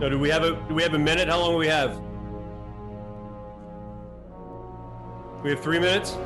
So do we have a minute? How long do we have? We have 3 minutes?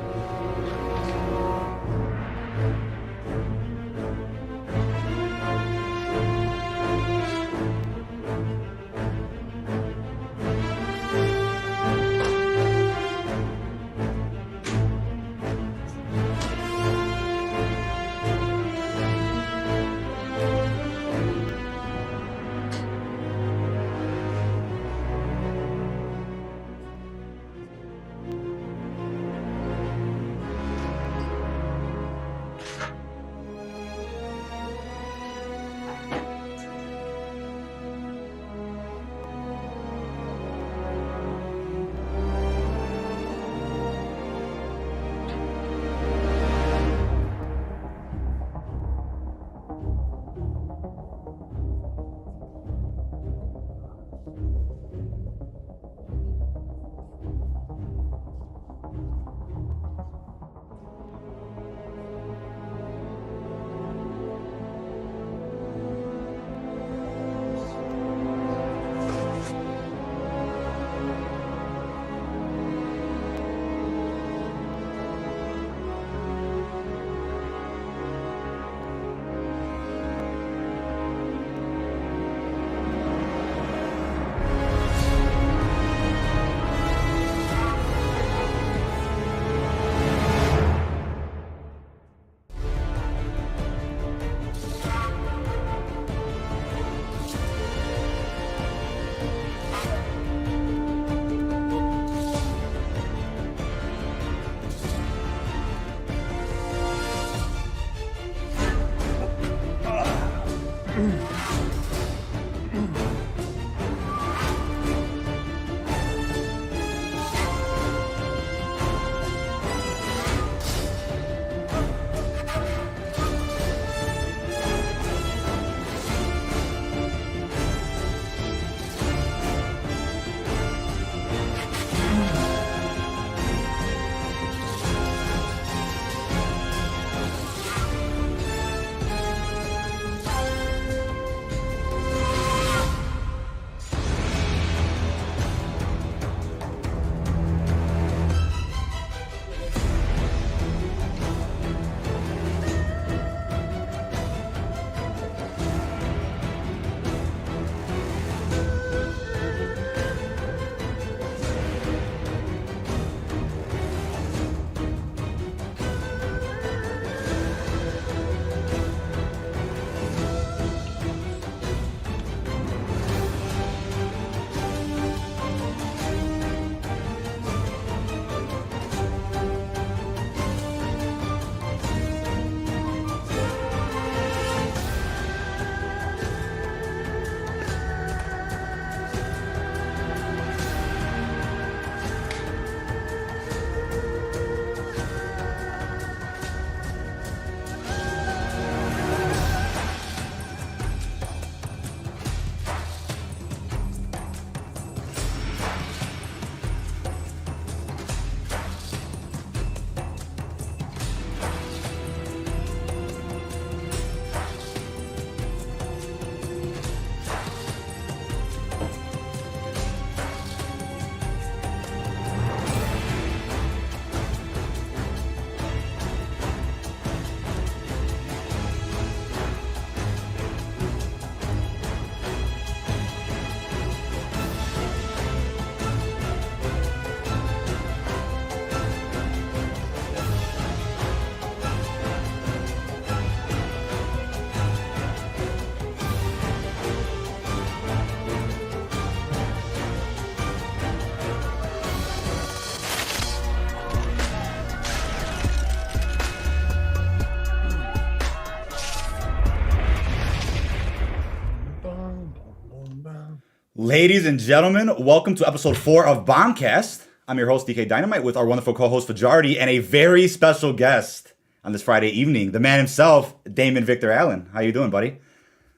Ladies and gentlemen, welcome to episode 4 of Bombcast. I'm your host, dkdynamite, with our wonderful co-host, Fajardi, and a very special guest on this Friday evening, the man himself, Damon Victor Allen. How you doing, buddy?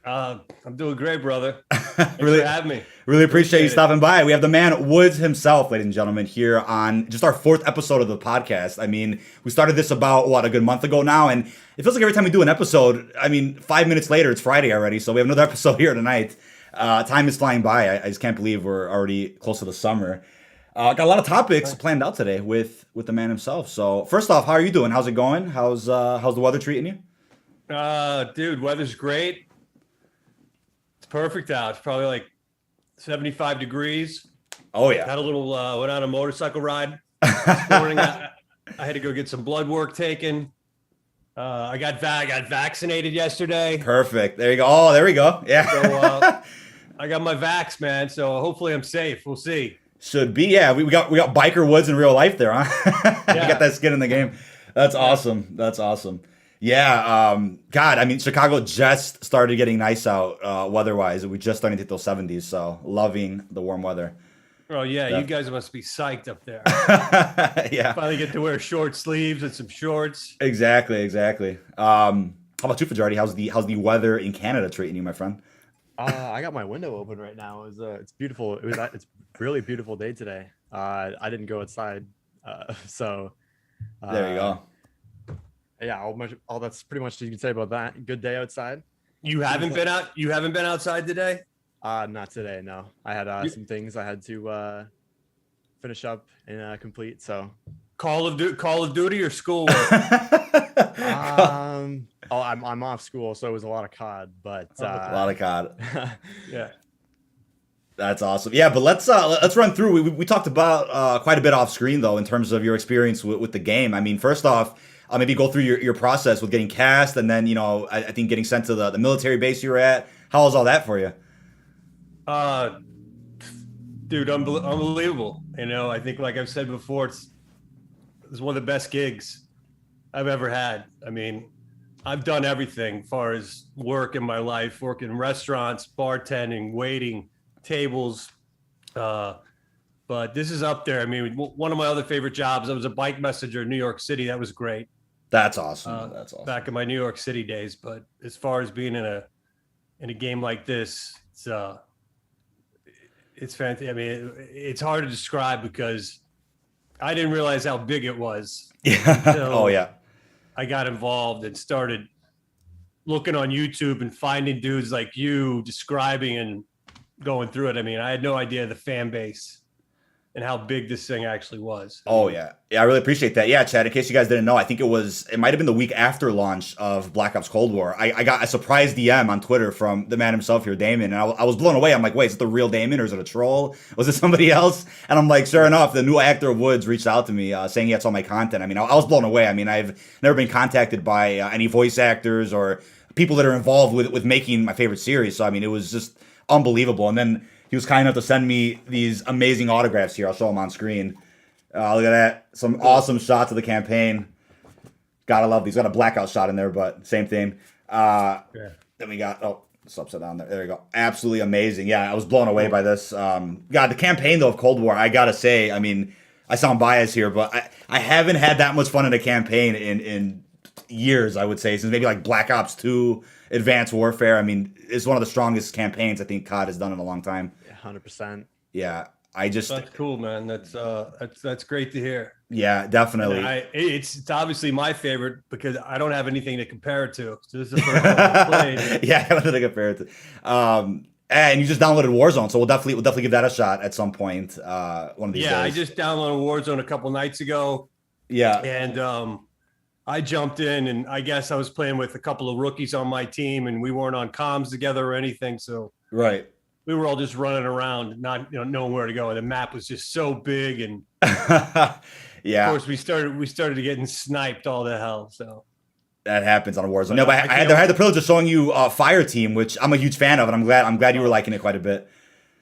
I'm doing great, brother. Thanks for having me. Really appreciate you stopping by. We have the man Woods himself, ladies and gentlemen, here on just our 4th episode of the podcast. I mean, we started this about, a good month ago now, and it feels like every time we do an episode, 5 minutes later, it's Friday already, so we have another episode here tonight. Time is flying by. I just can't believe we're already close to the summer. Got a lot of topics planned out today with the man himself. So first off, how are you doing? How's it going? How's the weather treating you? Dude, weather's great. It's perfect out. It's probably like 75 degrees. Oh yeah. Had a little went on a motorcycle ride this morning. I had to go get some blood work taken. I got vaccinated yesterday. Perfect. There you go. Oh, there we go. Yeah. So I got my vax, man. So hopefully I'm safe. We'll see. Should be. Yeah. We got biker woods in real life there, huh? You got that skin in the game. That's awesome. That's awesome. Yeah. God, I mean, Chicago just started getting nice out weather-wise. We just starting to hit those 70s. So loving the warm weather. Oh yeah, you guys must be psyched up there. Yeah. Finally get to wear short sleeves and some shorts. Exactly. How about you, Fajardi? How's the weather in Canada treating you, my friend? I got my window open right now. It's beautiful. It's really beautiful day today. I didn't go outside, so There you go. Yeah, all that's pretty much you can say about that. Good day outside. You haven't been out. You haven't been outside today. Not today. No, I had some things I had to finish up and complete. So Call of Duty or schoolwork? I'm off school, so it was a lot of COD, but A lot of COD. Yeah. That's awesome. Yeah, but let's run through. We talked about quite a bit off screen though in terms of your experience with the game. I mean, first off, maybe go through your process with getting cast, and then I think getting sent to the military base you were at. How was all that for you? Dude, unbelievable. I think like I've said before, it's one of the best gigs I've ever had. I mean, I've done everything as far as work in my life, work in restaurants, bartending, waiting, tables. But this is up there. I mean, one of my other favorite jobs, I was a bike messenger in New York City. That was great. That's awesome. That's awesome. Back in my New York City days. But as far as being in a game like this, it's fantastic. I mean, it's hard to describe because I didn't realize how big it was. Yeah. Oh yeah. I got involved and started looking on YouTube and finding dudes like you describing and going through it. I mean, I had no idea the fan base and how big this thing actually was. Oh yeah. I really appreciate that. Yeah, Chad, in case you guys didn't know, I think it might have been the week after launch of Black Ops Cold War. I got a surprise DM on Twitter from the man himself here, Damon, and I was blown away. I'm like, wait, is it the real Damon or is it a troll? Was it somebody else? And I'm like, sure enough, the new actor of Woods reached out to me saying he had all my content. I mean, I was blown away. I mean, I've never been contacted by any voice actors or people that are involved with making my favorite series. So I mean, it was just unbelievable. And then he was kind enough to send me these amazing autographs here. I'll show them on screen. Look at that. Some awesome shots of the campaign. Gotta love these. Got a blackout shot in there, but same thing. Then we got, it's upside down there. There you go. Absolutely amazing. Yeah, I was blown away by this. God, the campaign, though, of Cold War, I gotta say, I mean, I sound biased here, but I haven't had that much fun in a campaign in years, I would say, since maybe like Black Ops 2, Advanced Warfare. I mean, it's one of the strongest campaigns I think COD has done in a long time. 100%. Yeah, that's cool, man. That's great to hear. Yeah, definitely. It's obviously my favorite because I don't have anything to compare it to. So this is the first one I played. Yeah, I have nothing to compare it to. And you just downloaded Warzone, so we'll definitely give that a shot at some point. One of these days. I just downloaded Warzone a couple nights ago. Yeah, and I jumped in, and I guess I was playing with a couple of rookies on my team, and we weren't on comms together or anything. So right. We were all just running around, not knowing where to go. And the map was just so big, and yeah. Of course, we started getting sniped all the hell. So that happens on a Warzone. No, but I had the privilege of showing you Fire Team, which I'm a huge fan of, and I'm glad you were liking it quite a bit.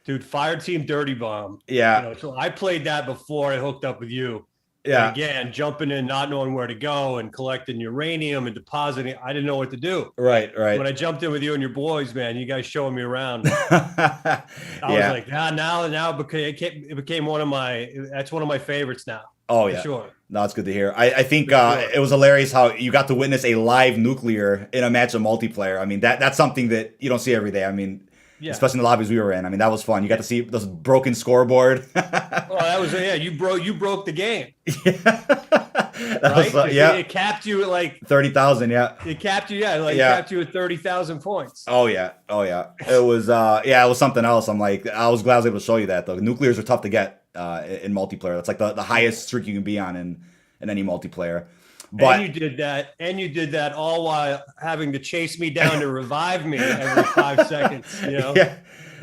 Dude, Fire Team Dirty Bomb. Yeah. So I played that before I hooked up with you. Yeah. And again, jumping in, not knowing where to go, and collecting uranium and depositing. I didn't know what to do. Right. When I jumped in with you and your boys, man, you guys showing me around. I was like, now it became one of my favorites now. Oh yeah, sure. No, it's good to hear. I think it was hilarious how you got to witness a live nuclear in a match of multiplayer. I mean, that's something that you don't see every day. I mean, especially in the lobbies we were in. I mean, that was fun. You got to see this broken scoreboard. Well, that was you broke the game. Yeah. right? Yeah. It capped you at like 30,000. Yeah. it capped you, capped you at 30,000 points. Oh yeah. It was it was something else. I'm like, I was glad I was able to show you that though. Nuclears are tough to get in multiplayer. That's like the highest streak you can be on in any multiplayer. But and you did that all while having to chase me down to revive me every 5 seconds, you know? Yeah,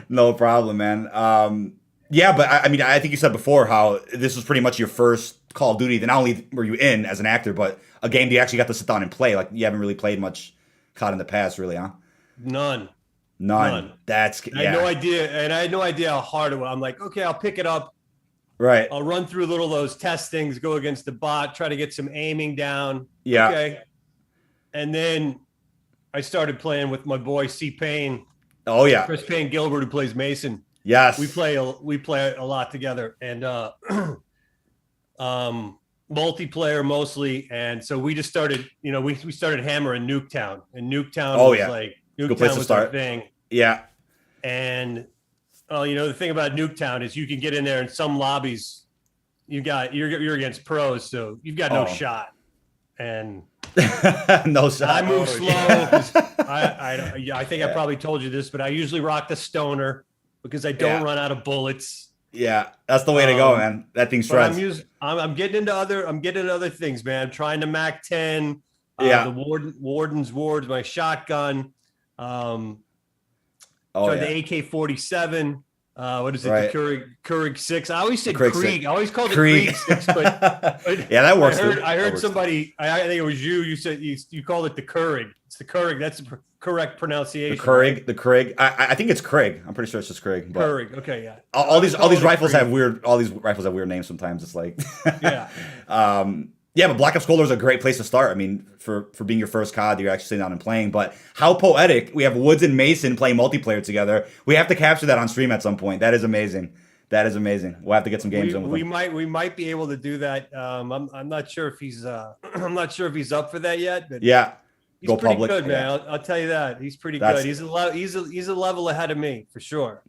no problem, man. But I mean, I think you said before how this was pretty much your first Call of Duty. That not only were you in as an actor, but a game that you actually got to sit down and play. Like you haven't really played much COD in the past, really, huh? None. That's I had no idea, and I had no idea how hard it was. I'm like, okay, I'll pick it up. Right. I'll run through little those test things, go against the bot, try to get some aiming down. Yeah. Okay. And then I started playing with my boy C Payne. Oh yeah. Chris Payne Gilbert, who plays Mason. Yes. We play a lot together, and multiplayer mostly. And so we just started, we started hammering Nuketown, and Nuketown was like good place to start. Our thing. Yeah. And the thing about Nuketown is you can get in there in some lobbies. You're against pros, so you've got no shot. And no shot. I move slow. I think I probably told you this, but I usually rock the stoner because I don't run out of bullets. Yeah, that's the way to go, man. That thing shreds. I'm getting into other things, man. I'm trying to Mac 10. The Warden's Wards, my shotgun. The AK-47. What is it? Right. The Keurig 6. I always said Krieg Krieg. 6. I always called it Krieg 6, but yeah, that works. I heard somebody. I think it was you. You said you called it the Keurig. It's the Keurig. That's the correct pronunciation. The Krieg. I think it's Krieg. I'm pretty sure it's just Krieg. But Keurig. Okay, yeah. All these rifles have weird. All these rifles have weird names sometimes. It's like. Yeah, but Black Ops Cold War is a great place to start. I mean, for being your first COD, you're actually sitting down and playing. But how poetic! We have Woods and Mason playing multiplayer together. We have to capture that on stream at some point. That is amazing. We'll have to get some games in with him. We might be able to do that. I'm not sure if he's I'm not sure if he's up for that yet. But yeah, he's pretty public. Good, man. I'll tell you that he's pretty good. He's a level ahead of me for sure.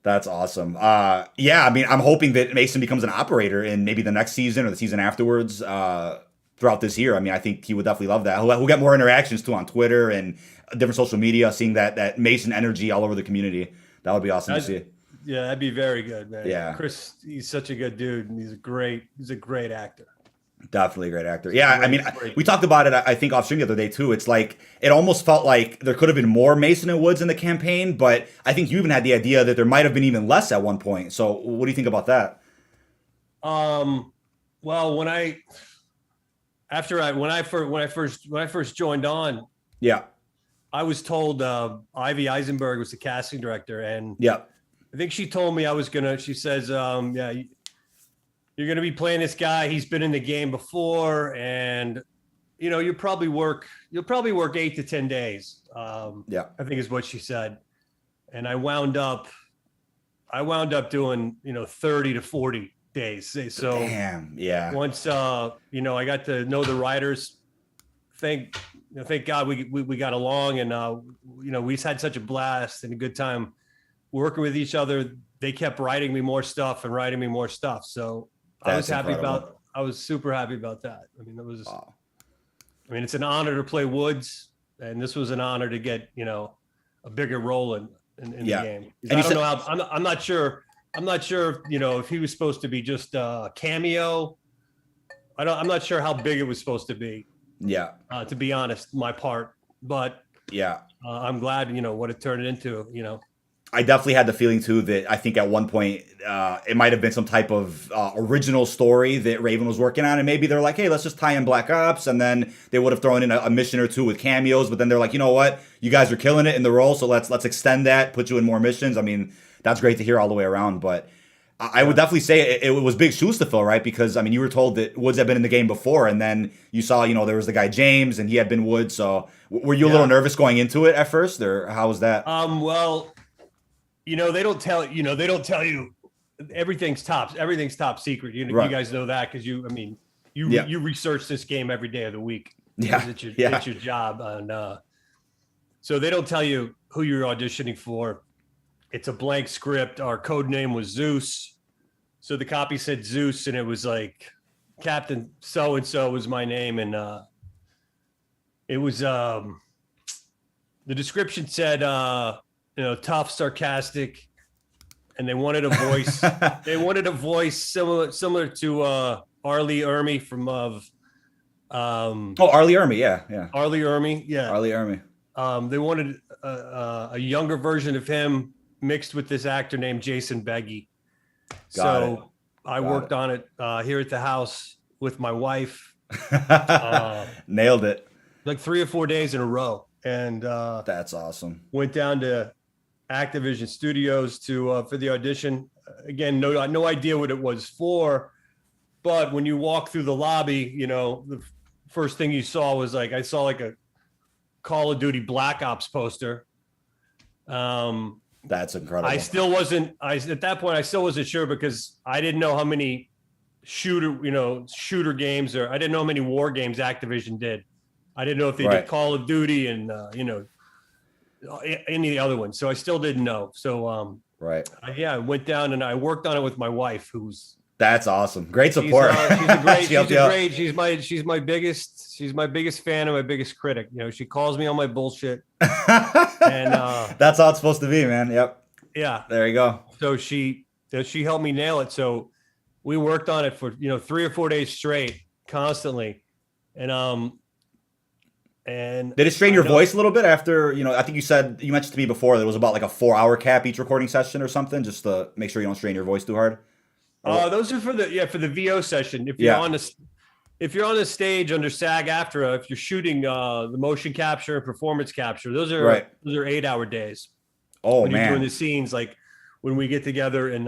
That's awesome. I mean, I'm hoping that Mason becomes an operator in maybe the next season or the season afterwards throughout this year. I mean, I think he would definitely love that. He'll get more interactions too on Twitter and different social media, seeing that Mason energy all over the community. That would be awesome to see. Yeah, that'd be very good, man. Yeah. Chris, he's such a good dude, and he's a great actor. Definitely a great actor. Yeah, I mean, we talked about it, I think, off stream the other day, too. It's like, it almost felt like there could have been more Mason and Woods in the campaign, but I think you even had the idea that there might have been even less at one point. So what do you think about that? Well, when I first joined on, I was told Ivy Eisenberg was the casting director, and I think she told me she says, you're going to be playing this guy. He's been in the game before, and you'll probably work 8 to 10 days. I think is what she said. And I wound up doing 30 to 40 days. So damn, yeah. Once I got to know the writers, thank God we got along, and we had such a blast and a good time working with each other. They kept writing me more stuff. So that's I was super happy about that. I mean, it's an honor to play Woods, and this was an honor to get, a bigger role in the game. I'm not sure, if he was supposed to be just a cameo. I'm not sure how big it was supposed to be. Yeah. To be honest, my part, but I'm glad, what it turned into, I definitely had the feeling too that I think at one point it might have been some type of original story that Raven was working on, and maybe they're like, hey, let's just tie in Black Ops, and then they would have thrown in a mission or two with cameos, but then they're like, you know what, you guys are killing it in the role, so let's extend that, put you in more missions. I mean, that's great to hear all the way around, but I would definitely say it was big shoes to fill, right? Because I mean, you were told that Woods had been in the game before, and then you saw, there was the guy James, and he had been Woods. So were you a little nervous going into it at first, or how was that? Well, they don't tell you everything's top secret. You guys know that because you research this game every day of the week. It's your job, and so they don't tell you who you're auditioning for. It's a blank script. Our code name was Zeus, so the copy said Zeus, and it was like Captain so and so was my name, and it was the description said tough, sarcastic, and they wanted a voice. They wanted a voice similar to R. Lee Ermey from R. Lee Ermey, yeah. R. Lee Ermey, yeah. R. Lee Ermey. They wanted a younger version of him mixed with this actor named Jason Beggy. So I worked on it here at the house with my wife. Nailed it. Like 3 or 4 days in a row. And that's awesome. Went down to Activision Studios for the audition. Again, no idea what it was for. But when you walk through the lobby, the first thing you saw was I saw like a Call of Duty Black Ops poster. That's incredible. At that point, I still wasn't sure because I didn't know how many shooter games, or I didn't know how many war games Activision did. I didn't know if they did Call of Duty and, any of the other ones. So I still didn't know. So, I went down and I worked on it with my wife, that's awesome. Great support. She's my biggest fan and my biggest critic. She calls me on my bullshit. And that's how it's supposed to be, man. Yep. Yeah. There you go. So she helped me nail it. So we worked on it for 3 or 4 days straight, constantly. And did it strain your voice a little bit after, I think you mentioned to me before there was about like a 4-hour cap each recording session or something, just to make sure you don't strain your voice too hard? Those are for the VO session. If you're on the stage under SAG-AFTRA, if you're shooting the motion capture and performance capture, those are 8-hour days. Oh, when man. You're doing the scenes, like when we get together and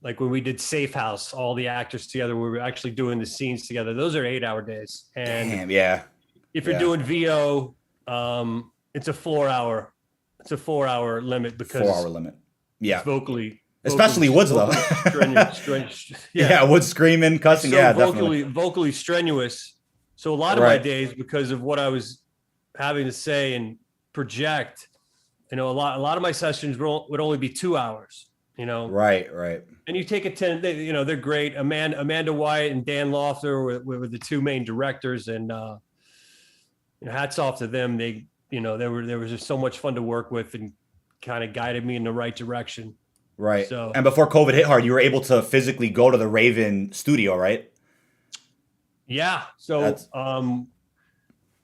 like when we did Safe House, all the actors together, we were actually doing the scenes together. Those are 8-hour days. And damn, yeah. If you're doing VO, it's a 4-hour. It's a 4-hour limit because 4-hour limit. Yeah. Vocally. Especially Woods, though. Woods screaming, cussing. So definitely. Vocally strenuous. So a lot of my days, because of what I was having to say and project, a lot of my sessions would only be 2 hours. Right. And you take they're great. Amanda Wyatt and Dan Lofter were the two main directors, and hats off to them. They there was just so much fun to work with and kind of guided me in the right direction. Right. So, and before COVID hit hard, you were able to physically go to the Raven studio, right? Yeah. So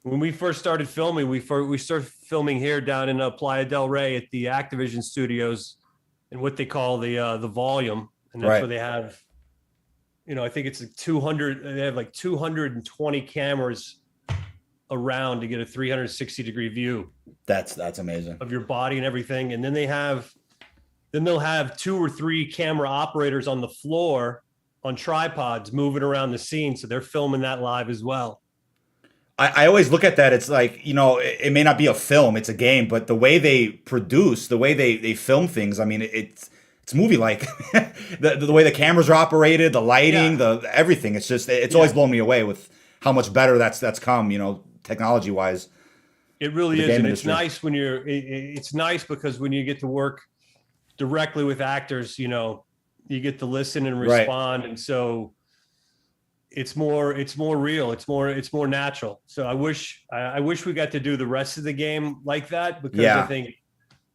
when we first started filming, we started filming here down in Playa del Rey at the Activision Studios in what they call the volume, and that's where they have, I think it's like 200. They have like 220 cameras around to get a 360-degree view. That's amazing of your body and everything, and then they'll have 2 or 3 camera operators on the floor on tripods moving around the scene. So they're filming that live as well. I always look at that. It's like, it may not be a film, it's a game, but the way they produce, the way they film things, I mean, it's movie-like. the way the cameras are operated, the lighting, the everything. It's just, it's always blown me away with how much better that's come, technology-wise. It really is. And it's nice it's nice because when you get to work directly with actors, you get to listen and respond. And so it's more real. It's more natural. So I wish we got to do the rest of the game like that, because I think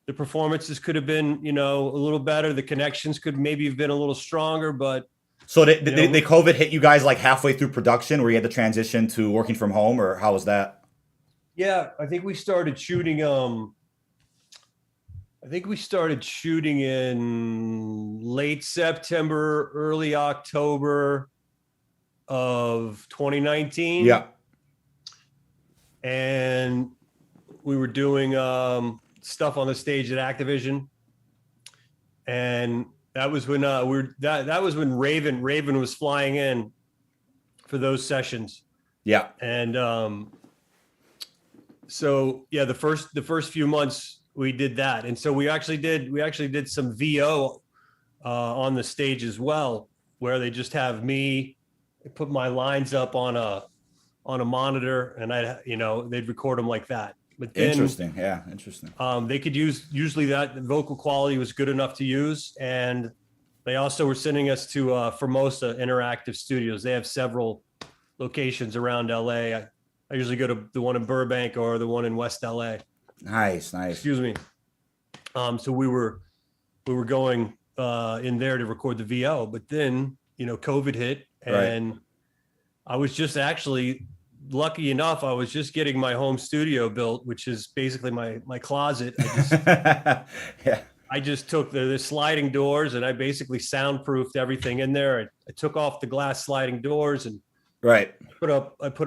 the performances could have been, a little better. The connections could maybe have been a little stronger, but. So did COVID hit you guys like halfway through production where you had to transition to working from home, or how was that? Yeah, I think we started shooting, in late September, early October of 2019. Yeah. And we were doing stuff on the stage at Activision. And that was when that was when Raven was flying in for those sessions. Yeah. And so the first few months we did that, and so we actually did some VO on the stage as well, where they just have me put my lines up on a monitor, and they'd record them like that. But then, interesting. They could usually that the vocal quality was good enough to use, and They also were sending us to Formosa Interactive Studios. They have several locations around LA. I usually go to the one in Burbank or the one in West LA. Nice. Excuse me. So we were going in there to record the VO, but then COVID hit, and I was just actually lucky enough. I was just getting my home studio built, which is basically my closet. I just took the sliding doors and I basically soundproofed everything in there. I took off the glass sliding doors and I put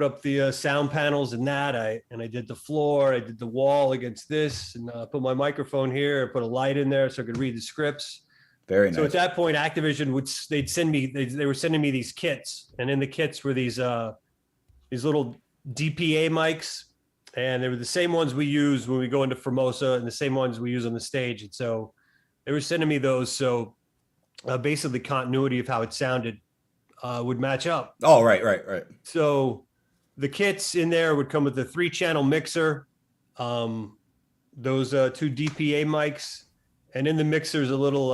up the sound panels and that. I did the floor. I did the wall against this, and put my microphone here. I put a light in there so I could read the scripts. Very nice. So at that point, Activision they'd send me. They were sending me these kits, and in the kits were these little DPA mics, and they were the same ones we use when we go into Formosa, and the same ones we use on the stage. And so they were sending me those. So basically, continuity of how it sounded would match up. Oh, right. So the kits in there would come with a 3-channel mixer, those 2 DPA mics, and in the mixer's a little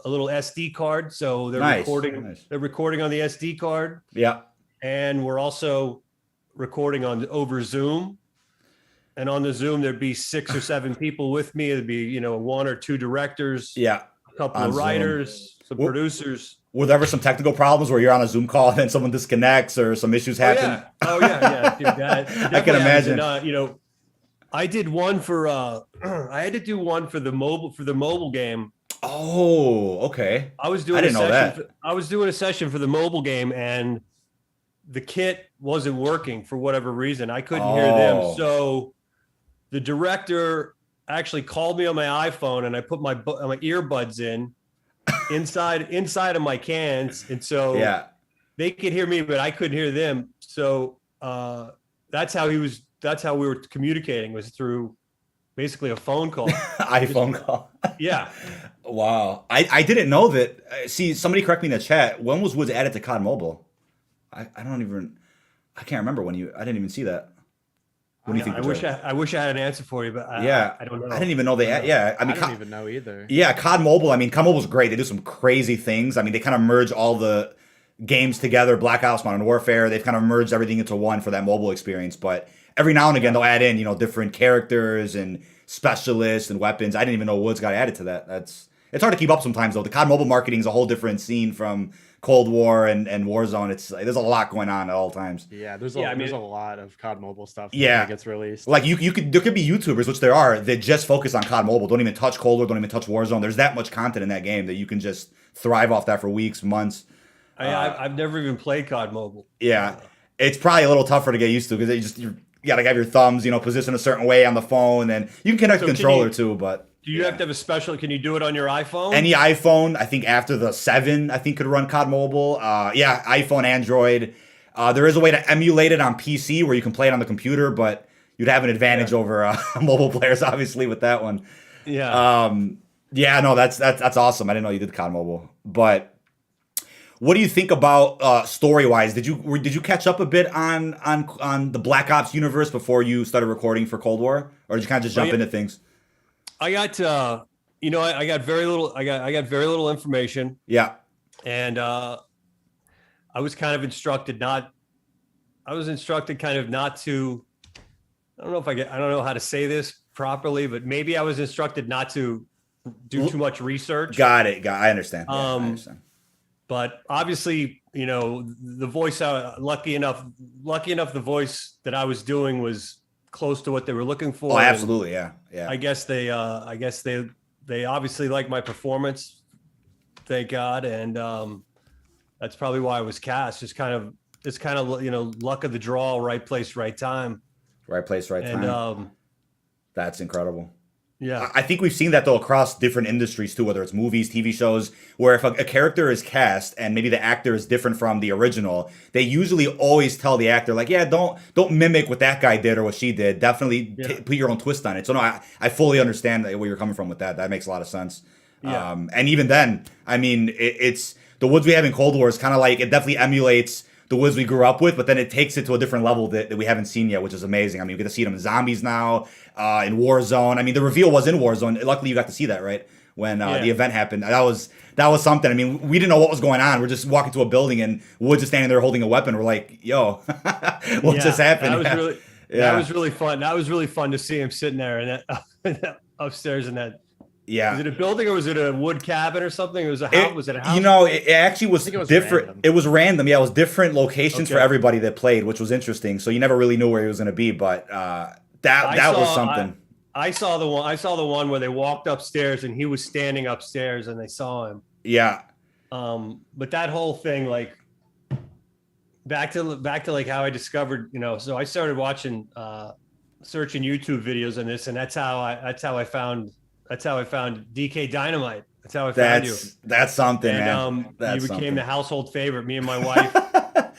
SD card. So they're recording. They're recording on the SD card. Yeah. And we're also recording over Zoom. And on the Zoom, there'd be 6 or 7 people with me. It'd be 1 or 2 directors. Yeah. A couple of writers, some producers. Were there ever some technical problems where you're on a Zoom call and then someone disconnects or some issues happen? Oh yeah. Dude, I can imagine. And, I did one for. I had to do one for the mobile game. Oh, okay. I didn't know that. I was doing a session for the mobile game, and the kit wasn't working for whatever reason. I couldn't hear them, so the director actually called me on my iPhone, and I put my earbuds inside of my cans, and so they could hear me, but I couldn't hear them. So that's how we were communicating, was through basically a phone call. iPhone call. Yeah. Wow. I didn't know that. See, somebody correct me in the chat. When was Woods added to COD Mobile? I can't remember when I didn't even see that. What do you think? I wish I had an answer for you, but I don't know. I didn't even know they. I don't even know either. Yeah, COD Mobile. COD Mobile's great. They do some crazy things. They kind of merge all the games together. Black Ops, Modern Warfare. They've kind of merged everything into one for that mobile experience. But every now and again, they'll add in different characters and specialists and weapons. I didn't even know Woods got added to that. It's hard to keep up sometimes though. The COD Mobile marketing is a whole different scene from Cold War and Warzone. It's there's a lot going on at all times. Yeah, there's a lot of COD Mobile stuff that gets released. Like there could be YouTubers, which there are, that just focus on COD Mobile, don't even touch Cold War, don't even touch Warzone. There's that much content in that game that you can just thrive off that for weeks, months. I've never even played COD Mobile. Yeah, it's probably a little tougher to get used to because you gotta have your thumbs, positioned a certain way on the phone, and you can connect the controller too, but. Do you have to have a special? Can you do it on your iPhone? Any iPhone, I think after the 7, I think could run COD Mobile. iPhone, Android. There is a way to emulate it on PC where you can play it on the computer, but you'd have an advantage over mobile players, obviously, with that one. Yeah. No, that's awesome. I didn't know you did COD Mobile. But what do you think about story-wise? Did you catch up a bit on the Black Ops universe before you started recording for Cold War, or did you kind of just jump into things? I got I got very little. I got very little information. Yeah, and I was kind of instructed not. I was instructed kind of not to. I don't know how to say this properly, but maybe I was instructed not to do too much research. Got it. I understand. Yeah, I understand. But obviously, the voice. Lucky enough, the voice that I was doing was close to what they were looking for. Oh, absolutely, yeah. I guess they obviously like my performance, thank God, and that's probably why I was cast. It's kind of luck of the draw, right place, right time. Right place, right time. And that's incredible. Yeah, I think we've seen that though across different industries too, whether it's movies, TV shows, where if a character is cast and maybe the actor is different from the original, they usually always tell the actor like, yeah, don't mimic what that guy did or what she did. Definitely put your own twist on it. So no, I fully understand where you're coming from with that. That makes a lot of sense. Yeah. And even then, it's the Woods we have in Cold War is kind of like, it definitely emulates the Woods we grew up with, but then it takes it to a different level that we haven't seen yet, which is amazing. We get to see them in Zombies now, in Warzone. The reveal was in Warzone. Luckily, you got to see that, right? when the event happened. That was something. I mean, we didn't know what was going on. We're just walking to a building and Woods is standing there holding a weapon. We're like, yo, what just happened? That was really fun. That was really fun to see him sitting there and upstairs in that. Yeah. Was it a building or was it a wood cabin or something? It was a house. Was it a house? You know, it actually was different. Random. It was random. Yeah, it was different locations for everybody that played, which was interesting. So you never really knew where he was going to be, but that was something. I saw the one where they walked upstairs and he was standing upstairs and they saw him. Yeah. But that whole thing, like, back to like how I discovered, so I started watching, searching YouTube videos on this, and that's how I found dkdynamite. That's how I found you. That's something, and, man. You became the household favorite. Me and my wife.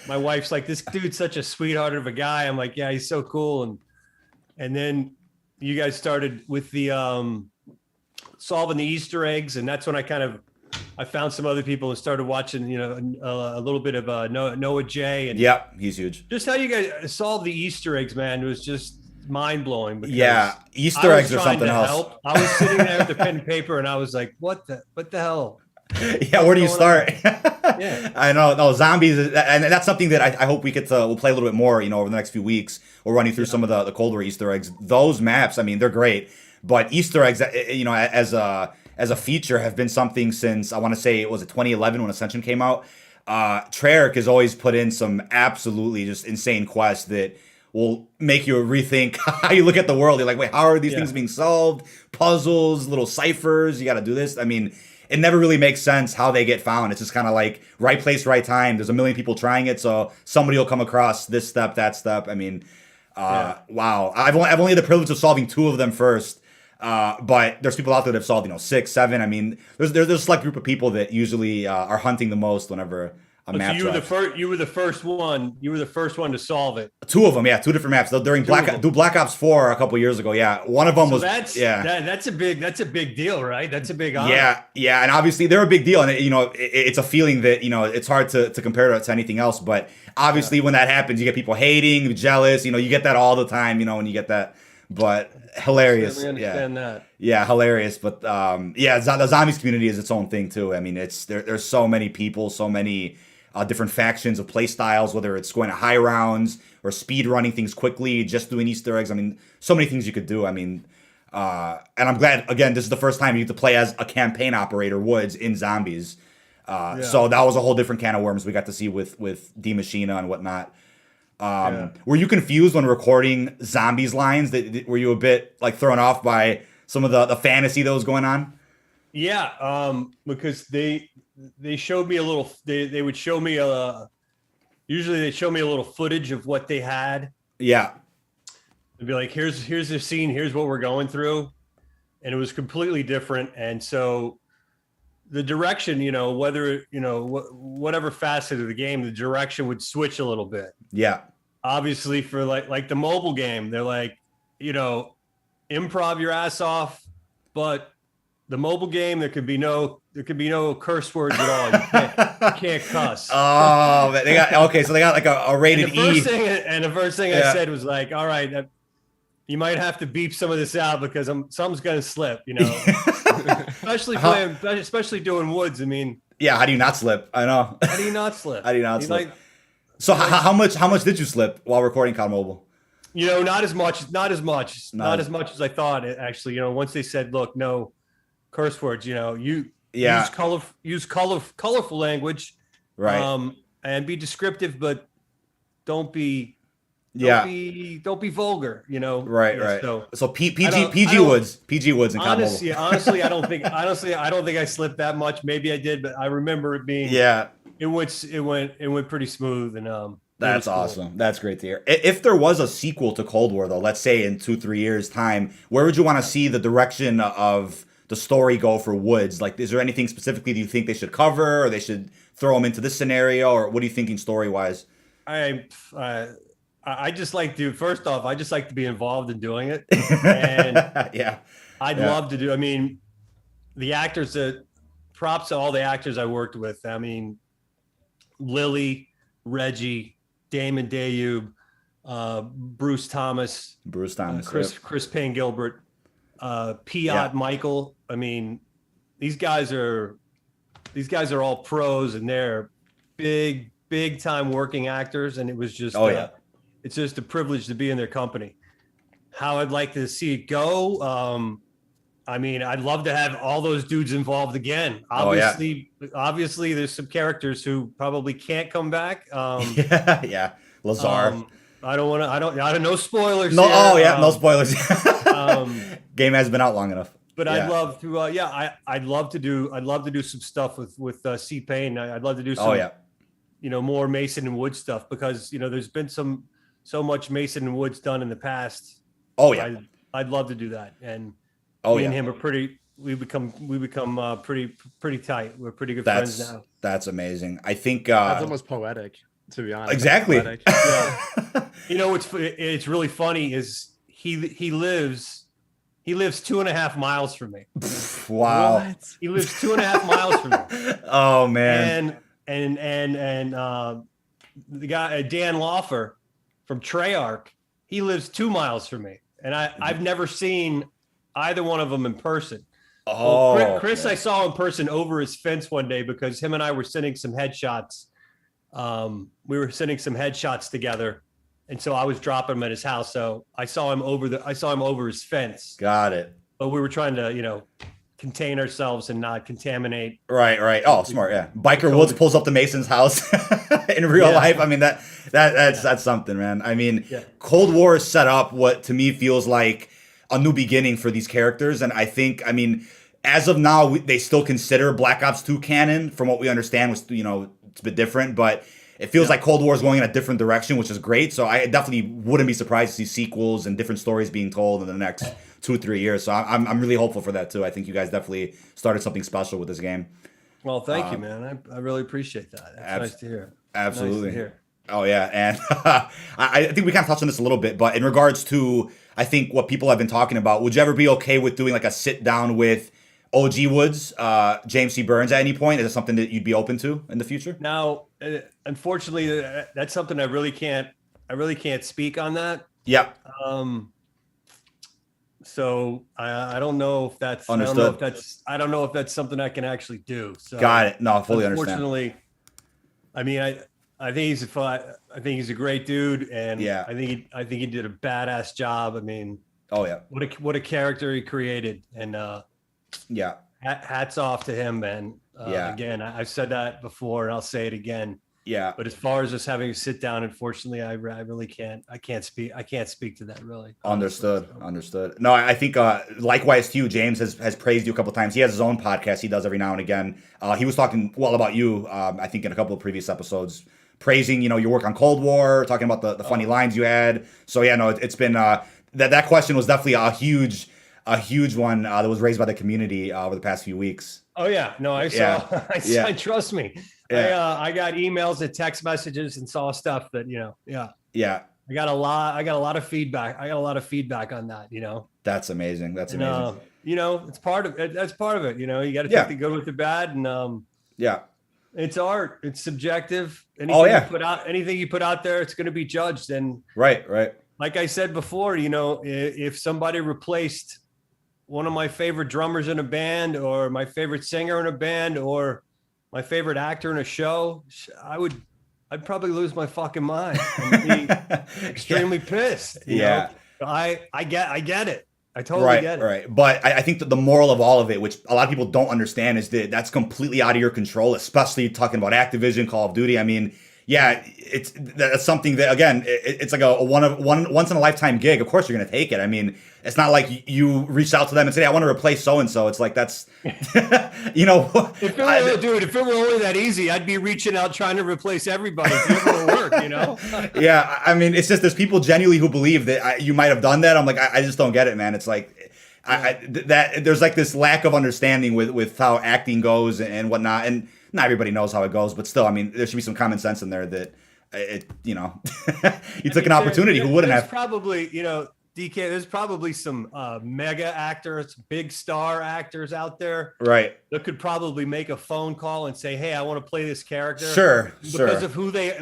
My wife's like, this dude's such a sweetheart of a guy. I'm like, yeah, he's so cool. And then you guys started with the solving the Easter eggs, and that's when I found some other people and started watching, a little bit of Noah J. And yep, he's huge. Just how you guys solved the Easter eggs, man, it was just mind blowing. Yeah, Easter eggs are something else. I was sitting there with the pen and paper, and I was like, "What the hell?" Yeah, where do you start? Yeah, I know. No, zombies, and that's something that I hope we'll play a little bit more. Over the next few weeks, we're running through some of the Cold War Easter eggs. Those maps, I mean, they're great, but Easter eggs, as a feature, have been something since I want to say it was 2011 when Ascension came out. Treyarch has always put in some absolutely just insane quests that will make you rethink how you look at the world. You're like, wait, how are these things being solved? Puzzles, little ciphers. You got to do this. I mean, it never really makes sense how they get found. It's just kind of like right place, right time. There's a million people trying it, so somebody will come across this step, that step. I mean, wow. I've only had the privilege of solving 2 of them first. But there's people out there that have solved, 6, 7. I mean, there's a select group of people that usually are hunting the most whenever a map. So you were the first one. You were the first one to solve it. 2 of them, 2 different maps. During Black Ops 4 a couple years ago, one of them was. That's a big deal, right? That's a big honor. Yeah, and obviously they're a big deal, and it's a feeling that it's hard to compare it to anything else. But obviously, when that happens, you get people hating, jealous. You get that all the time. When you get that. But hilarious. I understand that. Yeah, hilarious. But the zombies community is its own thing too. I mean, there's so many people, so many different factions of play styles, whether it's going to high rounds or speed running things quickly, just doing Easter eggs. I mean, so many things you could do. I mean, and I'm glad, again, this is the first time you get to play as a campaign operator, Woods, in zombies. So that was a whole different can of worms we got to see with D Machina and whatnot. Were you confused when recording zombies lines? Were you a bit like thrown off by some of the fantasy that was going on? Yeah, because they showed me a little. They would show me usually they'd show me a little footage of what they had. Yeah, they'd be like, "Here's the scene. Here's what we're going through," and it was completely different. And so the direction, whether whatever facet of the game, the direction would switch a little bit. Yeah. Obviously, for like the mobile game, they're like, improv your ass off, but the mobile game, there could be no curse words at all. You can't cuss. Oh, they got like a rated and the first thing I said was like, all right, you might have to beep some of this out because something's gonna slip, especially doing Woods. I mean, yeah. How do you not slip? I know. How do you not slip? How do you not slip? So how much did you slip while recording COD Mobile? Not as much as I thought. Actually, once they said, look, no curse words, use colorful language, right? And be descriptive, but don't be vulgar, Right. So PG Woods and honestly, I don't think I slipped that much. Maybe I did, but I remember it being It went pretty smooth, and that's awesome. Cool. That's great to hear. If there was a sequel to Cold War, though, let's say in 2-3 years' time, where would you want to see the direction of the story go for Woods? Like, is there anything specifically do you think they should cover, or they should throw him into this scenario, or what are you thinking story wise? I just like to, first off, I just like to be involved in doing it, and I'd love to do. I mean, the actors props to all the actors I worked with. I mean, Lily, Reggie, Damon Dayub, Bruce Thomas, Chris Payne Gilbert, Piot Michael. I mean, these guys are all pros, and they're big time working actors, and it was just it's just a privilege to be in their company. How I'd like to see it go. I mean, I'd love to have all those dudes involved again. Obviously, there's some characters who probably can't come back. Lazar. I don't know spoilers. No, here. No spoilers. Game has been out long enough. But I'd love to. I'd love to do some stuff with C-Pain. I'd love to do some. More Mason and Woods stuff, because there's been so much Mason and Woods done in the past. I'd love to do that. And me and him are we become pretty tight. We're pretty good friends now. That's amazing. I think that's almost poetic, to be honest. Exactly. It's really funny is he lives 2.5 miles from me. Wow. What? He lives 2.5 miles from me. Oh man. And the guy Dan Lawfer from Treyarch, he lives 2 miles from me, and I've never seen either one of them in person. Chris, I saw in person over his fence one day, because him and I were sending some headshots. We were sending some headshots together, and so I was dropping him at his house. So I saw him over his fence. Got it. But we were trying to, contain ourselves and not contaminate. Right. Oh, smart. Yeah. Biker Woods pulls up to Mason's house in real life. I mean, that's something, man. I mean, Cold War is set up what to me feels like a new beginning for these characters. And I think, as of now, they still consider Black Ops 2 canon. From what we understand, was it's a bit different, but it feels like Cold War is going in a different direction, which is great. So I definitely wouldn't be surprised to see sequels and different stories being told in the next 2-3 years. So I'm really hopeful for that too. I think you guys definitely started something special with this game. Well, thank you, man. I really appreciate that. That's nice to hear. Absolutely. Nice to hear. Oh yeah, and I think we kind of touched on this a little bit, but in regards to, I think what people have been talking about, would you ever be okay with doing like a sit down with OG Woods, James C. Burns at any point? Is it something that you'd be open to in the future? Now, unfortunately, that's something I really can't speak on that. Yeah. So I don't know if that's understood. I don't know if that's something I can actually do. So got it. No, I fully understand. Unfortunately, I think he's a great dude, and I think he did a badass job. I mean, what a character he created, and hats off to him, man. Again, I've said that before, and I'll say it again. Yeah. But as far as us having to sit down, unfortunately, I really can't. I can't speak to that, really. Understood. No, I think likewise to you, James has praised you a couple of times. He has his own podcast he does every now and again. He was talking well about you, I think, in a couple of previous episodes, praising your work on Cold War, talking about the funny lines you had. So yeah, no, it's been that question was definitely a huge one that was raised by the community over the past few weeks. Oh yeah, no, I saw. I trust me. Yeah. I got emails and text messages and saw stuff that I got a lot of feedback. On that. That's amazing. It's part of it. That's part of it. You got to take the good with the bad, and it's art. It's subjective. Anything you put out there, it's going to be judged. And right. Like I said before, if somebody replaced one of my favorite drummers in a band, or my favorite singer in a band, or my favorite actor in a show, I'd probably lose my fucking mind and be extremely pissed. I get it. I totally get it. Right. But I think that the moral of all of it, which a lot of people don't understand, is that that's completely out of your control, especially talking about Activision, Call of Duty. I mean, that's something that, again, it's like a once in a lifetime gig. Of course you're going to take it. I mean, it's not like you reach out to them and say, I want to replace so-and-so. It's like, that's, If it were only that easy, I'd be reaching out trying to replace everybody to be able to work, Yeah. I mean, it's just there's people genuinely who believe that you might have done that. I'm like, I just don't get it, man. It's like, that there's like this lack of understanding with how acting goes and whatnot. And not everybody knows how it goes, but still, I mean, there should be some common sense in there that you took an opportunity. Who wouldn't have? Probably, DK, there's probably some mega actors, big star actors out there, right, that could probably make a phone call and say, "Hey, I want to play this character." Sure. Because of who they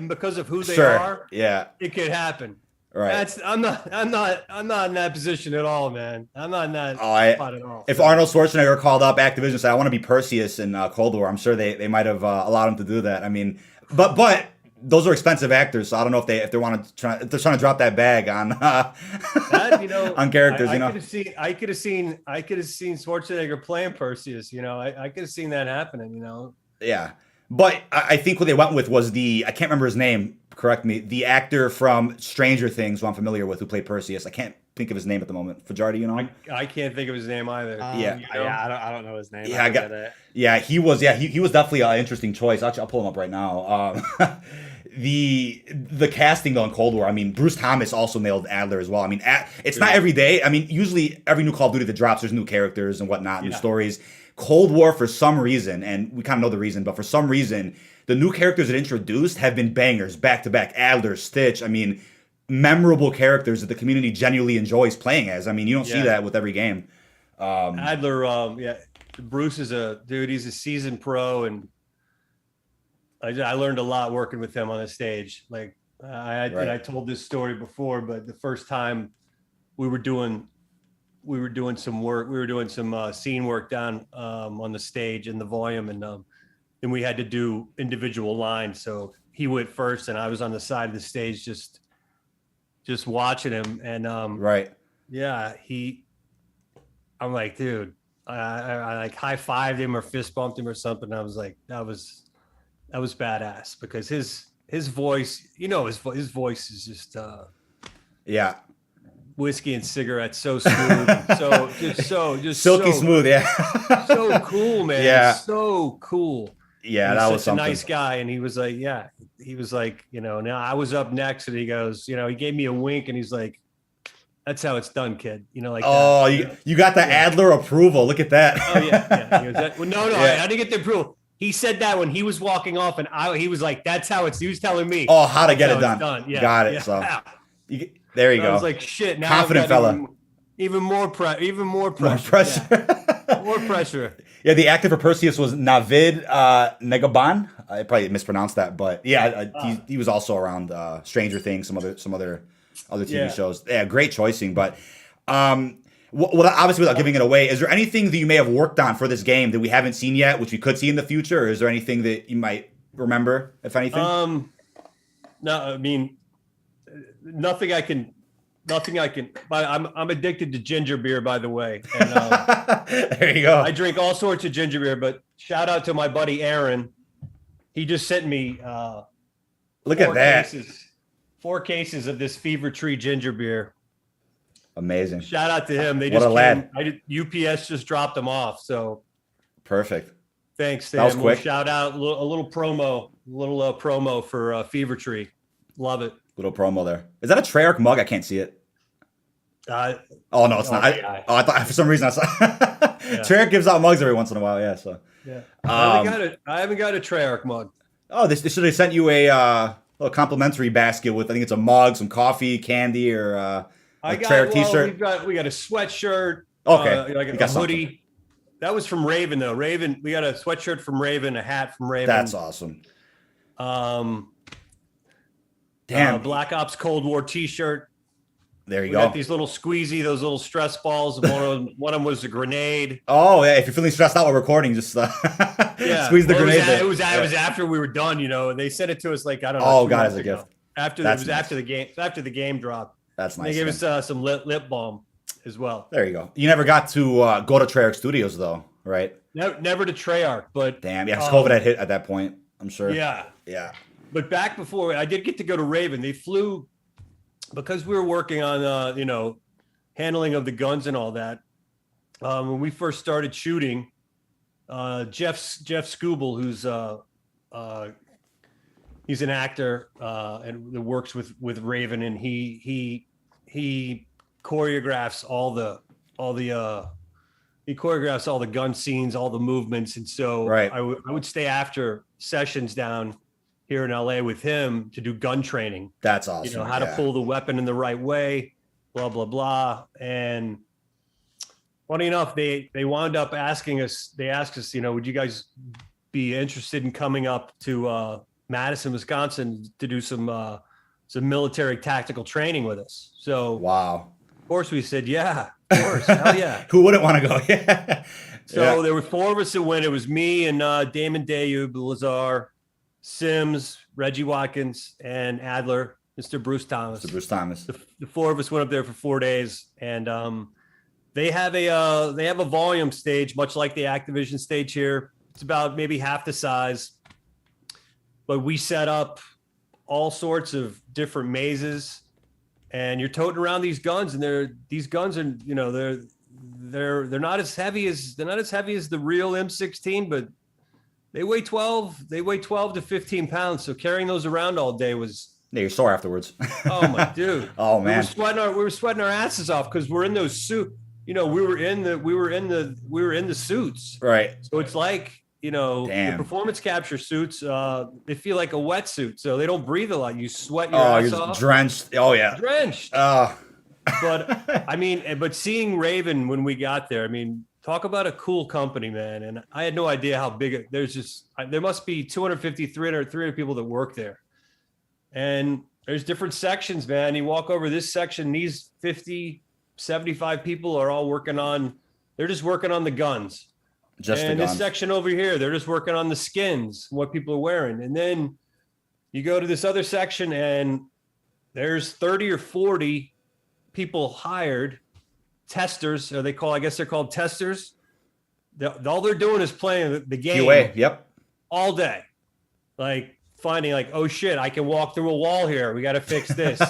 are. Yeah, it could happen. Right. I'm not in that position at all, man. I'm not in that spot at all. If Arnold Schwarzenegger called up Activision and said, "I want to be Perseus in Cold War," I'm sure they might have allowed him to do that. I mean, but those are expensive actors, so I don't know if they want to if they're trying to drop that bag on that, on characters. I could have seen Schwarzenegger playing Perseus. I could have seen that happening. Yeah, but I think what they went with was I can't remember his name. Correct me. The actor from Stranger Things, who I'm familiar with, who played Perseus. I can't think of his name at the moment. Fajardi, you know? I can't think of his name either. Yeah, I don't know his name. He was definitely an interesting choice. Actually, I'll pull him up right now. The casting though in Cold War. I mean, Bruce Thomas also nailed Adler as well. I mean, it's not every day. I mean, usually every new Call of Duty that drops, there's new characters and whatnot, new stories. Cold War, for some reason, and we kind of know the reason, but for some reason, the new characters it introduced have been bangers back to back. Adler, Stitch. I mean, memorable characters that the community genuinely enjoys playing as. I mean, you don't see that with every game. Adler, Bruce is he's a seasoned pro, and I learned a lot working with him on the stage. Like I told this story before, but the first time we were doing some work, we were doing some scene work down on the stage in the volume, and then we had to do individual lines. So he went first, and I was on the side of the stage just watching him. And I'm like, dude, I like high-fived him or fist bumped him or something. I was like, that was badass, because his voice, his voice is just whiskey and cigarettes, so smooth, just silky smooth, so cool, man. Yeah, so cool. Yeah, that was something. A nice guy, and he was like, now I was up next, and he goes, he gave me a wink, and he's like, "That's how it's done, kid." Like, oh, you got the Adler approval. Look at that. Oh yeah. He goes, no, I didn't get the approval. He said that when he was walking off, and he was like, "That's how it's." He was telling me, "Oh, how to get it done." Yeah, got it. Yeah. So there you go. I was like, "Shit!" Now confident fella. Even more pressure. More pressure. Yeah. More pressure. Yeah, the actor for Perseus was Navid Negaban. I probably mispronounced that, but he was also around Stranger Things, some other TV shows. Yeah, great choicing. But well, obviously, without giving it away, is there anything that you may have worked on for this game that we haven't seen yet, which we could see in the future? Or is there anything that you might remember, if anything? No, I mean, nothing I can. But I'm addicted to ginger beer, by the way. And, there you go. I drink all sorts of ginger beer, but shout out to my buddy Aaron. He just sent me look at that. 4 cases of this Fever Tree ginger beer. Amazing. Shout out to him. They what just a lad. UPS just dropped them off. So perfect. Thanks, Sam. That was quick. Shout out a little promo for Fever Tree. Love it. Little promo there. Is that a Treyarch mug? I can't see it. Oh no, it's not. I thought for some reason I saw. Treyarch gives out mugs every once in a while. Yeah, so. Yeah. I haven't got a Treyarch mug. Oh, they should have sent you a little complimentary basket with, I think it's a mug, some coffee, candy, or Treyarch t-shirt. We got a sweatshirt. Okay. Like a hoodie. Something. That was from Raven though. Raven. We got a sweatshirt from Raven, a hat from Raven. That's awesome. Damn. Black Ops Cold War t-shirt. There you we go. Got these little those little stress balls. One of them was a grenade. Oh yeah, if you're feeling stressed out while recording, just squeeze the grenade. It was after we were done. They sent it to us like I don't know. Oh god, as a gift. After the game dropped. That's nice. They gave us some lip balm as well. There you go. You never got to go to Treyarch Studios though, right? Never to Treyarch, but damn, yeah, COVID had hit at that point. I'm sure. Yeah. But back before, I did get to go to Raven. They flew. Because we were working on, handling of the guns and all that. When we first started shooting, Jeff Scooble, who's he's an actor and works with Raven, and he choreographs all the gun scenes, all the movements, and so right. I would stay after sessions down here in LA with him to do gun training. That's awesome. How to pull the weapon in the right way, blah, blah, blah. And funny enough, they wound up asking us, would you guys be interested in coming up to Madison, Wisconsin to do some some military tactical training with us. So Wow. of course we said, yeah, of course, hell yeah. Who wouldn't want to go? Yeah. So there were 4 of us that went. It was me and Damon Dayub, Lazar, Sims, Reggie Watkins, and Adler, Mr. Bruce Thomas. Mr. Bruce Thomas. The 4 of us went up there for 4 days, and they have a volume stage, much like the Activision stage here. It's about maybe half the size, but we set up all sorts of different mazes, and you're toting around these guns, and these guns are, you know, they're not as heavy as the real M16, but they weigh 12 to 15 pounds. So carrying those around all day was, yeah, you're sore afterwards. oh my dude. Oh man. We were sweating our asses off because we're in those suits. You know, we were in the suits. Right. So it's like, you know, Damn. the performance capture suits, they feel like a wetsuit, so they don't breathe a lot. You sweat your ass you're off. drenched. Oh yeah. Drenched. But I mean, but seeing Raven when we got there, I mean, talk about a cool company, man. And I had no idea how big there must be 250, 300 people that work there. And there's different sections, man. You walk over this section, these 50, 75 people are all they're just working on the guns. And this section over here, they're just working on the skins, what people are wearing. And then you go to this other section and there's 30 or 40 people hired, testers, or I guess they're called testers. All they're doing is playing the game. QA, yep. All day. Like finding like, oh shit, I can walk through a wall here. We got to fix this.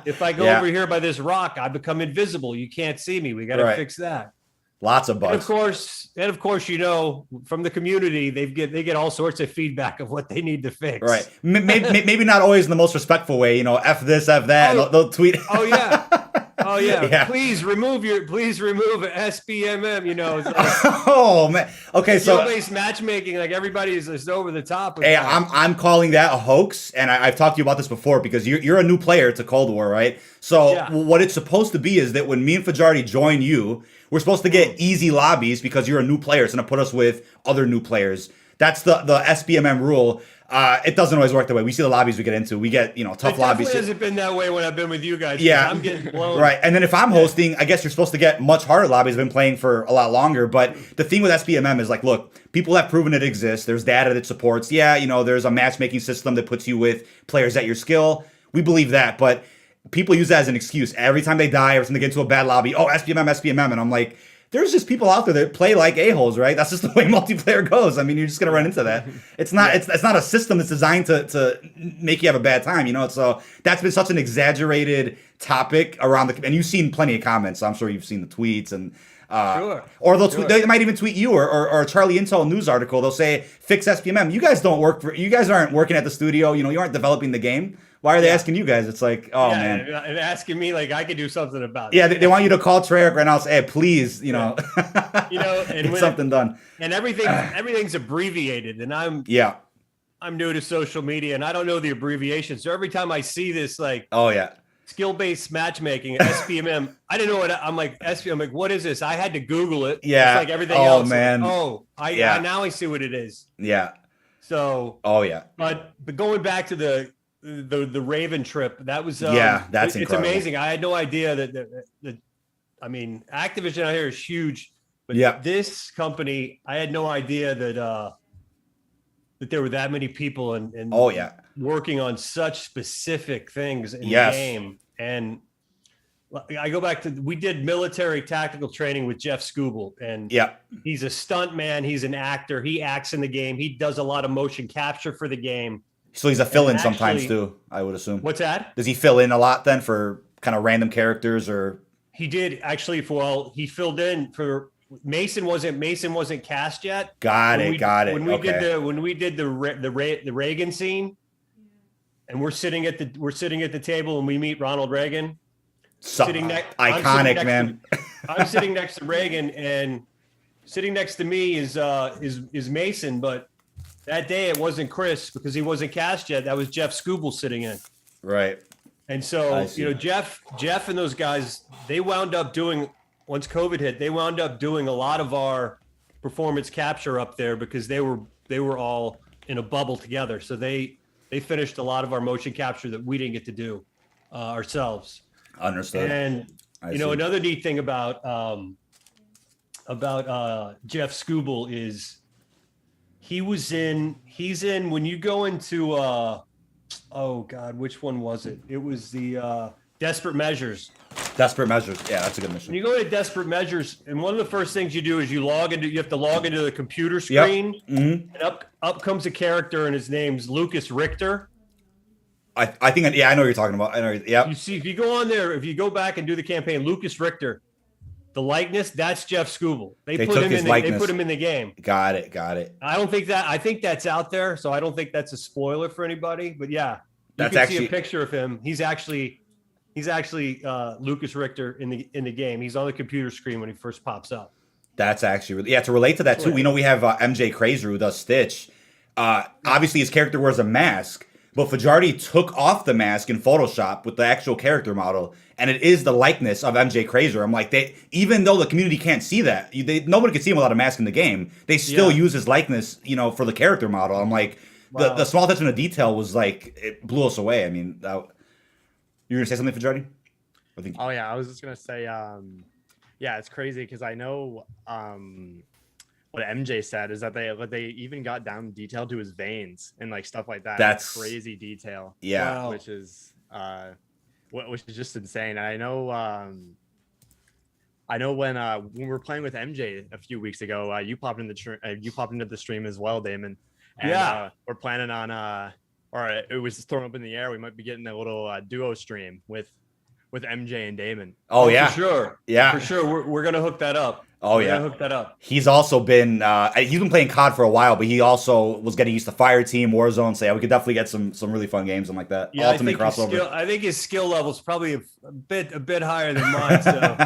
If I go over here by this rock, I become invisible. You can't see me. We got to fix that. Lots of bugs. And of course, you know, from the community, they get all sorts of feedback of what they need to fix. Right. Maybe not always in the most respectful way. You know, F this, F that. Oh, and they'll tweet. Oh yeah. Oh yeah. Please remove SBMM. You know. It's like, oh man. Okay. So skill-based matchmaking, like everybody is just over the top. Hey, I'm calling that a hoax, and I've talked to you about this before because you're a new player to Cold War, right? So what it's supposed to be is that when me and Fajardi join you, we're supposed to get easy lobbies because you're a new player. It's going to put us with other new players. That's the SBMM rule. It doesn't always work that way. We see the lobbies we get into. We get, you know, tough lobbies. It hasn't been that way when I've been with you guys. Yeah. I'm getting blown. Right. And then if I'm hosting, I guess you're supposed to get much harder lobbies. I've been playing for a lot longer. But the thing with SBMM is like, look, people have proven it exists. There's data that supports. Yeah, you know, there's a matchmaking system that puts you with players at your skill. We believe that. But people use that as an excuse. Every time they die, every time they get into a bad lobby, oh, SBMM. And I'm like, there's just people out there that play like a-holes, right? That's just the way multiplayer goes. I mean, you're just gonna run into that. It's not it's not a system that's designed to make you have a bad time, you know. So that's been such an exaggerated topic around and you've seen plenty of comments. So I'm sure you've seen the tweets and or they'll tweet, they might even tweet you or a Charlie Intel news article. They'll say fix SPMM. You guys aren't working at the studio. You know, you aren't developing the game. Why are they asking you guys? It's like, oh man, and asking me like I could do something about it. Yeah, they want you to call Treyarch right now and say, hey, please, you know, and get something done. And everything's abbreviated, and I'm new to social media, and I don't know the abbreviation. So every time I see this, like, skill-based matchmaking, SPMM, I didn't know what I'm like. I'm like, what is this? I had to Google it. Yeah, it's like everything else. Oh man. Like, now I see what it is. Yeah. So. Oh yeah. But going back to the Raven trip, that was that's incredible. It's amazing. I had no idea that I mean, Activision out here is huge, but this company, I had no idea that there were that many people and working on such specific things in the game. And I go back to, we did military tactical training with Jeff Scooble, and he's a stunt man. He's an actor. He acts in the game. He does a lot of motion capture for the game. So he's a fill-in sometimes too, I would assume. What's that? Does he fill in a lot then for kind of random characters or? He did actually. He filled in for Mason. Wasn't cast yet. Got it. When we did the Reagan scene, and we're sitting at the table and we meet Ronald Reagan. Iconic, man. I'm sitting next to Reagan, and sitting next to me is Mason, but. That day it wasn't Chris because he wasn't cast yet. That was Jeff Scooble sitting in. Right. And so, you know, Jeff and those guys, they wound up doing, once COVID hit, they wound up doing a lot of our performance capture up there because they were all in a bubble together. So they finished a lot of our motion capture that we didn't get to do. ourselves. Understood. And I you know, see. another neat thing about Jeff Scooble is he's in when you go into oh God, which one was it? It was the Desperate Measures. Desperate Measures. Yeah, that's a good When mission. you go into Desperate Measures, and one of the first things you do is you have to log into the computer screen, Mm-hmm. and up comes a character, and his name's Lucas Richter. I think, yeah, I know what you're talking about. I know. Yeah. You see, if you go on there, if you go back and do the campaign, Lucas Richter, the likeness, that's Jeff Scooble. They They put took him his in. likeness. They put him in the game. Got it. Got it. I think that's out there, so I don't think that's a spoiler for anybody. But yeah, you That's can actually see a picture of him. He's actually Lucas Richter in the game. He's on the computer screen when he first pops up. That's actually really, yeah. To relate to that too, we know we have MJ Crazer who does Stitch. Obviously, his character wears a mask, but Fajardi took off the mask in Photoshop with the actual character model, and it is the likeness of MJ Crazer. I'm like, even though the community can't see that, nobody can see him without a mask in the game. They still use his likeness, you know, for the character model. I'm like, Wow. the small attention to detail was like, it blew us away. I mean, you were gonna say something, Fajardi? I think. Oh yeah, I was just gonna say, yeah, it's crazy because I know what MJ said is that they even got down detail to his veins and like stuff like that. That's crazy detail. Yeah, Wow. which is just insane. And I know when we were playing with MJ a few weeks ago, you popped into the stream as well, Damon. And we're planning on or it was just thrown up in the air. We might be getting a little duo stream with MJ and Damon. Oh yeah, for sure. Yeah, for sure. We're gonna hook that up. Oh We're yeah, gonna hook that up. He's also been he's been playing COD for a while, but he also was getting used to Fire Team, Warzone. So yeah, we could definitely get some really fun games and like that. Yeah, Ultimate crossover. I think his skill level is probably a bit higher than mine. So,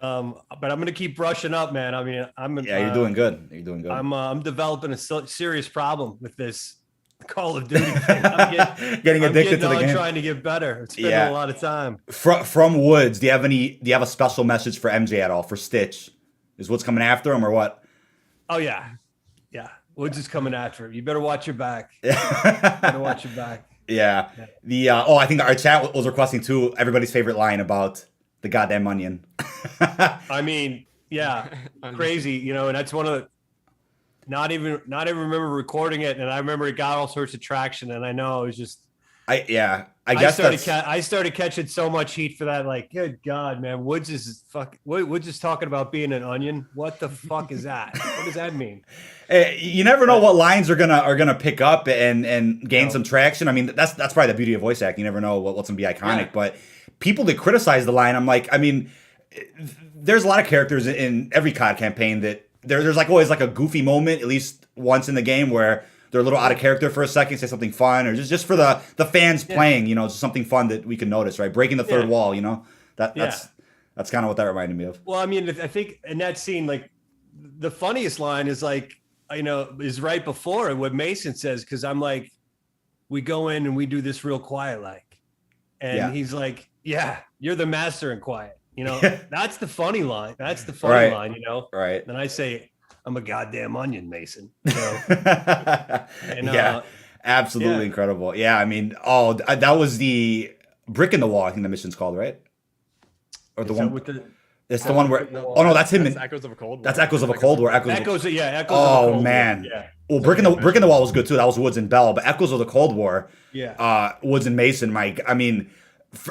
but I'm gonna keep brushing up, man. I mean, you're doing good. You're doing good. I'm developing a serious problem with this Call of Duty thing. I'm getting addicted to the game. Trying to get better. It's spending a lot of time. From Woods, do you have a special message for MJ at all for Stitch? Is Woods coming after him or what? Oh yeah. Woods is coming after him. You better watch your back. Better watch your back. Yeah. I think our chat was requesting too everybody's favorite line about the goddamn onion. I mean, yeah, crazy, you know, and that's one of the not even remember recording it, and I remember it got all sorts of traction, and I know it was just I started catching so much heat for that. Like, good God, man, Woods is talking about being an onion. What the fuck is that? What does that mean? You never know what lines are gonna pick up and gain some traction. I mean, that's probably the beauty of voice acting. You never know what's gonna be iconic. But people that criticize the line, I'm like, I mean, there's a lot of characters in every COD campaign that there's like always like a goofy moment, at least once in the game, where they're a little out of character for a second, say something fun, or just for the fans playing, you know, just something fun that we can notice, right? Breaking the third wall, you know, that's kind of what that reminded me of. Well, I mean, I think in that scene, like the funniest line is like, you know, is right before what Mason says, because I'm like, we go in and we do this real quiet, like, and he's like, yeah, you're the master in quiet, you know. That's the funny line. That's the funny line, you know. Right. Then I say, I'm a goddamn onion, Mason. You know? And, absolutely incredible. Yeah, I mean, that was the brick in the wall. I think the mission's called, right? Or the one with the. It's the one where. Oh no, that's him. That's Echoes of a Cold War. That's Echoes of a Cold War. Echoes. Oh man. Yeah. Well, brick in the wall was good too. That was Woods and Bell, but Echoes of the Cold War. Yeah. Woods and Mason. Mike. I mean,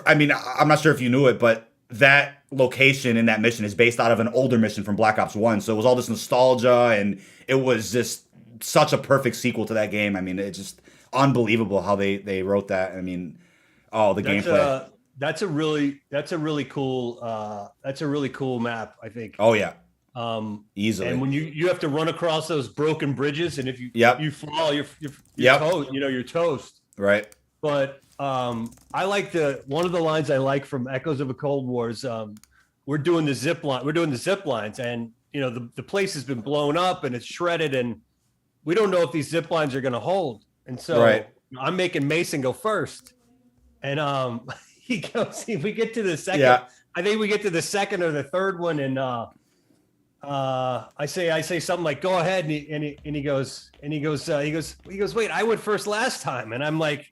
I'm not sure if you knew it, but that location in that mission is based out of an older mission from Black Ops 1. So it was all this nostalgia, and it was just such a perfect sequel to that game. I mean, it's just unbelievable how they wrote that. I mean, the gameplay. That's a really cool map, I think. Oh yeah. Easily. And when you have to run across those broken bridges, and if you fall, you're toast, you know, you're toast. Right. But I like one of the lines I like from Echoes of a Cold War is we're doing the zip lines, and you know the place has been blown up and it's shredded, and we don't know if these zip lines are going to hold. And so I'm making Mason go first, and he goes. We get to the second. Yeah. I think we get to the second or the third one, and I say something like, "Go ahead," and he goes, wait, I went first last time, and I'm like,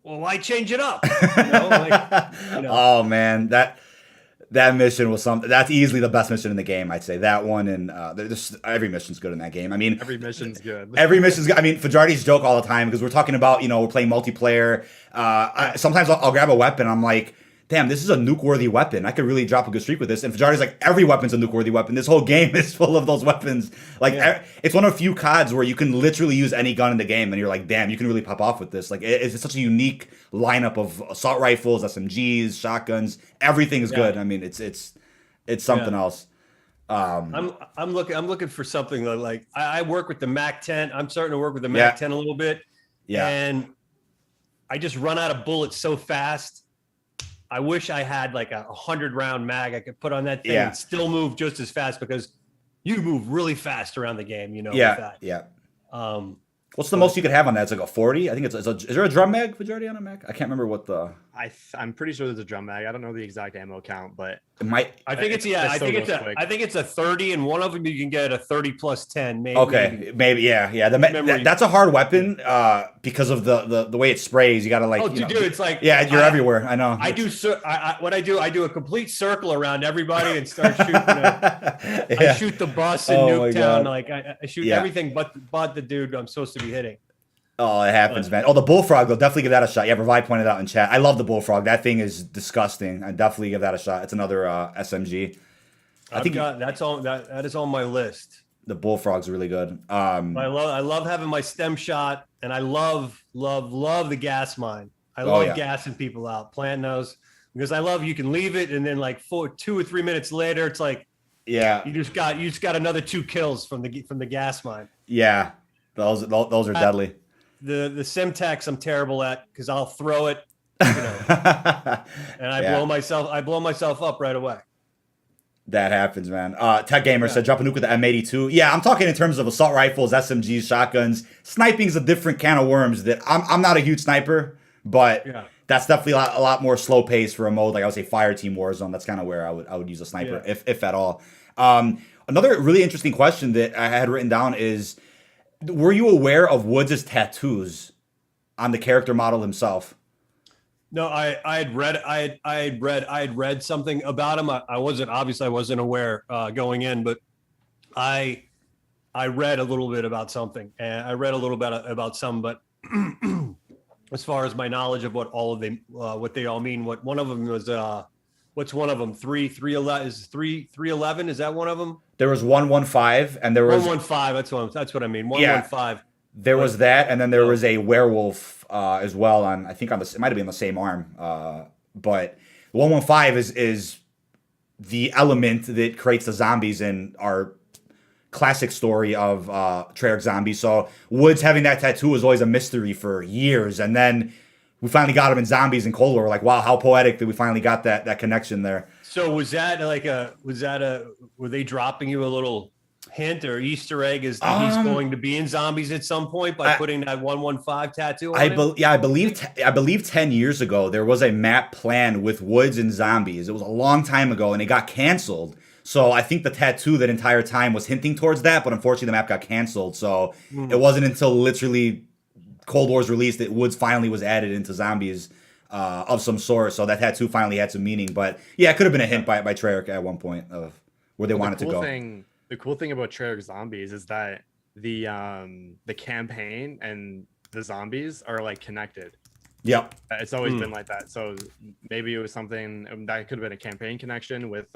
well, why change it up? You know? Oh man, that mission was something. That's easily the best mission in the game, I'd say. That one, and every mission's good in that game. I mean, every mission's good. Every mission's good. I mean, Fajardi's joke all the time because we're talking about, we're playing multiplayer. Sometimes I'll grab a weapon. I'm like, damn, this is a nuke-worthy weapon. I could really drop a good streak with this. And Fajardi's like, every weapon's a nuke-worthy weapon. This whole game is full of those weapons. Like, it's one of a few CODs where you can literally use any gun in the game, and you're like, damn, you can really pop off with this. Like, it's such a unique lineup of assault rifles, SMGs, shotguns. Everything is good. I mean, it's something else. I'm looking for something like I work with the Mac 10. I'm starting to work with the Mac 10 a little bit. Yeah, and I just run out of bullets so fast. I wish I had like a 100-round mag I could put on that thing and still move just as fast, because you move really fast around the game, with that. Yeah. What's the most you could have on that? It's like a 40. I think is there a drum mag, Fajardi, on a Mac? I can't remember what the. I'm pretty sure there's a drum mag. I don't know the exact ammo count, but it might. I think it's a 30, and one of them you can get a 30 plus 10. Maybe. Okay, maybe that's a hard weapon because of the way it sprays. You gotta like. Oh, dude, it's like you're everywhere. I know. I do a complete circle around everybody and start shooting. I shoot the bus in Nuketown. Like I shoot everything but the dude I'm supposed to be hitting. Oh, it happens, man. Oh, the bullfrog, they'll definitely give that a shot. Yeah, Revive pointed out in chat. I love the bullfrog. That thing is disgusting. I definitely give that a shot. It's another SMG. That is on my list. The bullfrog's really good. I love having my stem shot, and I love the gas mine. I love gassing people out, planting those, because I love you can leave it, and then like 2 or 3 minutes later, it's like you just got another 2 kills from the gas mine. Yeah, those are deadly. The Simtex I'm terrible at, because I'll throw it, and I blow myself up right away. That happens, man. Tech Gamer said drop a nuke with the M82. Yeah, I'm talking in terms of assault rifles, SMGs, shotguns. Sniping's a different can of worms. That I'm not a huge sniper, but that's definitely a lot more slow pace for a mode like I would say Fire Team Warzone. That's kind of where I would use a sniper if at all. Another really interesting question that I had written down is, were you aware of Woods' tattoos on the character model himself? No, I had read something about him. I wasn't aware going in, but I read a little bit about something, and I read a little bit about some. But as far as my knowledge of what they all mean, what one of them was, what's one of them? 311 is that one of them? There was 115, and there was 115. That's what I mean. 115. There was that, and then there was a werewolf as well on. I think it might have been the same arm. But 115 is the element that creates the zombies in our classic story of Treyarch Zombies. So Woods having that tattoo was always a mystery for years, and then we finally got him in Zombies and Cold War. We're like, wow, how poetic that we finally got that connection there. So were they dropping you a little hint or Easter egg as to he's going to be in Zombies at some point by putting that 115 tattoo on him? I believe 10 years ago there was a map plan with Woods and Zombies. It was a long time ago, and it got canceled. So I think the tattoo that entire time was hinting towards that, but unfortunately the map got canceled. So it wasn't until literally Cold War's release that Woods finally was added into Zombies of some sort. So that tattoo finally had some meaning. But yeah, it could have been a hint by Treyarch at one point of where they wanted to go. The cool thing about Treyarch Zombies is that the campaign and the zombies are like connected. Yep. It's always been like that. So maybe it was something that could have been a campaign connection with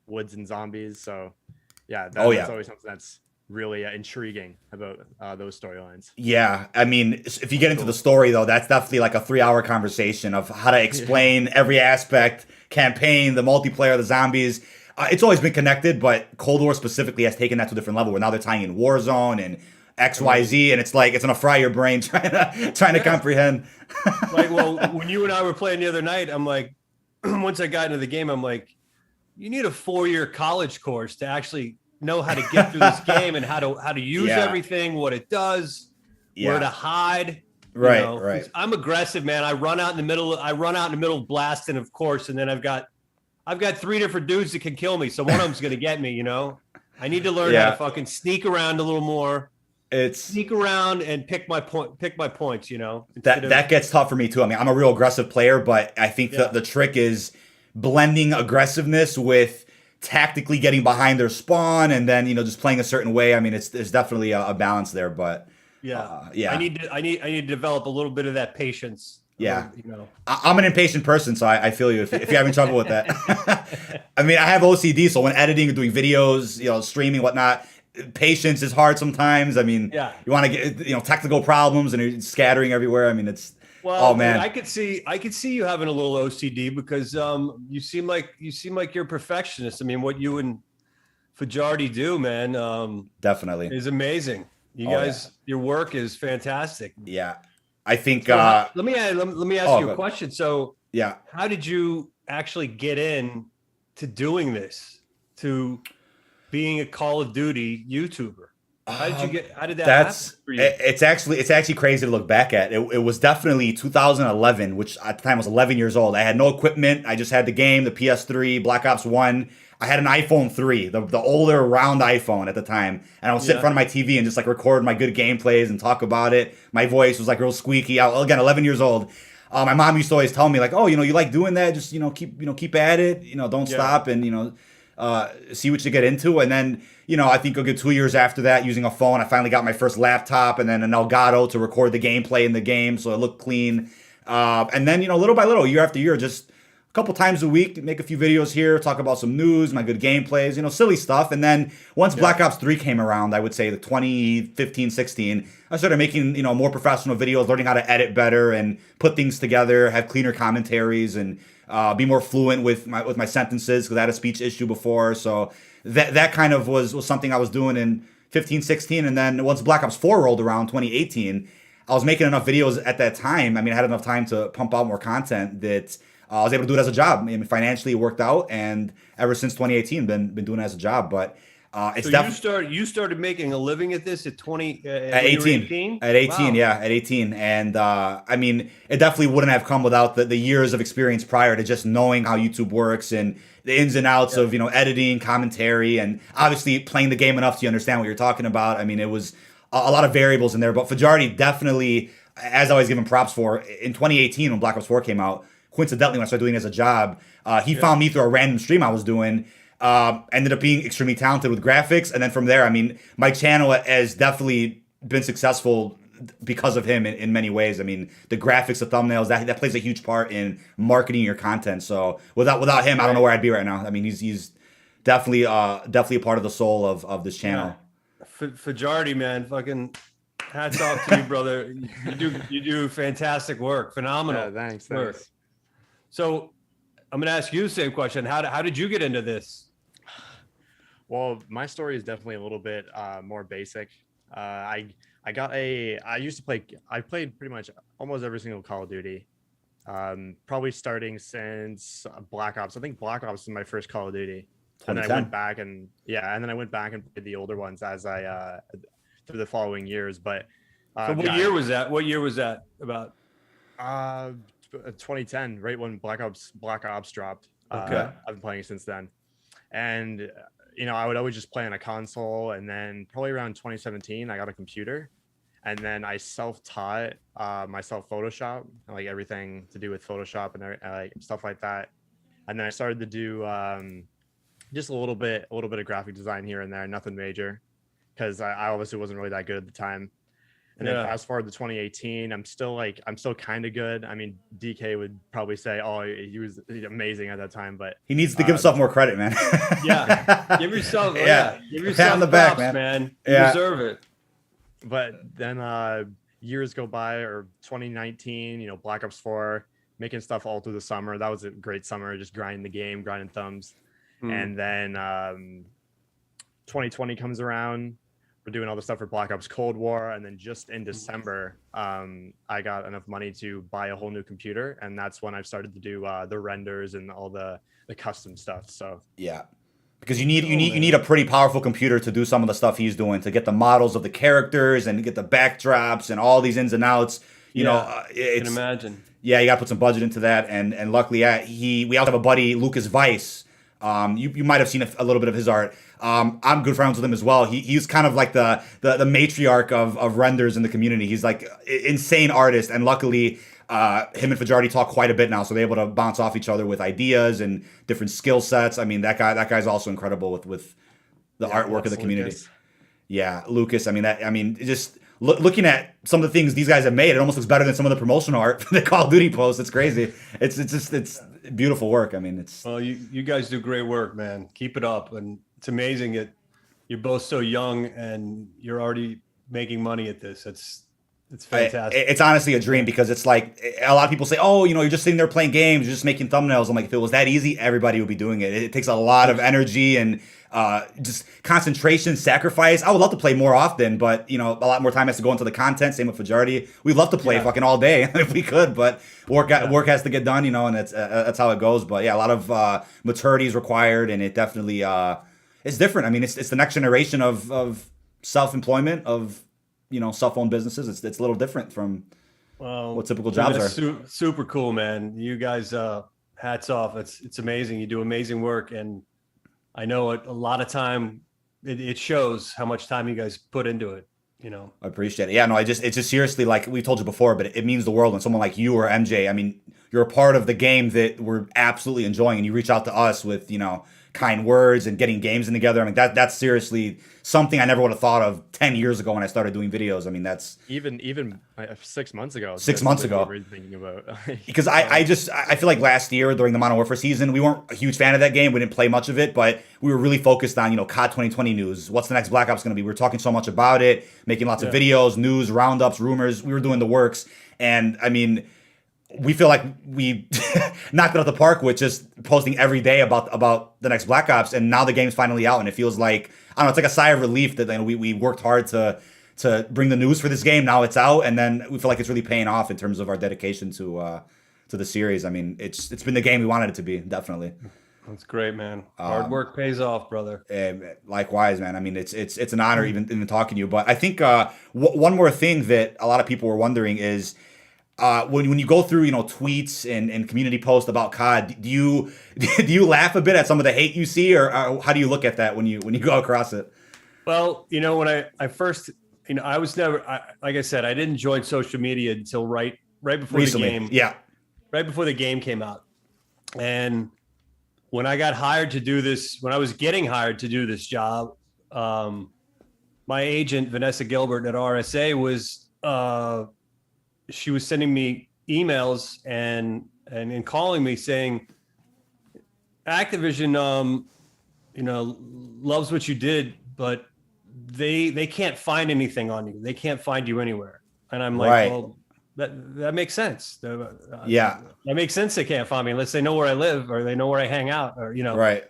Woods and Zombies. So yeah, that's always something that's really intriguing about those storylines. Yeah, I mean, if you get into the story though, that's definitely like a 3-hour conversation of how to explain every aspect, campaign, the multiplayer, the zombies. It's always been connected, but Cold War specifically has taken that to a different level, where now they're tying in Warzone and XYZ, and it's like it's gonna fry your brain trying to comprehend. Like, well, when you and I were playing the other night, I'm like, once I got into the game, I'm like, you need a 4-year college course to actually know how to get through this game and how to use everything, what it does, where to hide. Right. I'm aggressive, man. I run out in the middle blasting, of course, and then I've got 3 different dudes that can kill me, so one of them's gonna get me. I need to learn how to fucking sneak around a little more. sneak around and pick my points, that gets tough for me too. I mean, I'm a real aggressive player, but I think the trick is blending aggressiveness with tactically getting behind their spawn and then, just playing a certain way. I mean, there's definitely a balance there, but I need to develop a little bit of that patience. Yeah. I'm an impatient person, so I feel you if you're having trouble with that. I mean, I have OCD, so when editing or doing videos, streaming, whatnot, patience is hard sometimes. I mean, you want to get, technical problems and you're scattering everywhere. I mean, oh man. I could see you having a little OCD because you seem like you're a perfectionist. I mean, what you and Fajardi do, man, definitely is amazing. You guys, your work is fantastic. Yeah. I think let me ask you a question. So how did you actually get in to doing this, to being a Call of Duty YouTuber? How did that happen for you? It's actually crazy to look back at. It was definitely 2011, which at the time I was 11 years old. I had no equipment. I just had the game, the PS3, Black Ops 1. I had an iPhone 3, the older round iPhone at the time. And I would sit in front of my TV and just record my good gameplays and talk about it. My voice was real squeaky. Again, 11 years old. My mom used to always tell me oh, you like doing that? Just, keep at it. Don't stop and, see what you get into. And then, I think a good 2 years after that, using a phone, I finally got my first laptop and then an Elgato to record the gameplay in the game. So it looked clean. And then, little by little, year after year, just a couple times a week, make a few videos here, talk about some news, my good gameplays, silly stuff. And then once Black Ops 3 came around, I would say the 2015, 16, I started making, more professional videos, learning how to edit better and put things together, have cleaner commentaries and be more fluent with my sentences because I had a speech issue before. So that kind of was something I was doing in 15, 16. And then once Black Ops 4 rolled around, 2018, I was making enough videos at that time. I mean, I had enough time to pump out more content that I was able to do it as a job. I mean, financially, it worked out, and ever since 2018, been doing it as a job. But you started making a living at this at 18. At 18, wow. At 18, and I mean, it definitely wouldn't have come without the years of experience prior to just knowing how YouTube works and the ins and outs of editing, commentary, and obviously playing the game enough so you understand what you're talking about. I mean, it was a lot of variables in there. But Fajardi definitely, as I always give him props for, in 2018 when Black Ops 4 came out. Coincidentally, when I started doing it as a job, he found me through a random stream I was doing. Ended up being extremely talented with graphics. And then from there, I mean, my channel has definitely been successful because of him in many ways. I mean, the graphics, the thumbnails, that plays a huge part in marketing your content. So without him, I don't know where I'd be right now. I mean, he's definitely a part of the soul of this channel. Fajardi, man, fucking hats off to you, brother. You do fantastic work. Phenomenal. Yeah, thanks. So I'm going to ask you the same question. How did you get into this? Well, my story is definitely a little bit more basic. I played pretty much almost every single Call of Duty. Probably starting since Black Ops. I think Black Ops was my first Call of Duty. And then I went back and played the older ones as I through the following years. But so what year was that? What year was that about? 2010, right when Black Ops dropped. Okay. I've been playing since then, and I would always just play on a console. And then probably around 2017, I got a computer, and then I self-taught myself Photoshop, like everything to do with Photoshop and stuff like that. And then I started to do just a little bit of graphic design here and there, nothing major, because I obviously wasn't really that good at the time. And then fast forward to 2018, I'm still kind of good. I mean, DK would probably say, "Oh, he was amazing at that time," but he needs to give himself more credit, man. Give yourself, give yourself pat on the back, man. You deserve it. But then years go by, or 2019, Black Ops 4, making stuff all through the summer. That was a great summer, just grinding the game, grinding thumbs. And then 2020 comes around. We're doing all the stuff for Black Ops Cold War, and then just in December, I got enough money to buy a whole new computer, and that's when I started to do the renders and all the custom stuff. So because you need a pretty powerful computer to do some of the stuff he's doing, to get the models of the characters and get the backdrops and all these ins and outs. You know, I can imagine. Yeah, you got to put some budget into that, and luckily, we also have a buddy, Lucas Weiss. You might have seen a little bit of his art. I'm good friends with him as well. He's kind of like the matriarch of renders in the community. He's like insane artist, and luckily him and Fajardi talk quite a bit now, so they're able to bounce off each other with ideas and different skill sets. I mean, that guy's also incredible with the artwork of the community. Lucas. Yeah, Lucas. I mean, just looking at some of the things these guys have made, it almost looks better than some of the promotional art for the Call of Duty posts. It's crazy. It's beautiful work. I mean, well, you guys do great work, man. Keep it up, and it's amazing that you're both so young and you're already making money at this. It's fantastic. It's honestly a dream, because it's like a lot of people say, oh, you're just sitting there playing games, you're just making thumbnails. I'm like, if it was that easy, everybody would be doing it. It takes a lot of energy and just concentration, sacrifice. I would love to play more often, but a lot more time has to go into the content. Same with Fajardi. We'd love to play fucking all day if we could, but work has to get done, and that's how it goes. But yeah, a lot of maturity is required, and it definitely it's different. I mean, it's the next generation of self-employment, of self-owned businesses. It's a little different from what typical jobs are. Super cool, man. You guys, hats off. It's amazing. You do amazing work, and I know a lot of time. It shows how much time you guys put into it. I appreciate it. Yeah, no, it's just seriously, like we told you before, but it means the world when someone like you or MJ. I mean, you're a part of the game that we're absolutely enjoying, and you reach out to us with kind words and getting games in together. I mean, that's seriously something I never would have thought of 10 years ago when I started doing videos. I mean, that's even 6 months ago. 6 months ago. We were thinking about because I feel like last year during the Modern Warfare season, we weren't a huge fan of that game. We didn't play much of it, but we were really focused on COD 2020 news. What's the next Black Ops going to be? We were talking so much about it, making lots of videos, news, roundups, rumors. We were doing the works, and I mean, we feel like we knocked it out the park with just posting every day about the next Black Ops, and now the game's finally out, and it feels like, I don't know, it's like a sigh of relief that we worked hard to bring the news for this game. Now it's out, and then we feel like it's really paying off in terms of our dedication to the series. I mean, it's been the game we wanted it to be, definitely. That's great, man. Hard work pays off, brother. Likewise, man. I mean, it's an honor even talking to you. But I think one more thing that a lot of people were wondering is, when you go through tweets and community posts about COD, do you laugh a bit at some of the hate you see, or how do you look at that when you go across it? Well, when I first, I was never, like I said, I didn't join social media until right before Recently. the game. Yeah, right before the game came out, and when I got hired to do this, when I was getting hired to do this job, my agent Vanessa Gilbert at RSA was. She was sending me emails and calling me saying, Activision, loves what you did, but they can't find anything on you. They can't find you anywhere. And I'm like, right. Well, that makes sense. Yeah, that makes sense. They can't find me unless they know where I live or they know where I hang out, or right.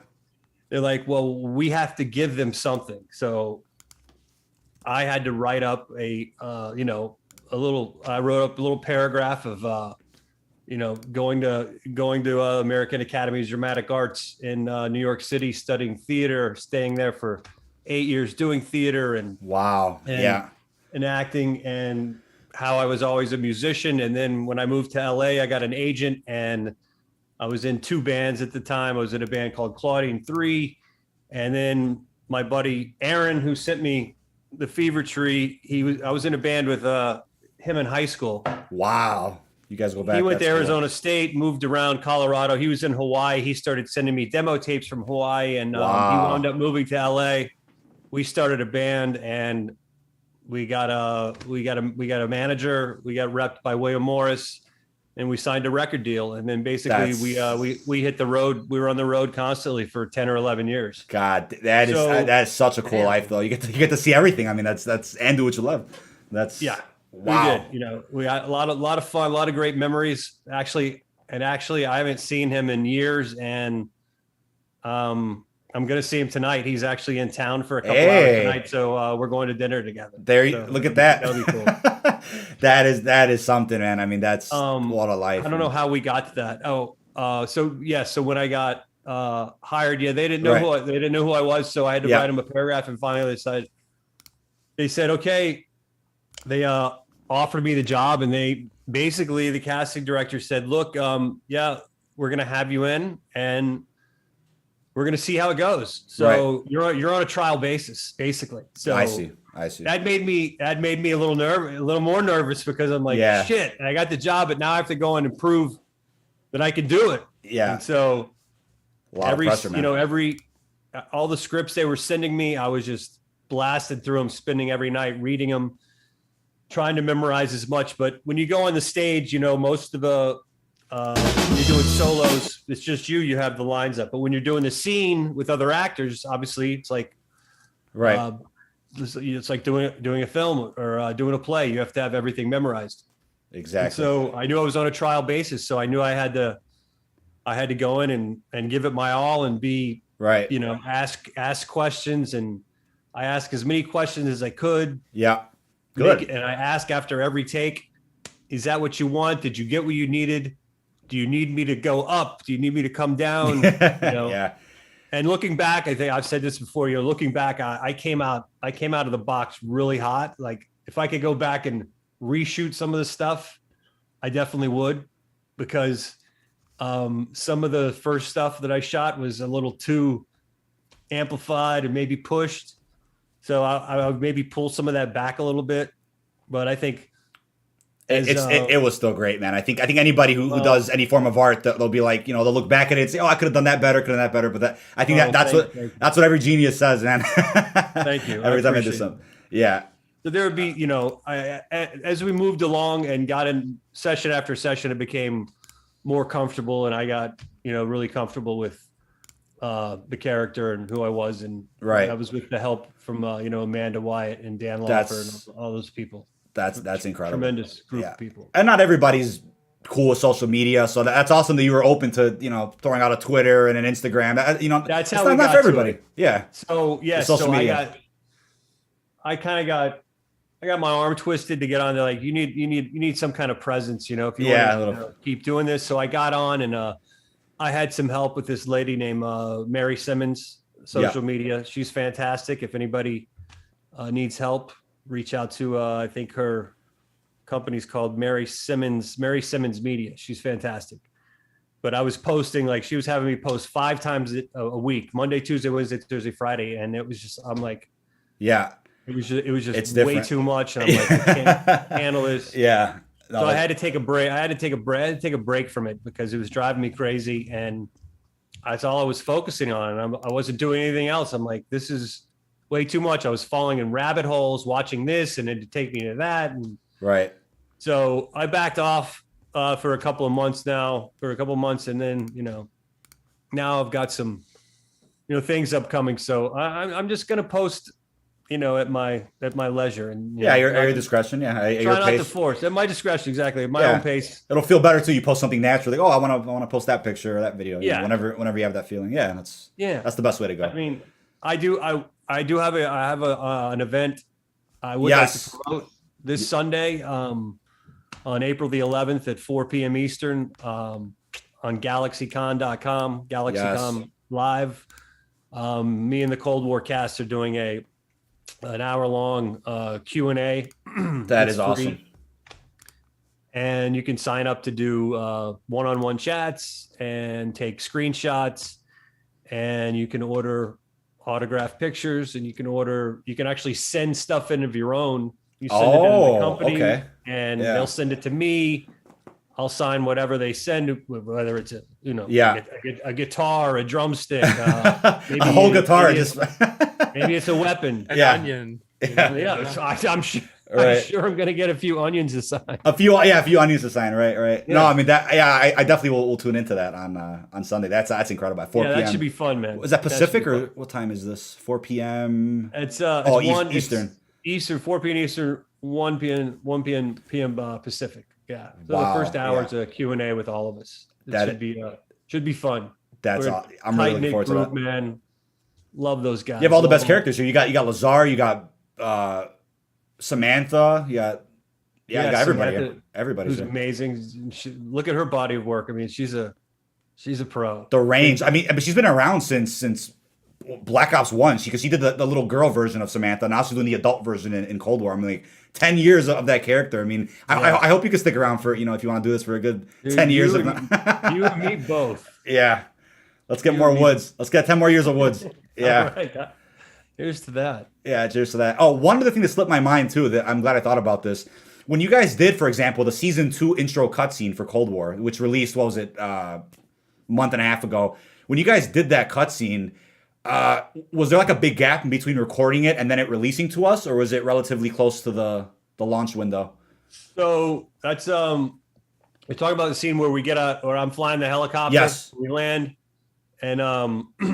They're like, well, we have to give them something. So I had to write up I wrote up a little paragraph of, going to American Academy of Dramatic Arts in New York City, studying theater, staying there for 8 years, doing theater and acting, and how I was always a musician. And then when I moved to LA, I got an agent, and I was in 2 bands at the time. I was in a band called Claudine 3. And then my buddy Aaron, who sent me the Fever Tree, I was in a band with, him in high school. Wow. You guys go back. He went to Arizona State, moved around Colorado. He was in Hawaii. He started sending me demo tapes from Hawaii, and he wound up moving to LA. We started a band, and we got a manager. We got repped by William Morris, and we signed a record deal. And then basically we hit the road. We were on the road constantly for 10 or 11 years. God, that is such a cool life, though. You get to see everything. I mean, that's and do what you love. That's Wow. We did. We got a lot of fun, a lot of great memories. Actually, I haven't seen him in years, and I'm going to see him tonight. He's actually in town for a couple hours tonight, so we're going to dinner together. Look at that. That'll be cool. that is something, man. I mean, that's what a life. I don't know how we got to that. So when I got hired, they didn't know who I was, so I had to write him a paragraph, and finally they said, okay. They offered me the job, and the casting director said, look, we're going to have you in, and we're gonna see how it goes. So you're on a trial basis, basically. So I see. That made me a little more nervous because I'm like, shit, I got the job, but now I have to go in and prove that I can do it. Yeah. And so a lot of pressure, man. All the scripts they were sending me, I was just blasted through them, spending every night reading them, trying to memorize as much. But when you go on the stage, most of the when you're doing solos, it's just you have the lines up. But when you're doing the scene with other actors, obviously it's like it's like doing a film or doing a play. You have to have everything memorized. Exactly. And so I knew I was on a trial basis, so I knew I had to go in and give it my all and be ask questions, and I asked as many questions as I could. Yeah. Good. And I ask after every take, is that what you want? Did you get what you needed? Do you need me to go up? Do you need me to come down? Yeah. And looking back, I think I've said this before, looking back, I came out of the box really hot. Like if I could go back and reshoot some of the stuff, I definitely would, because some of the first stuff that I shot was a little too amplified and maybe pushed. So I would maybe pull some of that back a little bit, but I think it was still great, man. I think anybody who does any form of art, they'll be like, they'll look back at it and say, oh, I could have done that better, But I think that's what every genius says, man. Thank you. Every time I do something. Yeah. So there would be, as we moved along and got in session after session, it became more comfortable, and I got, really comfortable with the character and who I was, and I was with the help from Amanda Wyatt and Dan Lawfer and all those people. That's incredible. Tremendous group of people. And not everybody's cool with social media, so that's awesome that you were open to throwing out a Twitter and an Instagram. That's how it's not for everybody. Yeah. So social media. I got my arm twisted to get on there. Like you need some kind of presence, if you want to keep doing this. So I got on, and I had some help with this lady named Mary Simmons, social media. She's fantastic. If anybody needs help, reach out to I think her company's called Mary Simmons Media. She's fantastic. But I was posting, like she was having me post 5 times a week, Monday, Tuesday, Wednesday, Thursday, Friday, and it was just, I'm like, it was just way too much. And I'm like, I can't handle this. Yeah. No, so I had to take a break. I had to take a break from it because it was driving me crazy, and that's all I was focusing on. And I wasn't doing anything else. I'm like, this is way too much. I was falling in rabbit holes, watching this, and it'd take me to that. And so I backed off for a couple of months, and then now I've got some things upcoming. So I'm just gonna post. At my leisure, and at your discretion, at your pace. Not to force, at my discretion, exactly, at my own pace. It'll feel better too. You post something naturally. I want to post that picture or that video. Whenever you have that feeling, that's the best way to go. I mean, I do have an event I would like to promote this Sunday, on April the 11th at 4 p.m. Eastern, on GalaxyCon.com, GalaxyCon Live. Me and the Cold War cast are doing an hour-long Q&A. That is awesome. And you can sign up to do one-on-one chats and take screenshots, and you can order autographed pictures, and you can actually send stuff in of your own. You send it into the company, and they'll send it to me. I'll sign whatever they send, whether it's a guitar, a drumstick, maybe a whole guitar. Maybe it's a weapon. An onion. So I'm sure I'm gonna get a few onions to sign. A few onions to sign. Right. Yeah. No, I mean I definitely will tune into that on Sunday. That's incredible. At 4 p.m. That should be fun, man. Is that Pacific or what time is this? 4 p.m. It's Eastern. Eastern, 4 p.m. Eastern, 1 p.m. Pacific. Yeah. So the first hour is a Q&A with all of us. Should be fun. That's awesome. I'm really looking forward to that. Man. Love those guys. You have all the best characters here. You got Lazar, you got Samantha, you got everybody. Samantha, everybody's who's amazing. Look at her body of work. I mean, she's a pro. The range. I mean, but she's been around since Black Ops 1. Because she did the little girl version of Samantha. Now she's doing the adult version in Cold War. I'm like 10 years of that character. I mean, I hope you can stick around for if you want to do this for a good 10 years. You and me both. Yeah. Let's get more woods. Let's get 10 more years of woods. Yeah. All right. Here's to that. Yeah, cheers to that. Oh, one other thing that slipped my mind too, that I'm glad I thought about this. When you guys did, for example, the season 2 intro cutscene for Cold War, which released, what was it, month and a half ago. When you guys did that cutscene, was there like a big gap in between recording it and then it releasing to us, or was it relatively close to the launch window? So that's we're talking about the scene where we get out, or I'm flying the helicopter. Yes. We land, and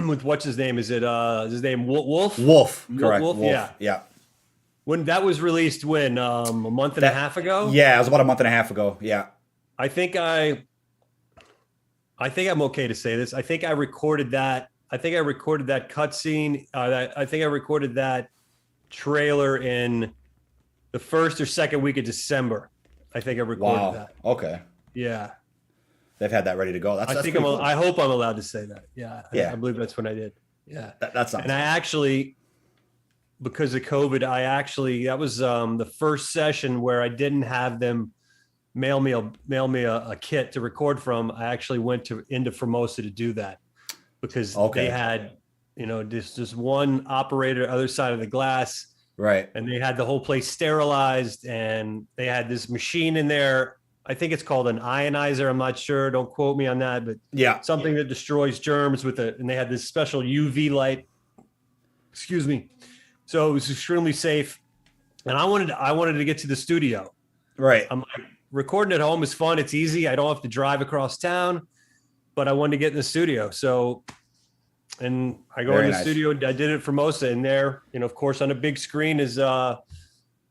with what's his name? Is his name Wolf? Wolf, correct. Wolf, yeah. When that was released, a month and a half ago? Yeah, it was about a month and a half ago. Yeah. I think I'm okay to say this. I think I recorded that. I think I recorded that cutscene. I think I recorded that trailer in the first or second week of December. I think I recorded that. Okay. Yeah. They've had that ready to go. I think cool. I hope I'm allowed to say that. Yeah. Yeah. I believe that's what I did. Yeah. That's and I actually, because of COVID, that was the first session where I didn't have them mail me a kit to record from. I actually went into Formosa to do that because they had, just one operator other side of the glass. Right. And they had the whole place sterilized, and they had this machine in there. I think it's called an ionizer. I'm not sure. Don't quote me on that, but something that destroys germs and they had this special UV light. Excuse me. So it was extremely safe. And I wanted to get to the studio. Right. I'm like, recording at home is fun. It's easy. I don't have to drive across town, but I wanted to get in the studio. So, and I go in the studio. I did it for Formosa, and there, of course, on a big screen is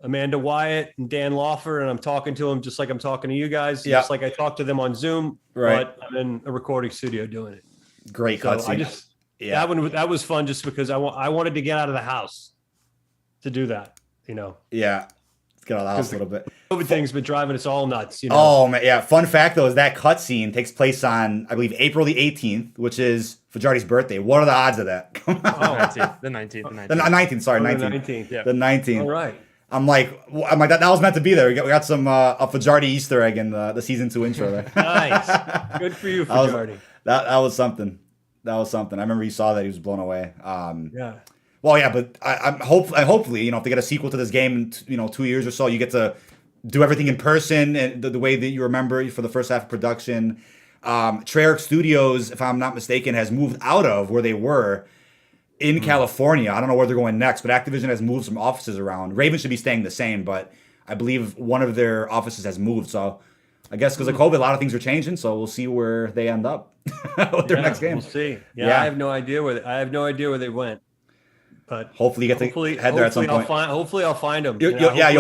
Amanda Wyatt and Dan Lawfer, and I'm talking to them just like I'm talking to you guys, just like I talk to them on Zoom, but I'm in a recording studio doing it. Great cutscene. That was fun just because I wanted to get out of the house to do that, Yeah. Let's get out of the house a little bit. COVID thing's been driving us all nuts, Oh, man. Yeah. Fun fact, though, is that cutscene takes place on, I believe, April the 18th, which is Fajardi's birthday. What are the odds of that? The 19th. The 19th. The 19th. Sorry, 19th. The 19th. Yeah. The 19th. All right. I'm like that was meant to be there. We got some a Fajardi Easter egg in the season 2 intro there. Nice. Good for you, Fajardi. That was something. That was something. I remember you saw that, he was blown away. Yeah. Well, yeah, but hopefully, if they get a sequel to this game in 2 years or so, you get to do everything in person and the way that you remember for the first half of production. Treyarch Studios, if I'm not mistaken, has moved out of where they were in California. I don't know where they're going next, but Activision has moved some offices around. Raven should be staying the same, but I believe one of their offices has moved. So I guess because of COVID, a lot of things are changing. So we'll see where they end up with their next game. We'll see. Yeah, I have no idea where they went. But hopefully you get to head there at some point. Hopefully I'll find them. You'll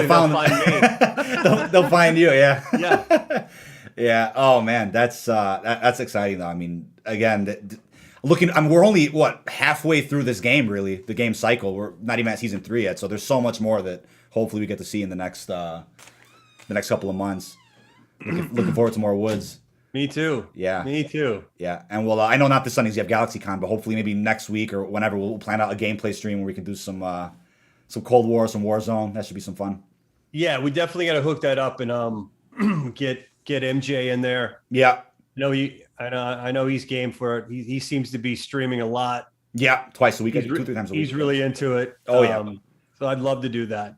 find them. They'll find you. Yeah. Yeah. Yeah. Oh man, that's exciting though. I mean, again, we're only halfway through this game, really, the game cycle. We're not even at season 3 yet, so there's so much more that hopefully we get to see in the next couple of months. Looking forward to more woods. Me too. Yeah. Me too. Yeah. And I know not this Sunday because you have GalaxyCon, but hopefully maybe next week or whenever we'll plan out a gameplay stream where we can do some Cold War, some Warzone. That should be some fun. Yeah, we definitely got to hook that up and get MJ in there. Yeah. I know he's game for it. He seems to be streaming a lot. Yeah, twice a week, 2-3 times a week. He's really into it. Oh yeah. So I'd love to do that.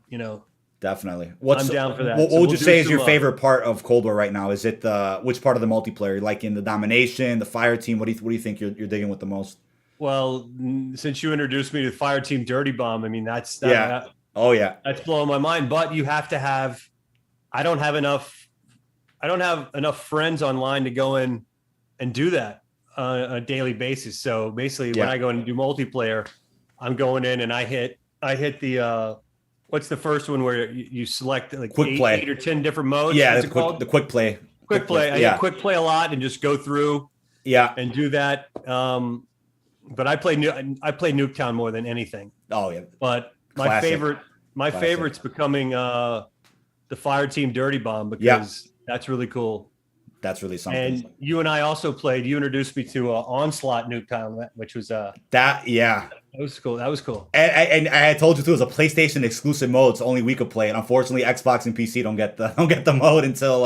Definitely. I'm down for that. What would you say is your favorite part of Cold War right now? Is it which part of the multiplayer? Like in the domination, the fire team? What do you think you're digging with the most? Well, since you introduced me to the fire team Dirty Bomb, I mean that's that's blowing my mind. But you have to have. I don't have enough friends online to go in and do that on a daily basis. So basically, when I go and do multiplayer, I'm going in and I hit the. What's the first one where you select like quick play. 8 or 10 different modes? Yeah, the quick play. Quick play. I hit quick play a lot and just go through. Yeah. And do that. But I play Nuketown more than anything. Oh yeah. But my favorite's becoming the fire team Dirty Bomb because that's really cool. That's really something. And you and I also played. You introduced me to Onslaught Nuketown, which was that. Yeah. That was cool. That was cool. And I told you too, it was a PlayStation exclusive mode. It's only we could play it. Unfortunately, Xbox and PC don't get the mode until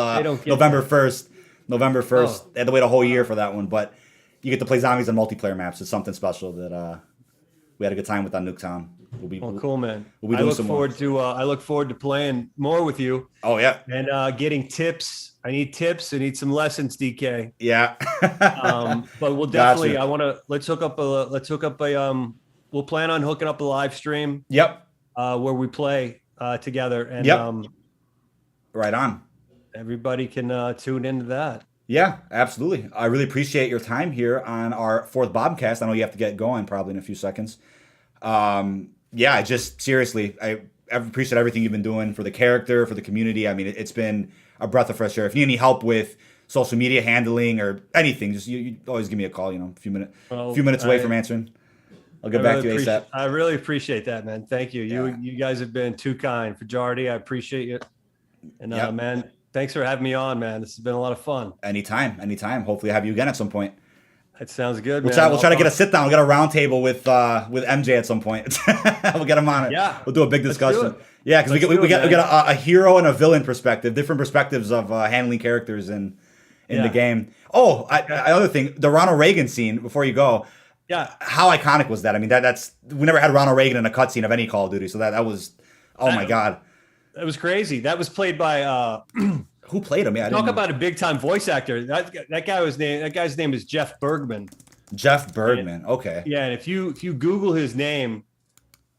November 1st. November 1st. They had to wait a whole year for that one. But you get to play zombies on multiplayer maps. It's something special that we had a good time with on Nuketown. Cool, man. We'll be I doing look some forward to I look forward to playing more with you. Oh yeah, and getting tips. I need tips. I need some lessons, DK. yeah. But we'll definitely. Gotcha. I want to let's hook up a. We'll plan on hooking up a live stream. Yep. Where we play together, and Yep. Right on. everybody can tune into that. Yeah, absolutely. I really appreciate your time here on our fourth Bobcast. I know you have to get going probably in a few seconds. Yeah, I just seriously, I appreciate everything you've been doing for the character, for the community. I mean, it's been a breath of fresh air. If you need any help with social media handling or anything, just you always give me a call. A few minutes away from answering. I'll get back to you ASAP. I really appreciate that, man. Thank you. You guys have been too kind. For Jardy, I appreciate you. And Yep. man, thanks for having me on, man. This has been a lot of fun. Anytime. Hopefully, I have you again at some point. That sounds good, We'll man. try to get a sit down. We'll get a round table with MJ at some point. We'll get him on it. Yeah. We'll do a big Let's do discussion. it. Yeah, because we Let's do it, get a hero and a villain perspective, different perspectives of handling characters in the game. Oh, another thing, the Ronald Reagan scene. Before you go, Yeah. how iconic was that? I mean, that's we never had Ronald Reagan in a cutscene of any Call of Duty, so that was my god. That was crazy. That was played by Who played him? Yeah, I talk didn't know. about a big time voice actor. That guy's name is Jeff Bergman. Jeff Bergman. Okay. Yeah, and if you Google his name,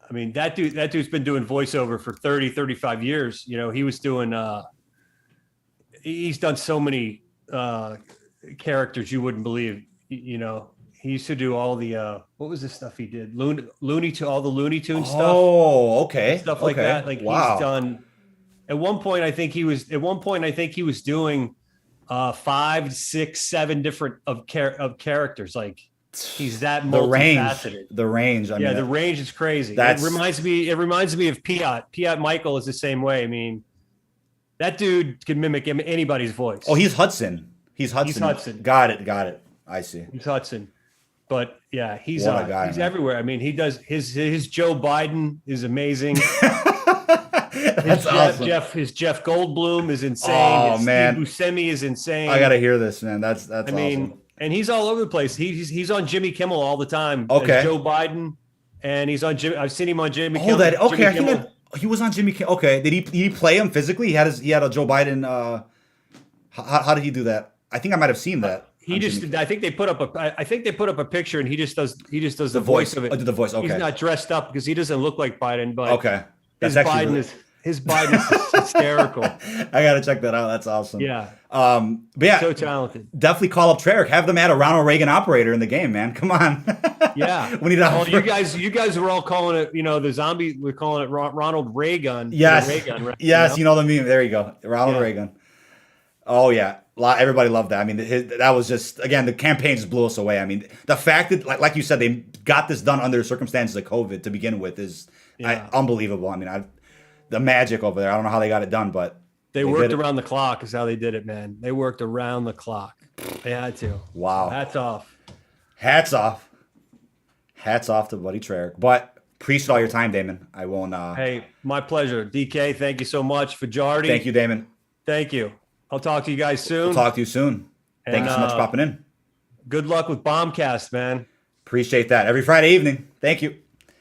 I mean that dude's been doing voiceover for 35 years. He was doing he's done so many characters you wouldn't believe. He used to do all the what was the stuff he did? All the Looney Tunes stuff. Oh, okay. Stuff like that. Like wow. he's done. At one point, I think he was doing 5, 6, 7 different of characters. Like he's that multifaceted. The range. I mean, the range is crazy. It reminds me of Piat. Piat Michael is the same way. I mean, that dude can mimic anybody's voice. Oh, he's Hudson. He's Hudson. Got it. I see. He's Hudson. But yeah, he's What a guy, he's man. everywhere. I mean, he does his Joe Biden is amazing. That's awesome. His Jeff Goldblum is insane. Oh, his man. Steve Buscemi is insane. I gotta hear this, man. That's I mean, awesome. and he's all over the place. He's on Jimmy Kimmel all the time. Okay. As Joe Biden, and he's on Jimmy. I've seen him on Jimmy. Oh, Kimmel. that okay. Jimmy I think Kimmel. he was on Jimmy Kimmel. Okay, did he play him physically? He had a Joe Biden. How did he do that? I think I might have seen that. He just. I think they put up a picture, and he just does the voice of it. Oh, did the voice? Okay. He's not dressed up because he doesn't look like Biden, but Okay. his That's actually Biden really- is his Biden is hysterical. I gotta check that out. That's awesome. Yeah, But yeah, so talented. definitely call up Treyarch. Have them add a Ronald Reagan operator in the game, man. Come on. Yeah, we need to. Oh, you guys were all calling it. The zombie. We're calling it Ronald Reagan. Yes. Reagan, right? Yes, you know the meme. There you go. Ronald Reagan. Oh yeah. Everybody loved that. I mean, that was just, again, the campaign just blew us away. I mean, the fact that, like you said, they got this done under circumstances of COVID to begin with is unbelievable. I mean, the magic over there. I don't know how they got it done, but they worked around the clock is how they did it, man. They worked around the clock. They had to. Wow. Hats off. Hats off to Buddy Treyarch. But appreciate all your time, Damon. I won't. Hey, my pleasure. DK, thank you so much. For Jardy. Thank you, Damon. Thank you. I'll talk to you guys soon. We'll talk to you soon. Thank you so much for popping in. Good luck with Bombcast, man. Appreciate that. Every Friday evening. Thank you.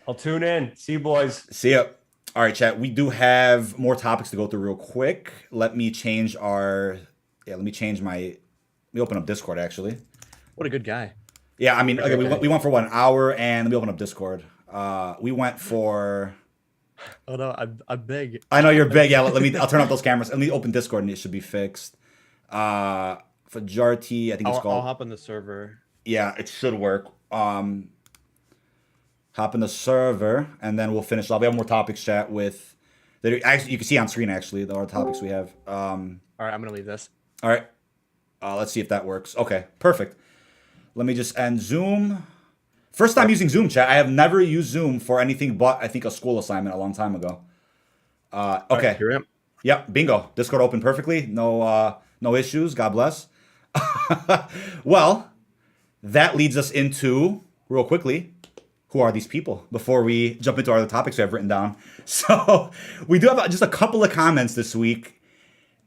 I'll tune in. See you, boys. See ya. All right, chat. We do have more topics to go through real quick. Let me change let me open up Discord, actually. What a good guy. Yeah, I mean, okay, we went for 1 hour, and let me open up Discord. We went for... Oh no, I'm big. I know you're big. Yeah, I'll turn off those cameras. Let me open Discord, and it should be fixed. For Jarty, I think it's I'll called... hop on the server. Yeah, it should work. Hop in the server, and then we'll finish off. We have more topics, chat, with... Actually, you can see on screen, actually, the other topics we have. All right, I'm going to leave this. All right. Let's see if that works. Okay, perfect. Let me just end Zoom. First time using Zoom, chat. I have never used Zoom for anything but, I think, a school assignment a long time ago. Okay. Right, here I am. Yep, bingo. Discord open perfectly. No issues. God bless. Well, that leads us into, real quickly, who are these people? Before we jump into our other topics we have written down. So, we do have just a couple of comments this week.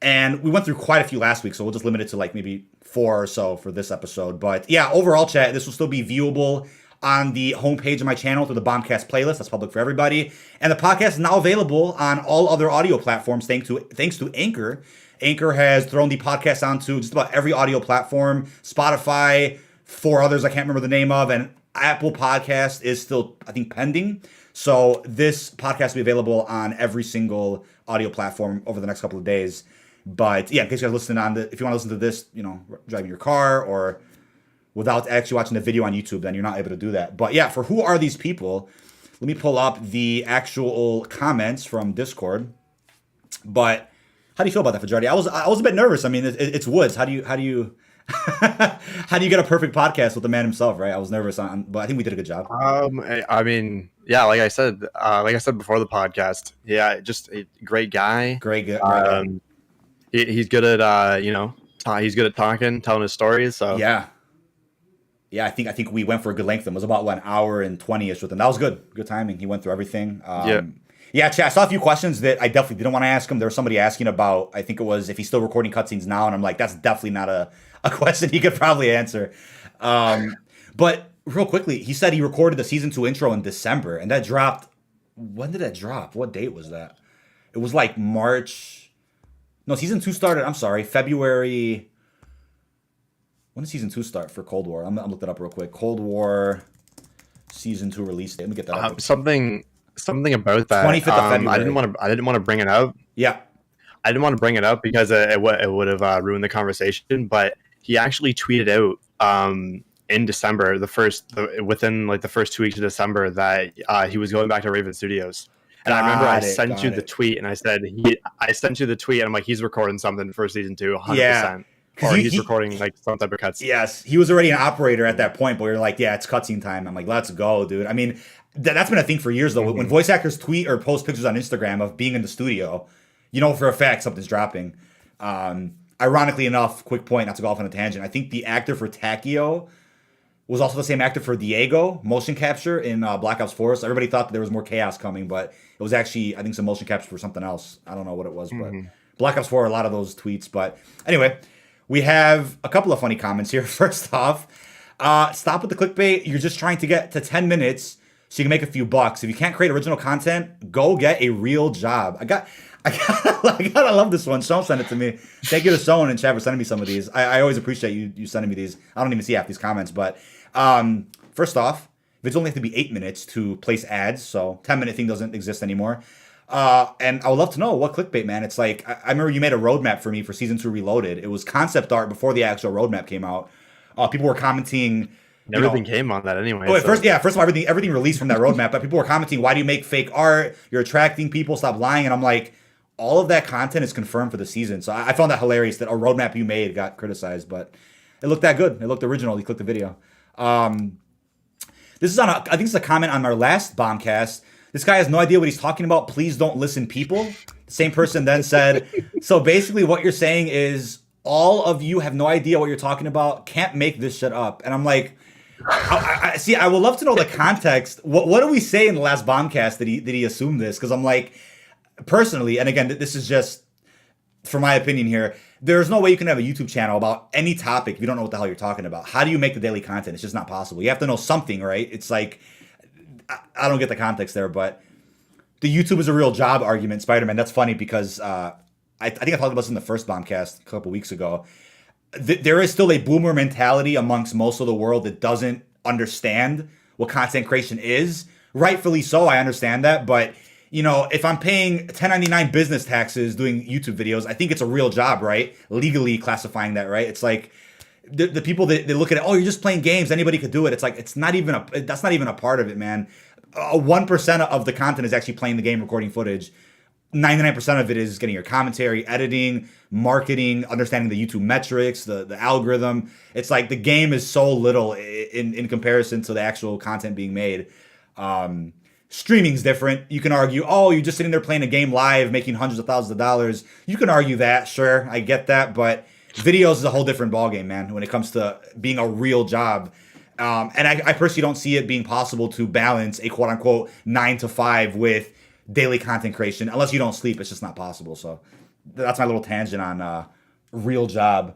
And we went through quite a few last week, so we'll just limit it to like maybe 4 or so for this episode. But yeah, overall, chat, this will still be viewable on the homepage of my channel through the Bombcast playlist. That's public for everybody. And the podcast is now available on all other audio platforms thanks to Anchor. Anchor has thrown the podcast onto just about every audio platform. Spotify, 4 others I can't remember the name of, and Apple Podcast is still, I think, pending. So this podcast will be available on every single audio platform over the next couple of days. But yeah, in case you guys listen if you want to listen to this, driving your car or without actually watching the video on YouTube, then you're not able to do that. But yeah, for who are these people? Let me pull up the actual comments from Discord. But how do you feel about that, Fajardi? I was a bit nervous. I mean, it's Woods. How do you how do you get a perfect podcast with the man himself, right? I was nervous but I think we did a good job. I mean, yeah, like I said before the podcast, yeah, just a great guy. Great guy. He's good at he's good at talking, telling his stories. So yeah, I think we went for a good length. It was about an hour and 20ish with him. That was good timing. He went through everything. Yeah, chat. I saw a few questions that I definitely didn't want to ask him. There was somebody asking about, I think it was if he's still recording cutscenes now, and I'm like, that's definitely not a question he could probably answer. But real quickly, he said he recorded the season 2 intro in December, and that dropped. When did that drop? What date was that? It was like March. No, season 2 started. I'm sorry, February. When did season 2 start for Cold War? I'm looking it up real quick. Cold War season 2 release date. Let me get that up. Something about that. 25th of February. I didn't want to bring it up. Yeah. I didn't want to bring it up because it would have ruined the conversation. But he actually tweeted out in December, within like the first 2 weeks of December, that he was going back to Raven Studios. And I remember I sent you the tweet, and I said I sent you the tweet, and I'm like, he's recording something for season 2, 100%. Yeah. Or he's recording like some type of cutscene. Yes, he was already an operator at that point, but you're like, yeah, it's cutscene time. I'm like, let's go, dude. I mean, that's been a thing for years, though. Mm-hmm. When voice actors tweet or post pictures on Instagram of being in the studio, you know for a fact something's dropping. Ironically enough, quick point, not to go off on a tangent, I think the actor for Takio was also the same actor for Diego, motion capture in Black Ops 4. So everybody thought that there was more chaos coming, but it was actually, I think, some motion capture for something else. I don't know what it was, but Black Ops 4, a lot of those tweets. But anyway, we have a couple of funny comments here. First off, stop with the clickbait. You're just trying to get to 10 minutes so you can make a few bucks. If you can't create original content, go get a real job. I gotta love this one. Sean sent it to me. Thank you to Sean and Chad for sending me some of these. I always appreciate you sending me these. I don't even see half these comments, but first off, vids only have to be 8 minutes to place ads, so 10-minute thing doesn't exist anymore. And I would love to know what clickbait, man. It's like I remember you made a roadmap for me for season 2 Reloaded. It was concept art before the actual roadmap came out. People were commenting. Everything came on that anyway. Oh, first of all, everything released from that roadmap. But people were commenting, "Why do you make fake art? You're attracting people. Stop lying." And I'm like, all of that content is confirmed for the season. So I found that hilarious that a roadmap you made got criticized, but it looked that good. It looked original. You clicked the video. This is I think it's a comment on our last Bombcast. This guy has no idea what he's talking about. Please don't listen, people. The same person then said, so basically what you're saying is all of you have no idea what you're talking about. Can't make this shit up. And I'm like, I see. I would love to know the context. What did we say in the last Bombcast that he assumed this? Because I'm like, personally, and again, this is just for my opinion here. There's no way you can have a YouTube channel about any topic if you don't know what the hell you're talking about. How do you make the daily content? It's just not possible. You have to know something, right? It's like I don't get the context there, but the YouTube is a real job argument, Spider-Man. That's funny because I think I talked about this in the first Bombcast a couple weeks ago. There is still a boomer mentality amongst most of the world that doesn't understand what content creation is. Rightfully so, I understand that. But, if I'm paying 1099 business taxes doing YouTube videos, I think it's a real job, right? Legally classifying that, right? It's like the people that they look at it, oh, you're just playing games, anybody could do it. It's like, that's not even a part of it, man. 1% of the content is actually playing the game, recording footage. 99% of it is getting your commentary, editing, marketing, understanding the YouTube metrics, the algorithm. It's like the game is so little in comparison to the actual content being made. Streaming's different. You can argue, oh, you're just sitting there playing a game live, making hundreds of thousands of dollars. You can argue that, sure, I get that, but videos is a whole different ballgame, man, when it comes to being a real job. And I personally don't see it being possible to balance a quote-unquote 9 to 5 with daily content creation. Unless you don't sleep, it's just not possible. So that's my little tangent on real job.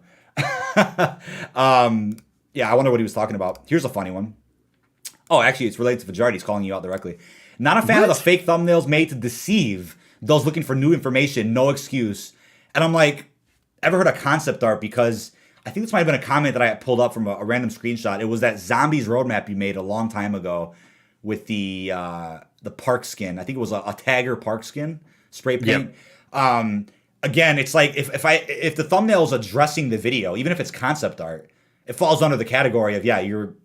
Yeah, I wonder what he was talking about. Here's a funny one. Oh, actually, it's related to Fajardi. He's calling you out directly. Not a fan of the fake thumbnails made to deceive those looking for new information. No excuse. And I'm like, ever heard of concept art? Because I think this might have been a comment that I had pulled up from a random screenshot. It was that zombies roadmap you made a long time ago with the park skin. I think it was a Tagger park skin spray paint. Yep. Again, it's like if the thumbnail is addressing the video, even if it's concept art, it falls under the category of you're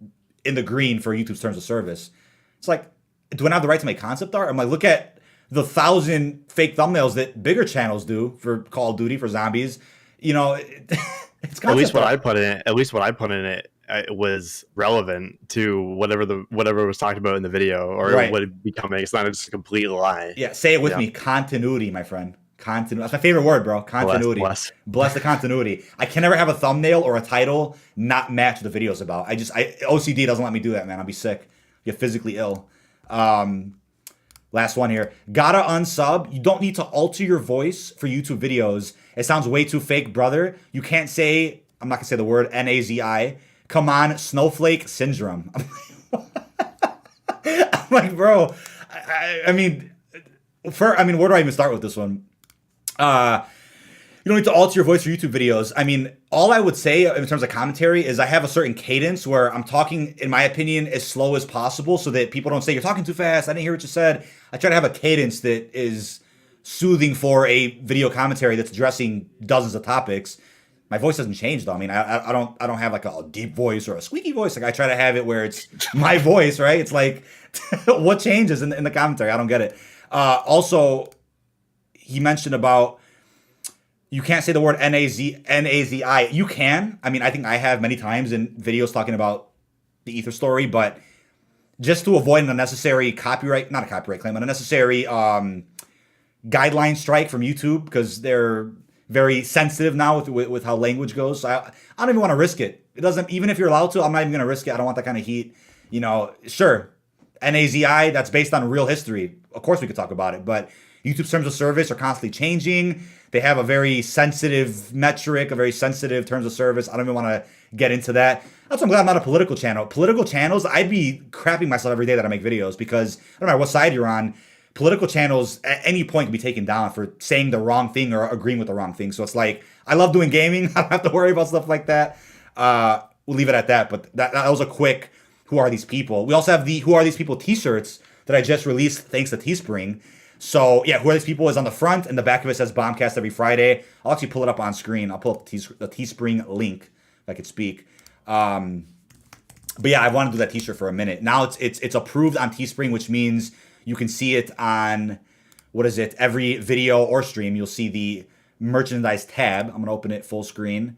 in the green for YouTube's terms of service. It's like, do I not have the right to make concept art? I'm like, look at the 1,000 fake thumbnails that bigger channels do for Call of Duty, for zombies. You know, it's concept at least what art. I put in it. At least what I put in it, it was relevant to whatever was talked about in the video, or Right. what it becoming. It's not just a complete lie. Yeah, say it with me. Continuity, my friend. Continuity. That's my favorite word, bro. Continuity. Bless the continuity. I can never have a thumbnail or a title not match the video's about. OCD doesn't let me do that, man. I'll be sick. Get physically ill. Last one here. Gotta unsub. You don't need to alter your voice for YouTube videos. It sounds way too fake, brother. You can't say, I'm not gonna say the word Nazi. Come on, snowflake syndrome. I'm like, bro, I mean, where do I even start with this one? You don't need to alter your voice for YouTube videos. I mean, all I would say in terms of commentary is I have a certain cadence where I'm talking, in my opinion, as slow as possible so that people don't say, you're talking too fast, I didn't hear what you said. I try to have a cadence that is soothing for a video commentary that's addressing dozens of topics. My voice doesn't change though. I mean, I don't have like a deep voice or a squeaky voice. Like I try to have it where it's my voice, right? It's like, what changes in the commentary? I don't get it. Also, he mentioned about you can't say the word Nazi. You can. I mean, I think I have many times in videos talking about the Ether story, but just to avoid an unnecessary not a copyright claim, an unnecessary guideline strike from YouTube, because they're very sensitive now with how language goes. So I don't even want to risk it. It doesn't, even if you're allowed to, I'm not even going to risk it. I don't want that kind of heat. You know, sure, Nazi, that's based on real history. Of course we could talk about it, but YouTube's terms of service are constantly changing. They have a very sensitive metric, a very sensitive terms of service. I don't even want to get into that. That's why I'm glad I'm not a political channel. Political channels, I'd be crapping myself every day that I make videos, because I don't matter what side you're on, political channels at any point can be taken down for saying the wrong thing or agreeing with the wrong thing. So it's like, I love doing gaming. I don't have to worry about stuff like that. We'll leave it at that. But that was a quick, who are these people? We also have the Who Are These People t-shirts that I just released thanks to Teespring. So yeah, Who Are These People is on the front, and the back of it says Bombcast every Friday. I'll actually pull it up on screen. I'll pull up the Teespring link if I could speak. But yeah, I want to do that t-shirt for a minute. Now it's approved on Teespring, which means you can see it on, every video or stream. You'll see the merchandise tab. I'm going to open it full screen.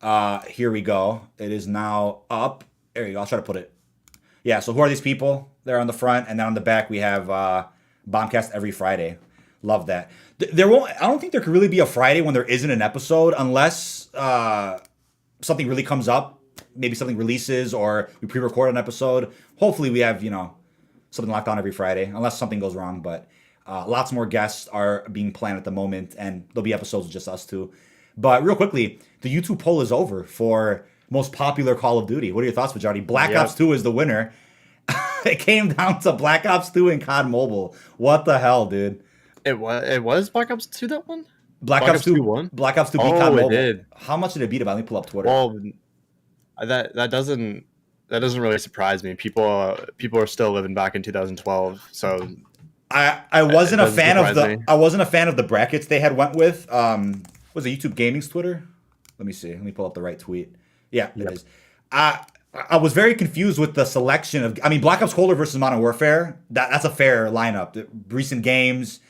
Here we go. It is now up. There you go. I'll try to put it. Yeah, so Who Are These People? They're on the front, and then on the back we have Bombcast every Friday. Love that. I don't think there could really be a Friday when there isn't an episode, unless something really comes up. Maybe something releases, or we pre-record an episode. Hopefully we have, something locked on every Friday, unless something goes wrong. But lots more guests are being planned at the moment, and there'll be episodes with just us two. But real quickly, the YouTube poll is over for most popular Call of Duty. What are your thoughts, Fajardi? Black Ops 2 is the winner. It came down to Black Ops 2 and COD Mobile. What the hell, dude? It was Black Ops 2 that one? Black Ops 2 won? Black Ops 2 beat COD Mobile. It did. How much did it beat about? Let me pull up Twitter. Well, that doesn't really surprise me. People are still living back in 2012, so I wasn't a fan of the brackets they had went with. Was it YouTube Gaming's Twitter? Let me see. Let me pull up the right tweet. Yeah, it is. I was very confused with the selection of. I mean, Black Ops Cold War versus Modern Warfare. That's a fair lineup. The recent games,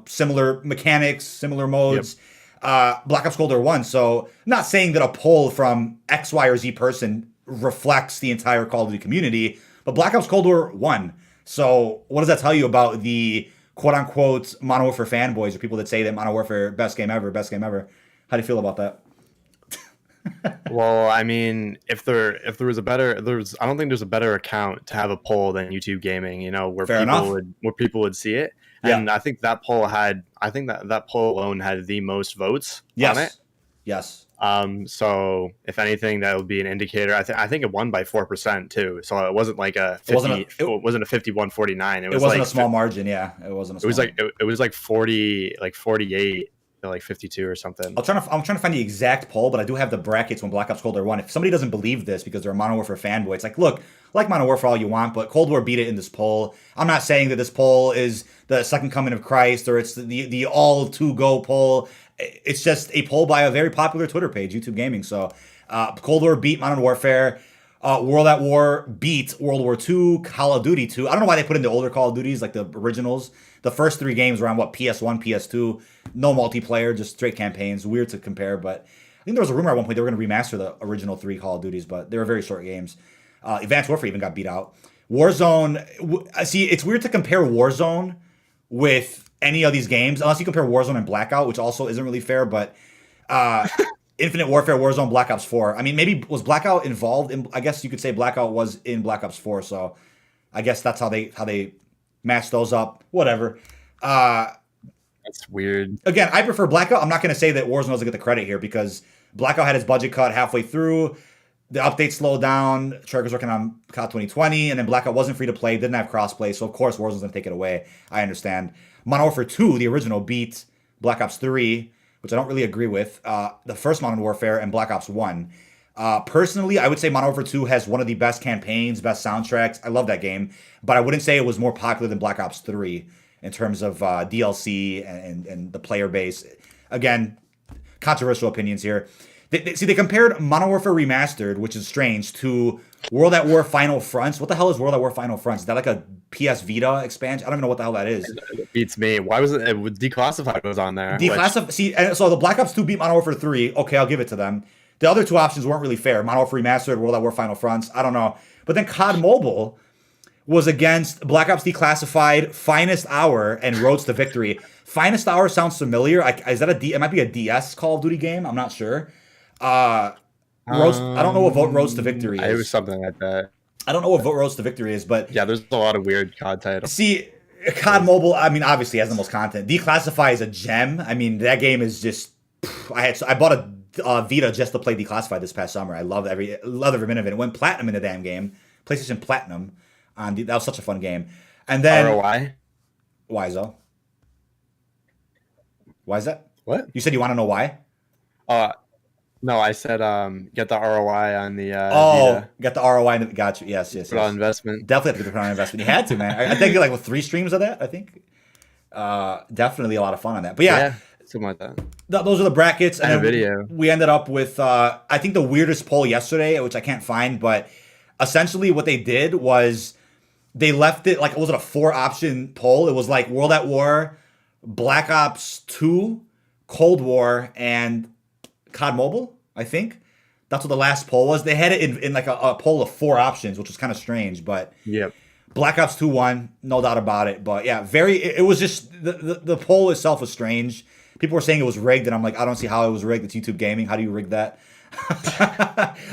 similar mechanics, similar modes. Yep. Black Ops Cold War won. So, not saying that a poll from X, Y, or Z person reflects the entire Call of Duty community, but Black Ops Cold War won. So, what does that tell you about the quote-unquote Modern Warfare fanboys, or people that say that Modern Warfare best game ever? How do you feel about that? Well, I mean, if there was I don't think there's a better account to have a poll than YouTube Gaming, where people would see it. And I think that poll alone had the most votes on it. Yes. So if anything, that would be an indicator. I think it won by 4% too. So it wasn't like a 50. It wasn't a 51-49. It wasn't a small margin. Yeah, it wasn't. It was like 40, like 48 to like 52 or something. I'm trying to find the exact poll, but I do have the brackets when Black Ops Cold War won. If somebody doesn't believe this because they're a Modern Warfare fanboy, it's like, look, like Modern Warfare all you want, but Cold War beat it in this poll. I'm not saying that this poll is the second coming of Christ or it's the all to go poll. It's just a poll by a very popular Twitter page, YouTube Gaming. So Cold War beat Modern Warfare. World at War beat World War II, Call of Duty 2. I don't know why they put in the older Call of Duties, like the originals. The first 3 games were on, PS1, PS2. No multiplayer, just straight campaigns. Weird to compare, but I think there was a rumor at one point they were going to remaster the original 3 Call of Duties, but they were very short games. Advanced Warfare even got beat out. Warzone, see, it's weird to compare Warzone with any of these games, unless you compare Warzone and Blackout, which also isn't really fair, but Infinite Warfare, Warzone, Black Ops 4. I mean, maybe was Blackout involved in, I guess you could say Blackout was in Black Ops 4, so I guess that's how they match those up. Whatever. That's weird. Again, I prefer Blackout. I'm not going to say that Warzone doesn't get the credit here because Blackout had its budget cut halfway through. The update slowed down. Treyarch was working on COD 2020, and then Blackout wasn't free to play, didn't have crossplay, so of course Warzone's going to take it away. I understand. Modern Warfare 2, the original, beat Black Ops 3, which I don't really agree with, the first Modern Warfare, and Black Ops 1. Personally, I would say Modern Warfare 2 has one of the best campaigns, best soundtracks. I love that game, but I wouldn't say it was more popular than Black Ops 3 in terms of DLC and the player base. Again, controversial opinions here. They compared Modern Warfare Remastered, which is strange, to World at War Final Fronts. What the hell is World at War Final Fronts? Is that like a PS Vita expansion? I don't even know what the hell that is. It beats me. Why was it Declassified was on there? Declassified. See, so the Black Ops 2 beat Modern Warfare 3. Okay, I'll give it to them. The other 2 options weren't really fair. Modern Warfare Remastered, World at War Final Fronts. I don't know. But then COD Mobile was against Black Ops Declassified, Finest Hour, and Roads to Victory. Finest Hour sounds familiar. Is that it might be a DS Call of Duty game. I'm not sure. I don't know what Roads to Victory is. It was something like that. I don't know what Roads to Victory is, but yeah, there's a lot of weird COD titles. See, COD Mobile, I mean, obviously has the most content. Declassify is a gem. I mean, that game is just. I bought a Vita just to play Declassified this past summer. I loved every minute of it. It went platinum in the damn game. PlayStation Platinum. That was such a fun game. And then ROI. Why so? Why is that? What? You said you want to know why? No, I said get the ROI on the Vita. Get the ROI. Got you. Yes. Put on investment. Definitely have to put on investment. You had to, man. I think like with 3 streams of that. I think definitely a lot of fun on that. But yeah something like that. Those are the brackets. And a video. We ended up with I think the weirdest poll yesterday, which I can't find, but essentially what they did was they left it like, was it a 4-option poll? It was like World at War, Black Ops 2, Cold War, and COD Mobile, I think. That's what the last poll was. They had it in like a poll of 4 options, which was kind of strange, but yep. Black Ops 2 won, no doubt about it. But yeah, it was just, the poll itself was strange. People were saying it was rigged, and I'm like, I don't see how it was rigged. It's YouTube Gaming. How do you rig that?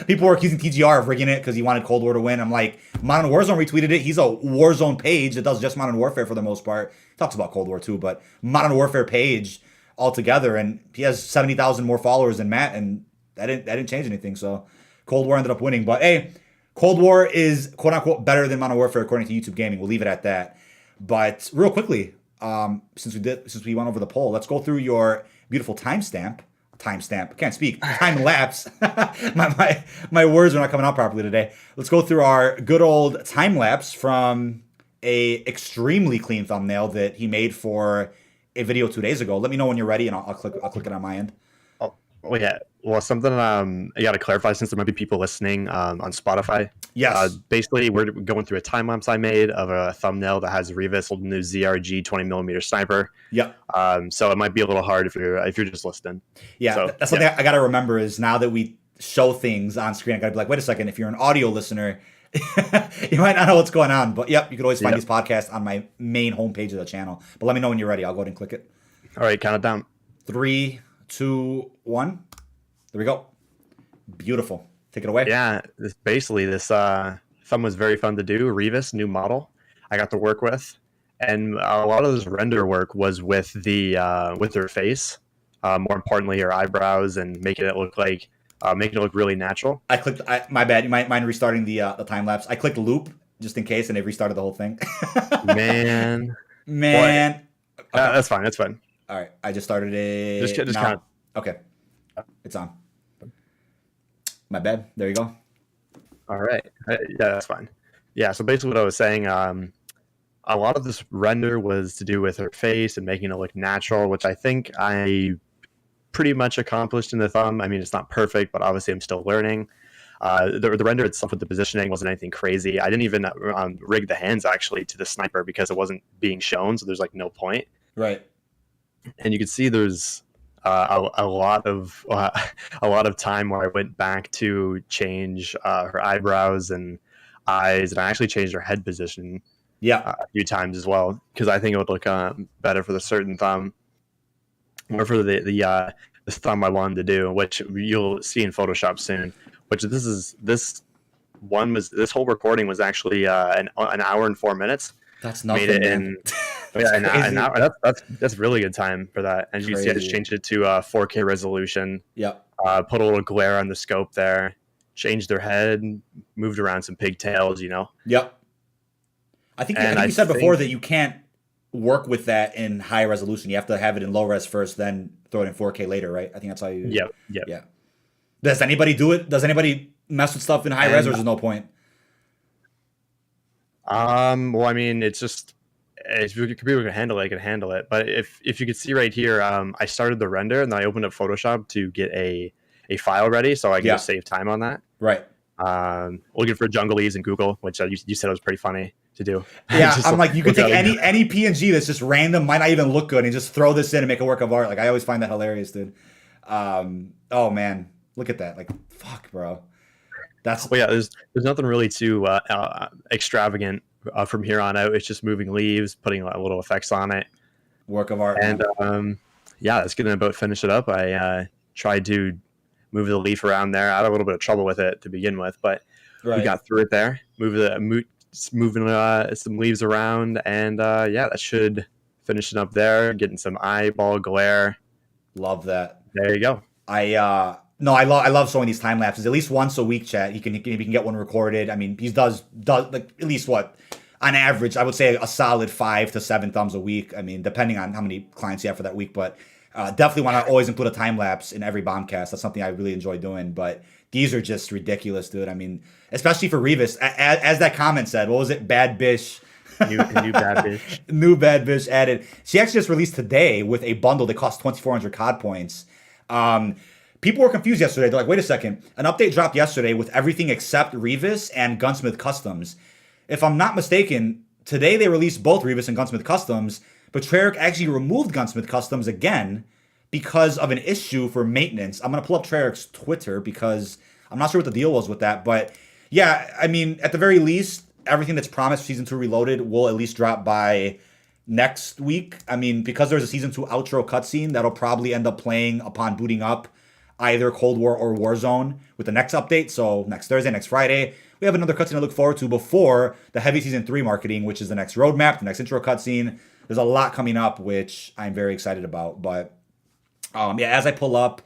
People were accusing TGR of rigging it because he wanted Cold War to win. I'm like, Modern Warzone retweeted it. He's a Warzone page that does just Modern Warfare for the most part. He talks about Cold War too, but Modern Warfare page altogether, and he has 70,000 more followers than Matt, and that didn't change anything. So Cold War ended up winning. But hey, Cold War is quote unquote better than Modern Warfare according to YouTube Gaming. We'll leave it at that. But real quickly, since we went over the poll, let's go through your beautiful timestamp. I can't speak. Time lapse. my words are not coming out properly today. Let's go through our good old time lapse from a extremely clean thumbnail that he made for a video 2 days ago. Let me know when you're ready, and I'll click it on my end. Oh yeah. Well, something I got to clarify, since there might be people listening on Spotify. Yes. Basically, we're going through a time lapse I made of a thumbnail that has Revis holding the ZRG 20mm sniper. Yep. So it might be a little hard if you're just listening. Yeah, so, that's something I got to remember is now that we show things on screen, I got to be like, wait a second, if you're an audio listener, you might not know what's going on. But yep, you can always find these podcasts on my main homepage of the channel. But let me know when you're ready. I'll go ahead and click it. All right, count it down. 3, 2, 1. There we go. Beautiful. Take it away. Yeah, this thumb was very fun to do. Revis, new model I got to work with. and a lot of this render work was with with her face, more importantly her eyebrows, and making it look really natural. I clicked. My bad. You might mind restarting the time lapse. I clicked loop just in case, and it restarted the whole thing. Man, Man. Okay. that's fine. That's fine. All right. I just started it. Just now. kind of. Okay. It's on. My bad. There you go. All right. Yeah, that's fine. Yeah. So basically, what I was saying, a lot of this render was to do with her face and making it look natural, which I think I pretty much accomplished in the thumb. I mean, it's not perfect, but obviously I'm still learning. The render itself with the positioning wasn't anything crazy. I didn't even rig the hands actually to the sniper because it wasn't being shown, so there's like no point. Right. And you can see there's a lot of time where I went back to change her eyebrows and eyes, and I actually changed her head position. Yeah. A few times as well because I think it would look better for the certain thumb, or for the thumb I wanted to do, which you'll see in Photoshop soon. Which this whole recording was actually an hour and 4 minutes. That's nothing. Made it in an hour. That's really good time for that. And you see, I just changed it to 4K resolution. Yep. Put a little glare on the scope there. Changed their head. Moved around some pigtails. Yep. I think you said before that you can't work with that in high resolution. You have to have it in low res first, then throw it in 4K later, right? I think that's how you. Yep. Yeah. Does anybody do it? Does anybody mess with stuff in high res, or there's no point? Well, I mean, it's just if your computer can handle it, it can handle it. But if you could see right here, I started the render and then I opened up Photoshop to get a file ready, so I can just save time on that. Right. Looking for jungle leaves in Google, which you said was pretty funny to do. Yeah, I'm like, you could take any PNG that's just random, might not even look good, and just throw this in and make a work of art. Like, I always find that hilarious, dude. Oh man, look at that! Like, fuck, bro. That's well, yeah. There's nothing really too extravagant from here on out. It's just moving leaves, putting little effects on it. Work of art. And yeah, that's gonna about finish it up. I tried to move the leaf around there. I had a little bit of trouble with it to begin with, but we got through it there. Moving some leaves around, and yeah, that should finish it up there. Getting some eyeball glare. Love that. There you go. I love showing these time lapses at least once a week. Chat, he can get one recorded. I mean, he does like at least what on average I would say a solid 5 to 7 thumbs a week. I mean, depending on how many clients you have for that week, but definitely want to always include a time lapse in every Bombcast. That's something I really enjoy doing. But these are just ridiculous, dude. I mean, especially for Revis, as that comment said, what was it? Bad bitch. New bad bitch. New bad bitch added. She actually just released today with a bundle that costs 2,400 COD points. People were confused yesterday. They're like, wait a second. An update dropped yesterday with everything except Revis and Gunsmith Customs. If I'm not mistaken, today they released both Revis and Gunsmith Customs, but Treyarch actually removed Gunsmith Customs again because of an issue for maintenance. I'm going to pull up Treyarch's Twitter because I'm not sure what the deal was with that. But yeah, I mean, at the very least, everything that's promised Season 2 Reloaded will at least drop by next week. I mean, because there's a Season 2 outro cutscene that'll probably end up playing upon booting up either Cold War or Warzone with the next update. So next Thursday, next Friday, we have another cutscene to look forward to before the heavy Season 3 marketing, which is the next roadmap, the next intro cutscene. There's a lot coming up, which I'm very excited about. But yeah, as I pull up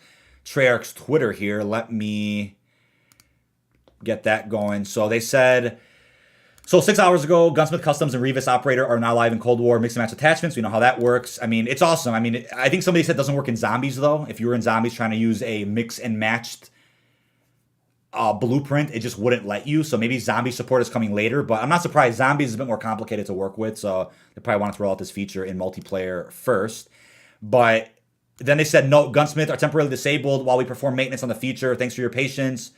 Treyarch's Twitter here, let me get that going. So they said... So 6 hours ago, Gunsmith Customs and Revis Operator are now live in Cold War mix and match attachments. We know how that works. I mean, it's awesome. I mean, I think somebody said it doesn't work in Zombies, though. If you were in Zombies trying to use a mix and matched blueprint, it just wouldn't let you. So maybe Zombie support is coming later. But I'm not surprised. Zombies is a bit more complicated to work with. So they probably wanted to roll out this feature in multiplayer first. But then they said, no, Gunsmith are temporarily disabled while we perform maintenance on the feature. Thanks for your patience.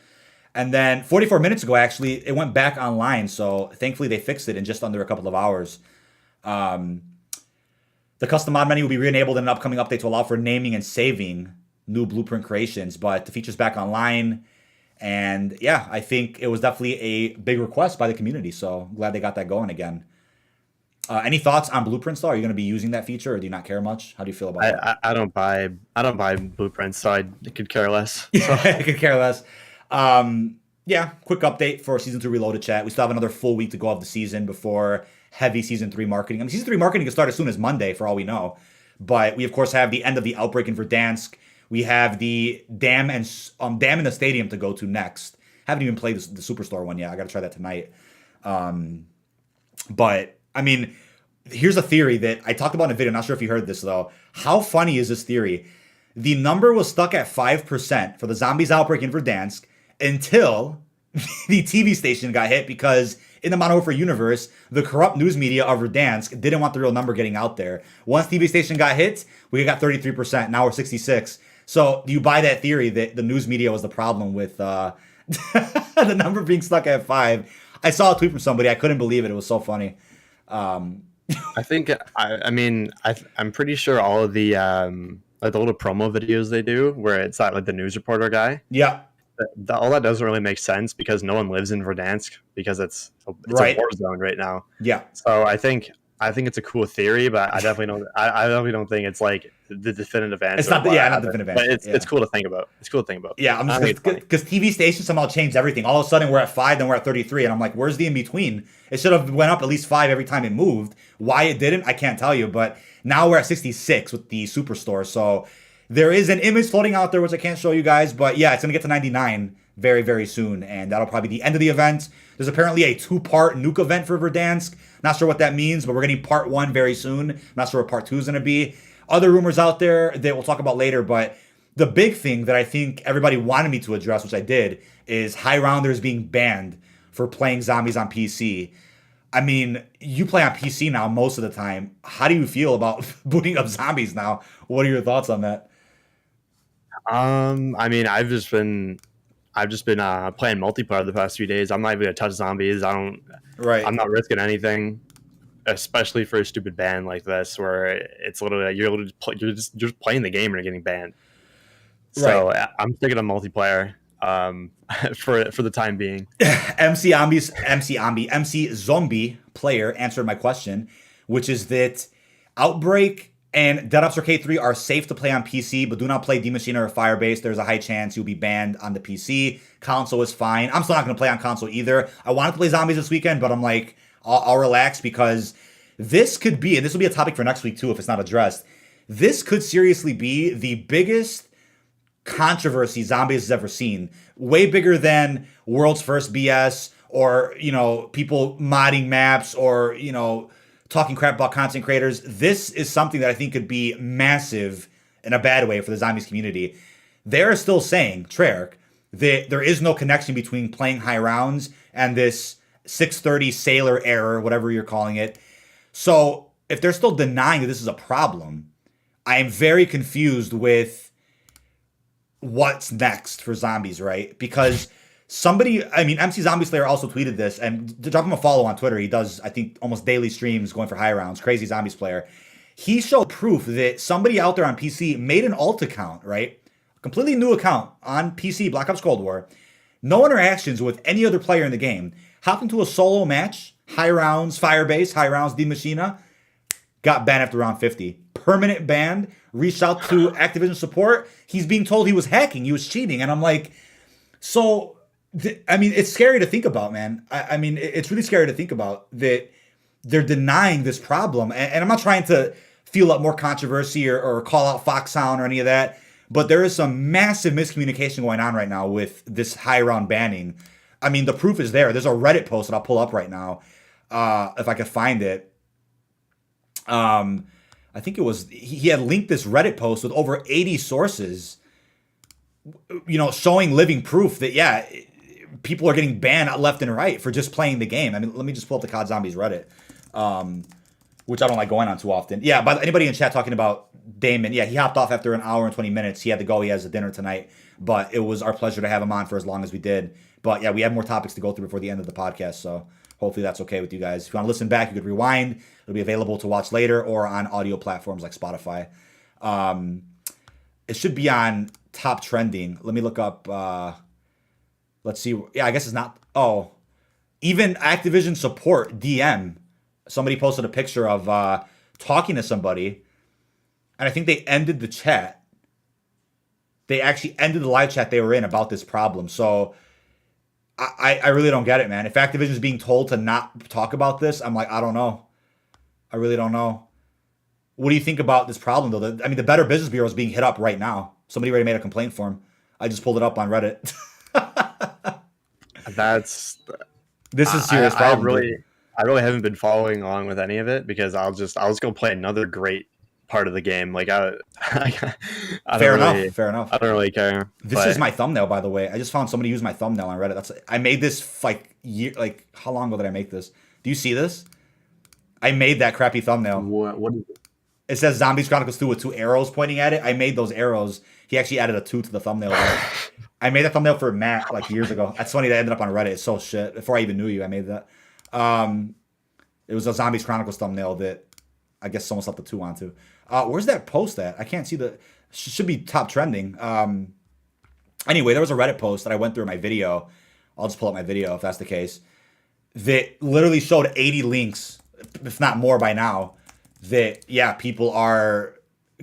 And then 44 minutes ago, actually, it went back online. So thankfully, they fixed it in just under a couple of hours. The custom mod menu will be re-enabled in an upcoming update to allow for naming and saving new blueprint creations. But the feature's back online. And yeah, I think it was definitely a big request by the community. So glad they got that going again. Any thoughts on blueprints, though? Are you going to be using that feature, or do you not care much? How do you feel about it? I don't buy blueprints, so I could care less. So. I could care less. Yeah, quick update for Season 2 Reloaded, chat. We still have another full week to go of the season before heavy season 3 marketing. I mean, season 3 marketing can start as soon as Monday for all we know. But we of course have the end of the outbreak in Verdansk. We have the dam in the stadium to go to next. Haven't even played the Superstore one yet. I got to try that tonight. But I mean, here's a theory that I talked about in a video. Not sure if you heard this though. How funny is this theory? The number was stuck at 5% for the zombies outbreak in Verdansk until the TV station got hit, because in the Modern Warfare universe, the corrupt news media of Verdansk didn't want the real number getting out there. Once TV station got hit, we got 33%. Now we're 66%. So do you buy that theory that the news media was the problem with the number being stuck at 5? I saw a tweet from somebody. I couldn't believe it. It was so funny. I think I'm pretty sure all of the like the little promo videos they do where it's not like the news reporter guy. Yeah. All that doesn't really make sense because no one lives in Verdansk because it's right. a war zone right now. Yeah. So I think it's a cool theory, but I definitely don't think it's like the definitive answer. It's not the definitive answer. But it's cool to think about. It's cool to think about. Yeah, I'm just because TV stations somehow changed everything. All of a sudden we're at 5, then we're at 33, and I'm like, where's the in between? It should have went up at least 5 every time it moved. Why it didn't, I can't tell you. But now we're at 66 with the Superstore. So there is an image floating out there which I can't show you guys, but yeah, it's gonna get to 99 very, very soon, and that'll probably be the end of the event. There's apparently a 2-part nuke event for Verdansk. Not sure what that means, but we're getting part 1 very soon. Not sure what part 2 is going to be. Other rumors out there that we'll talk about later, but the big thing that I think everybody wanted me to address, which I did, is high rounders being banned for playing zombies on PC. I mean, you play on PC now most of the time. How do you feel about booting up zombies now? What are your thoughts on that? I mean, I've just been playing multiplayer the past few days. I'm not even gonna touch zombies. I'm not risking anything, especially for a stupid ban like this, where it's literally you're just playing the game and you're getting banned. So I'm sticking to multiplayer for the time being. MC Zombie player answered my question, which is that Outbreak and Dead Ops Arcade 3 are safe to play on PC, but do not play D-Machina or Firebase. There's a high chance you'll be banned on the PC. Console is fine. I'm still not going to play on console either. I wanted to play zombies this weekend, but I'm like, I'll relax, because this could be, and this will be a topic for next week too if it's not addressed, this could seriously be the biggest controversy zombies has ever seen. Way bigger than World's First BS or, people modding maps or, talking crap about content creators. This is something that I think could be massive in a bad way for the zombies community. They're still saying, Treyarch, that there is no connection between playing high rounds and this 630 sailor error, whatever you're calling it. So if they're still denying that this is a problem, I am very confused with what's next for zombies, right? Because MC Zombie Slayer also tweeted this, and to drop him a follow on Twitter, he does, I think, almost daily streams going for high rounds. Crazy Zombies Player. He showed proof that somebody out there on PC made an alt account, right? A completely new account on PC, Black Ops Cold War. No interactions with any other player in the game. Hopped into a solo match, high rounds, Firebase, high rounds, D-Machina. Got banned after round 50. Permanent ban. Reached out to Activision support. He's being told he was hacking. He was cheating. And I'm like, so... it's scary to think about, man. It's really scary to think about that they're denying this problem. And I'm not trying to fuel up more controversy or call out Foxhound or any of that, but there is some massive miscommunication going on right now with this high round banning. I mean, the proof is there. There's a Reddit post that I'll pull up right now, if I could find it. I think it was, he had linked this Reddit post with over 80 sources, showing living proof that, people are getting banned left and right for just playing the game. I mean, let me just pull up the COD Zombies Reddit, which I don't like going on too often. Yeah, but anybody in chat talking about Damon, he hopped off after an hour and 20 minutes. He had to go. He has a dinner tonight, but it was our pleasure to have him on for as long as we did. But yeah, we have more topics to go through before the end of the podcast, so hopefully that's okay with you guys. If you want to listen back, you could rewind. It'll be available to watch later or on audio platforms like Spotify. It should be on top trending. Let me look up... let's see. Yeah, I guess it's not. Oh, even Activision support DM. Somebody posted a picture of talking to somebody, and I think they ended the chat. They actually ended the live chat they were in about this problem. So I really don't get it, man. If Activision is being told to not talk about this, I'm like, I don't know. I really don't know. What do you think about this problem, though? I mean, the Better Business Bureau is being hit up right now. Somebody already made a complaint for him. I just pulled it up on Reddit. That's This is a serious problem. I really haven't been following along with any of it because I'll just go play another great part of the game. Like Fair enough. I don't really care. This is my thumbnail, by the way. I just found somebody use my thumbnail on Reddit. I made this how long ago did I make this? Do you see this? I made that crappy thumbnail. What is it? It says Zombies Chronicles 2 with 2 arrows pointing at it. I made those arrows. He actually added a 2 to the thumbnail. I made a thumbnail for Matt like years ago. That's funny that ended up on Reddit. It's so shit. Before I even knew you, I made that. It was a Zombies Chronicles thumbnail that I guess someone slapped the 2 onto. Where's that post at? I can't see the... Should be top trending. Anyway, there was a Reddit post that I went through in my video. I'll just pull up my video if that's the case. That literally showed 80 links, if not more by now, that, yeah, people are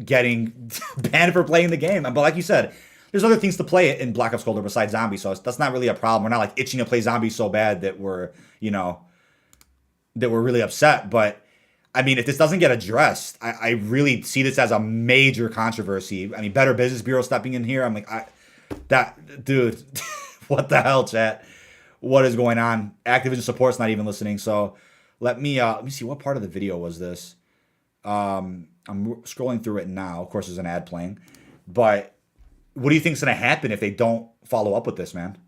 getting banned for playing the game. But like you said, there's other things to play in Black Ops Cold War besides zombies, so that's not really a problem. We're not like itching to play zombies so bad that we're really upset. But I mean, if this doesn't get addressed, I really see this as a major controversy. I mean, Better Business Bureau stepping in here. I'm like, dude, what the hell, chat? What is going on? Activision support's not even listening. So let me see, what part of the video was this? I'm scrolling through it now. Of course, there's an ad playing. But what do you think is going to happen if they don't follow up with this, man?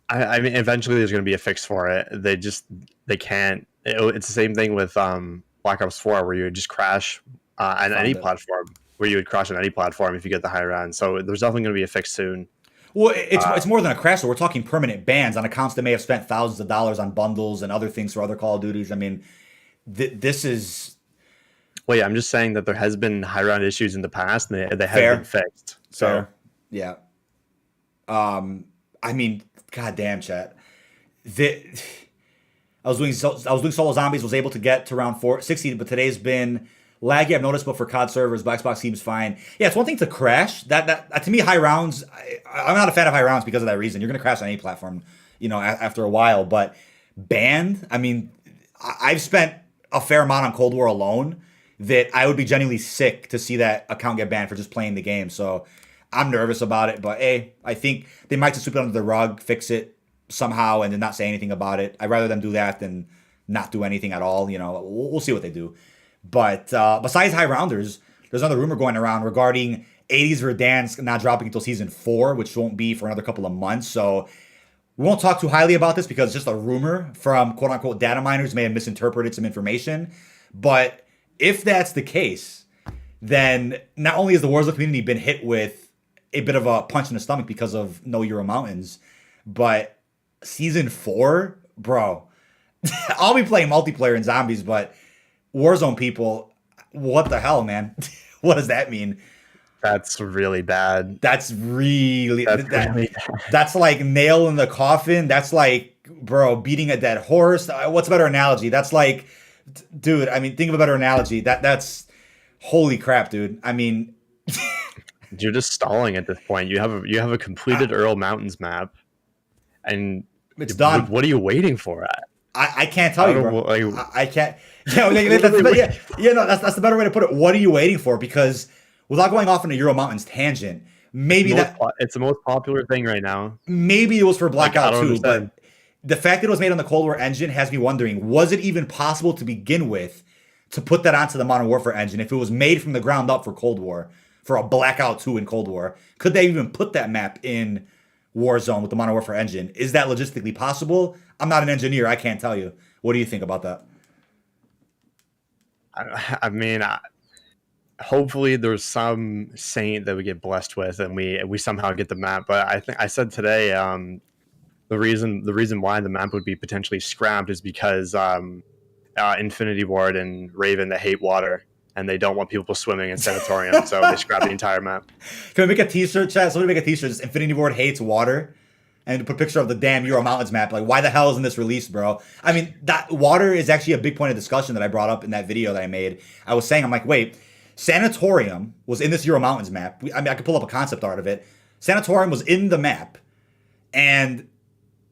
I mean, eventually there's going to be a fix for it. They can't. It's the same thing with Black Ops 4, where you would just crash on any platform. Where you would crash on any platform if you get the high round. So there's definitely going to be a fix soon. Well, it's more than a crash. So we're talking permanent bans on accounts that may have spent thousands of dollars on bundles and other things for other Call of Duties. I mean, this is... Well, yeah, I'm just saying that there has been high round issues in the past, and they haven't been fixed. So, fair. Yeah. I mean, goddamn, chat. I was doing solo zombies, was able to get to round 460, but today's been laggy. I've noticed, but for COD servers, Black Xbox seems fine. Yeah, it's one thing to crash. That to me, high rounds. I'm not a fan of high rounds because of that reason. You're gonna crash on any platform, after a while. But banned. I mean, I've spent a fair amount on Cold War alone. That I would be genuinely sick to see that account get banned for just playing the game. So I'm nervous about it. But hey, I think they might just sweep it under the rug, fix it somehow, and then not say anything about it. I'd rather them do that than not do anything at all. We'll see what they do. But besides high rounders, there's another rumor going around regarding 80s Verdansk not dropping until season 4, which won't be for another couple of months. So we won't talk too highly about this because it's just a rumor from quote unquote data miners may have misinterpreted some information. But if that's the case, then not only has the Warzone community been hit with a bit of a punch in the stomach because of No Euro Mountains, but season 4, bro, I'll be playing multiplayer in zombies, but Warzone people, what the hell, man? What does that mean? That's really bad. That's really bad. That's like nail in the coffin. That's like, bro, beating a dead horse. What's a better analogy? That's like, dude, I mean, think of a better analogy. That's holy crap, dude. I mean, you're just stalling at this point. You have a completed Earl Mountains map, and it's done. What are you waiting for? I can't tell you, bro. I can't. No, that's the better way to put it. What are you waiting for? Because without going off on a Euro Mountains tangent, maybe it's the most popular thing right now. Maybe it was for Blackout 2, but the fact that it was made on the Cold War engine has me wondering, was it even possible to begin with to put that onto the Modern Warfare engine if it was made from the ground up for Cold War, for a Blackout 2 in Cold War? Could they even put that map in Warzone with the Modern Warfare engine? Is that logistically possible? I'm not an engineer. I can't tell you. What do you think about that? I mean, hopefully there's some saint that we get blessed with and we somehow get the map. But I think I said today, the reason why the map would be potentially scrapped is because Infinity Ward and Raven, they hate water and they don't want people swimming in Sanatorium, so they scrap the entire map. Can we make a t-shirt, chat? Somebody make a t-shirt, just Infinity Ward hates water, and put a picture of the damn Euro Mountains map. Like, why the hell isn't this released, bro? I mean, that water is actually a big point of discussion that I brought up in that video that I made. I was saying, I'm like, wait, Sanatorium was in this Euro Mountains map. I mean, I could pull up a concept art of it. Sanatorium was in the map, and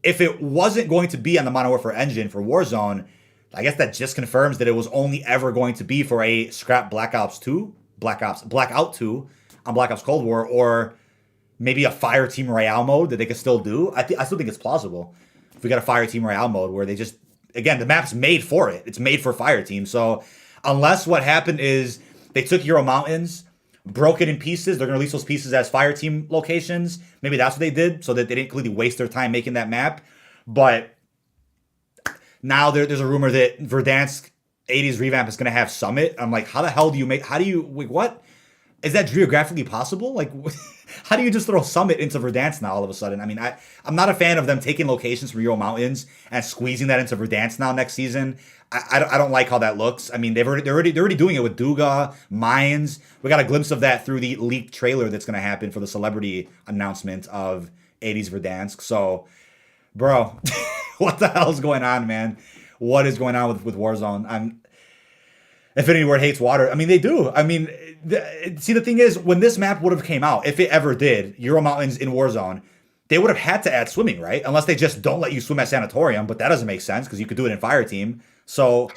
if it wasn't going to be on the Modern Warfare engine for Warzone, I guess that just confirms that it was only ever going to be for a scrap Blackout 2 on Black Ops Cold War, or maybe a Fire Team Royale mode that they could still do. I still think it's plausible. If we got a Fire Team Royale mode where they just, again, the map's made for it. It's made for Fire Team. So unless what happened is they took Euro Mountains, broke it in pieces, they're going to release those pieces as Fire Team locations. Maybe that's what they did so that they didn't completely waste their time making that map. But now there's a rumor that Verdansk 80s revamp is going to have Summit. I'm like, how the hell do you what? Is that geographically possible? Like, how do you just throw Summit into Verdansk now all of a sudden? I mean, I'm not a fan of them taking locations from Euro Mountains and squeezing that into Verdansk now next season. I don't like how that looks. I mean, they're already doing it with Duga, Mines. We got a glimpse of that through the leaked trailer that's going to happen for the celebrity announcement of 80s Verdansk. So, bro, what the hell is going on, man? What is going on with Warzone? Infinity Ward hates water. I mean, they do. I mean, the thing is, when this map would have came out, if it ever did, Euro Mountains in Warzone, they would have had to add swimming, right? Unless they just don't let you swim at Sanatorium, but that doesn't make sense because you could do it in Fire Team. So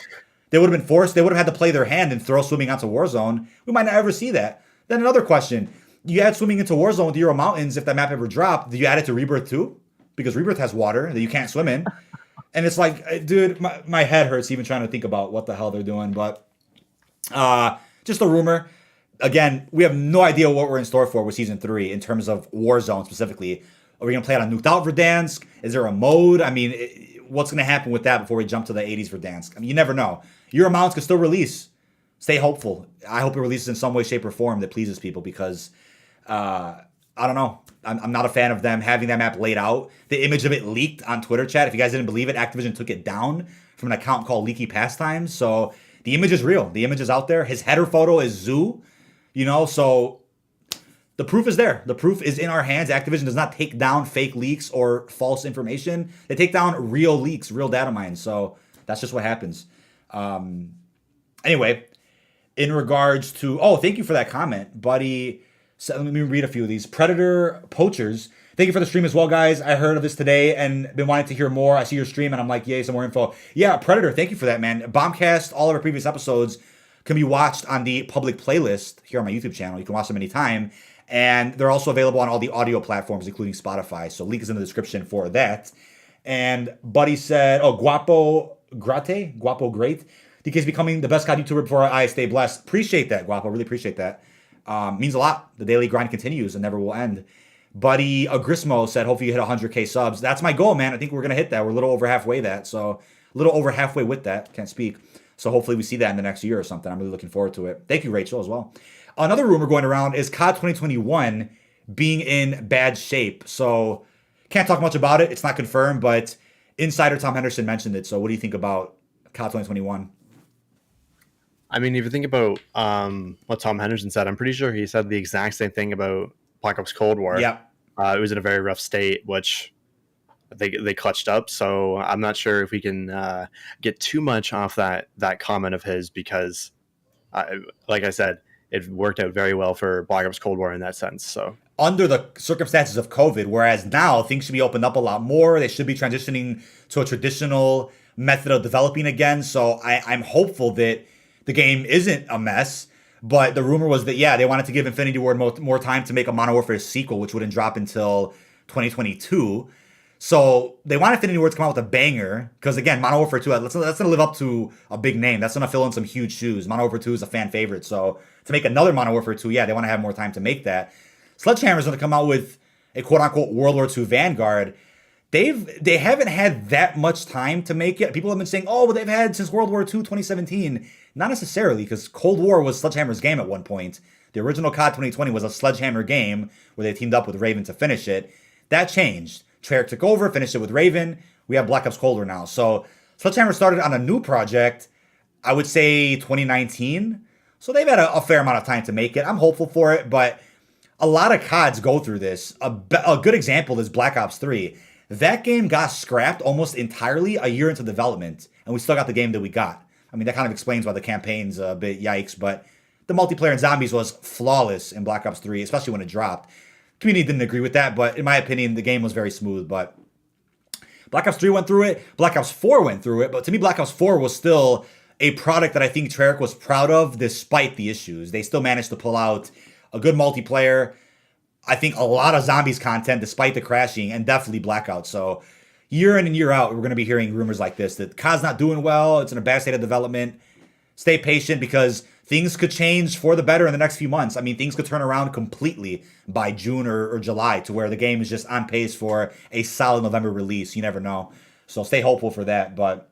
they would have been forced. They would have had to play their hand and throw swimming onto Warzone. We might not ever see that. Then another question. You add swimming into Warzone with Euro Mountains. If that map ever dropped, do you add it to Rebirth too? Because Rebirth has water that you can't swim in. And it's like, dude, my head hurts even trying to think about what the hell they're doing. But just a rumor. Again, we have no idea what we're in store for with Season 3 in terms of Warzone specifically. Are we going to play it on Nuked Out Verdansk? Is there a mode? I mean, what's going to happen with that before we jump to the 80s Verdansk? I mean, you never know. Euro Mountains could still release. Stay hopeful. I hope it releases in some way, shape, or form that pleases people because, I don't know. I'm not a fan of them having that map laid out. The image of it leaked on Twitter chat. If you guys didn't believe it, Activision took it down from an account called Leaky Pastimes. So the image is real. The image is out there. His header photo is Zoo, so the proof is there. The proof is in our hands. Activision does not take down fake leaks or false information. They take down real leaks, real data mines. So that's just what happens. Anyway, in regards to, thank you for that comment, buddy. So let me read a few of these. Predator Poachers. Thank you for the stream as well, guys. I heard of this today and been wanting to hear more. I see your stream and I'm like, yay, some more info. Yeah, Predator, thank you for that, man. Bombcast, all of our previous episodes can be watched on the public playlist here on my YouTube channel. You can watch them anytime. And they're also available on all the audio platforms, including Spotify. So link is in the description for that. And Buddy said, Guapo Great. DK's becoming the best COD YouTuber before I stay blessed. Appreciate that, Guapo. Really appreciate that. Means a lot. The daily grind continues and never will end. Buddy Agrismo said, hopefully you hit 100K subs. That's my goal, man. I think we're going to hit that. We're a little over halfway that. So a little over halfway with that. Can't speak. So hopefully we see that in the next year or something. I'm really looking forward to it. Thank you, Rachel, as well. Another rumor going around is COD 2021 being in bad shape. So can't talk much about it. It's not confirmed, but insider Tom Henderson mentioned it. So what do you think about COD 2021? I mean, if you think about what Tom Henderson said, I'm pretty sure he said the exact same thing about Black Ops Cold War. Yeah. It was in a very rough state, which they clutched up. So I'm not sure if we can get too much off that comment of his because, like I said, it worked out very well for Black Ops Cold War in that sense. So under the circumstances of COVID, whereas now things should be opened up a lot more. They should be transitioning to a traditional method of developing again. So I'm hopeful that the game isn't a mess. But the rumor was that, they wanted to give Infinity Ward more time to make a Modern Warfare sequel, which wouldn't drop until 2022. So they want Infinity Ward to come out with a banger. Because, again, Modern Warfare 2, that's going to live up to a big name. That's going to fill in some huge shoes. Modern Warfare 2 is a fan favorite. So to make another Modern Warfare 2, they want to have more time to make that. Sledgehammer's going to come out with a quote-unquote World War II Vanguard. They haven't had that much time to make it. People have been saying, they've had since World War II 2017. Not necessarily, because Cold War was Sledgehammer's game at one point. The original COD 2020 was a Sledgehammer game where they teamed up with Raven to finish it. That changed. Treyarch took over, finished it with Raven. We have Black Ops Cold War now. So Sledgehammer started on a new project, I would say 2019. So they've had a fair amount of time to make it. I'm hopeful for it, but a lot of CODs go through this. A good example is Black Ops 3. That game got scrapped almost entirely a year into development, and we still got the game that we got. I mean, that kind of explains why the campaign's a bit yikes, but the multiplayer in zombies was flawless in Black Ops 3, especially when it dropped. Community didn't agree with that, but in my opinion, the game was very smooth. But Black Ops 3 went through it. Black Ops 4 went through it. But to me, Black Ops 4 was still a product that I think Treyarch was proud of despite the issues. They still managed to pull out a good multiplayer. I think a lot of zombies content despite the crashing, and definitely Blackout. So year in and year out, we're going to be hearing rumors like this, that COD's not doing well. It's in a bad state of development. Stay patient because things could change for the better in the next few months. I mean, things could turn around completely by June or July to where the game is just on pace for a solid November release. You never know. So stay hopeful for that. But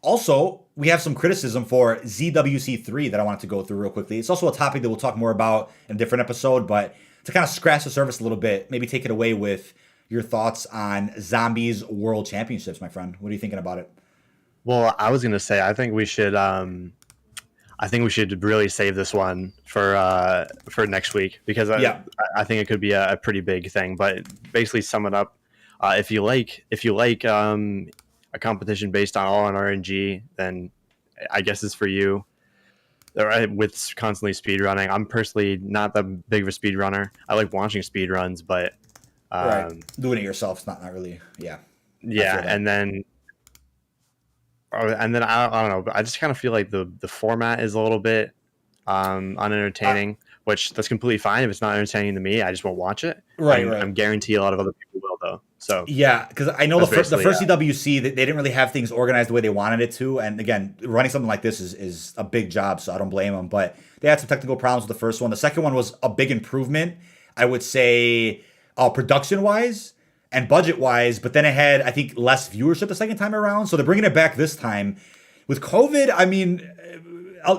also, we have some criticism for ZWC3 that I wanted to go through real quickly. It's also a topic that we'll talk more about in a different episode, but to kind of scratch the surface a little bit, maybe take it away with your thoughts on Zombies World Championships, my friend. What are you thinking about it? Well, I was gonna say I think we should really save this one for next week because I think it could be a pretty big thing. But basically, sum it up. If you like a competition based on RNG, then I guess it's for you. With constantly speedrunning, I'm personally not that big of a speedrunner. I like watching speedruns, but doing it yourself is not really, yeah. And then I don't know. But I just kind of feel like the format is a little bit unentertaining, which that's completely fine if it's not entertaining to me. I just won't watch it. I'm guarantee a lot of other people will though. So yeah, because I know the first CWC they didn't really have things organized the way they wanted it to, and again, running something like this is a big job, so I don't blame them. But they had some technical problems with the first one. The second one was a big improvement, I would say, production wise and budget wise. But then it had, I think, less viewership the second time around. So they're bringing it back this time with COVID. I mean,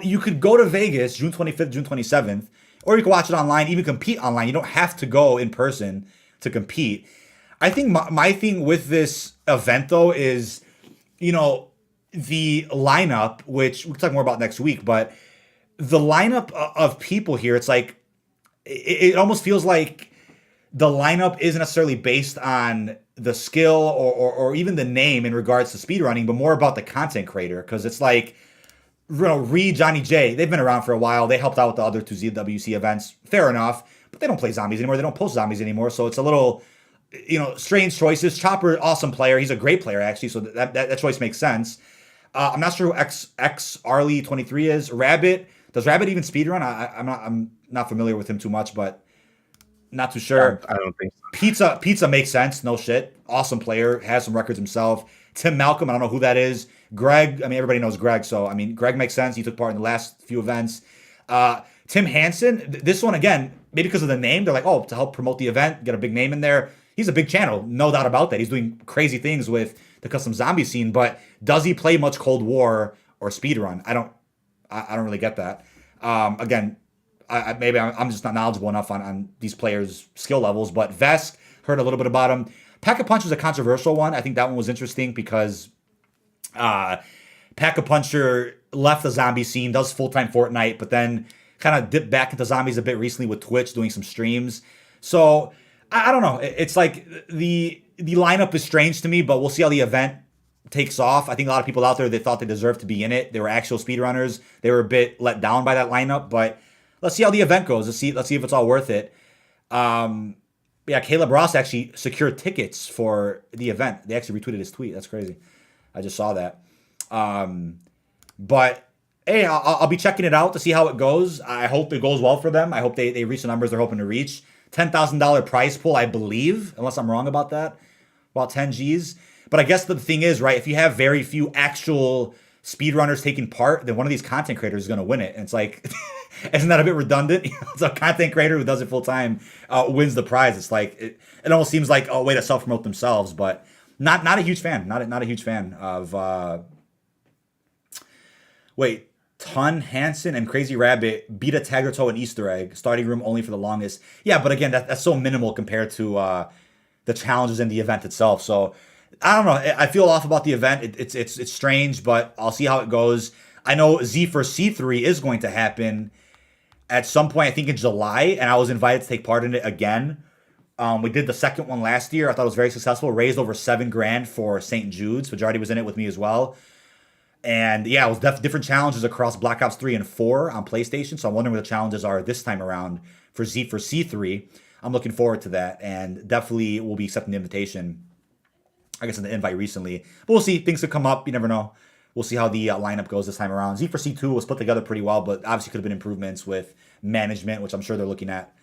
you could go to Vegas June 25th, June 27th, or you can watch it online, even compete online. You don't have to go in person to compete. I think my thing with this event, though, is, the lineup, which we'll talk more about next week, but the lineup of people here, it's like, it almost feels like the lineup isn't necessarily based on the skill or even the name in regards to speedrunning, but more about the content creator, because it's like, Reed, Johnny J, they've been around for a while. They helped out with the other two ZWC events. Fair enough, but they don't play zombies anymore. They don't post zombies anymore, so it's a little... strange choices. Chopper, awesome player. He's a great player, actually, so that choice makes sense. I'm not sure who X Arlie 23 is. Rabbit. Does Rabbit even speedrun? I'm not familiar with him too much, but not too sure. I don't think so. Pizza makes sense. No shit. Awesome player. Has some records himself. Tim Malcolm. I don't know who that is. Greg. I mean, everybody knows Greg, so I mean, Greg makes sense. He took part in the last few events. Tim Hansen. This one again, maybe because of the name, they're like, oh, to help promote the event, get a big name in there. He's a big channel, no doubt about that. He's doing crazy things with the custom zombie scene, but does he play much Cold War or speedrun? I don't really get that. Again, maybe I'm just not knowledgeable enough on these players' skill levels, but Vesk, heard a little bit about him. Pack-a-Punch was a controversial one. I think that one was interesting because Pack-a-Puncher left the zombie scene, does full-time Fortnite, but then kind of dipped back into zombies a bit recently with Twitch, doing some streams. So... I don't know. It's like the lineup is strange to me, but we'll see how the event takes off. I think a lot of people out there, they thought they deserved to be in it. They were actual speedrunners. They were a bit let down by that lineup, but let's see how the event goes. Let's see if it's all worth it. Caleb Ross actually secured tickets for the event. They actually retweeted his tweet. That's crazy. I just saw that. But hey, I'll be checking it out to see how it goes. I hope it goes well for them. I hope they reach the numbers they're hoping to reach. $10,000 prize pool, I believe, unless I'm wrong about that, about 10 G's. But I guess the thing is, right, if you have very few actual speedrunners taking part, then one of these content creators is going to win it. And it's like, isn't that a bit redundant? It's a content creator who does it full time wins the prize. It's like, it almost seems like a way to self-promote themselves, but not a huge fan. Not a huge fan of, Ton, Hansen, and Crazy Rabbit beat a tag or toe an Easter egg. Starting room only for the longest. Yeah, but again, that's so minimal compared to the challenges in the event itself. So I don't know. I feel off about the event. It's strange, but I'll see how it goes. I know Z for C3 is going to happen at some point, I think in July, and I was invited to take part in it again. We did the second one last year. I thought it was very successful. Raised over $7,000 for St. Jude's. Majority was in it with me as well. And yeah, it was different challenges across Black Ops 3 and 4 on PlayStation. So I'm wondering what the challenges are this time around for Z for C3. I'm looking forward to that, and definitely will be accepting the invitation I guess, in the invite recently. But we'll see. Things could come up. You never know. We'll see how the lineup goes this time around. Z4C2 was put together pretty well, but obviously could have been improvements with management, which I'm sure they're looking at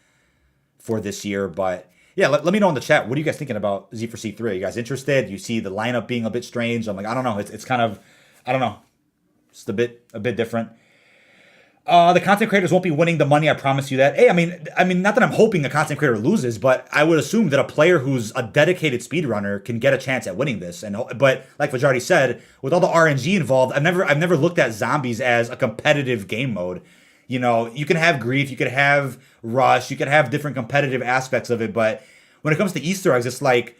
for this year. But yeah, let me know in the chat. What are you guys thinking about Z4C3? Are you guys interested? You see the lineup being a bit strange? I'm like, I don't know. It's kind of, I don't know. It's a bit different. The content creators won't be winning the money. I promise you that. Hey, I mean, not that I'm hoping a content creator loses, but I would assume that a player who's a dedicated speedrunner can get a chance at winning this. But like Fajardi said, with all the RNG involved, I've never looked at zombies as a competitive game mode. You know, you can have grief, you can have rush, you can have different competitive aspects of it, but when it comes to Easter eggs, it's like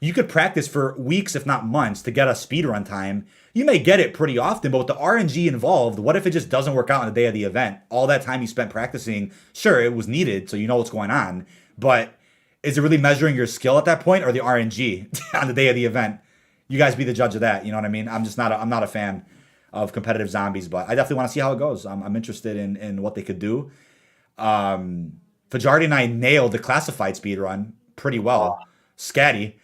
you could practice for weeks, if not months, to get a speedrun time. You may get it pretty often, but with the RNG involved, what if it just doesn't work out on the day of the event? All that time you spent practicing, sure, it was needed, so you know what's going on, but is it really measuring your skill at that point or the RNG on the day of the event? You guys be the judge of that, you know what I mean? I'm not a fan of competitive zombies, but I definitely want to see how it goes. I'm interested in what they could do. Fajardi and I nailed the classified speedrun pretty well. Scatty.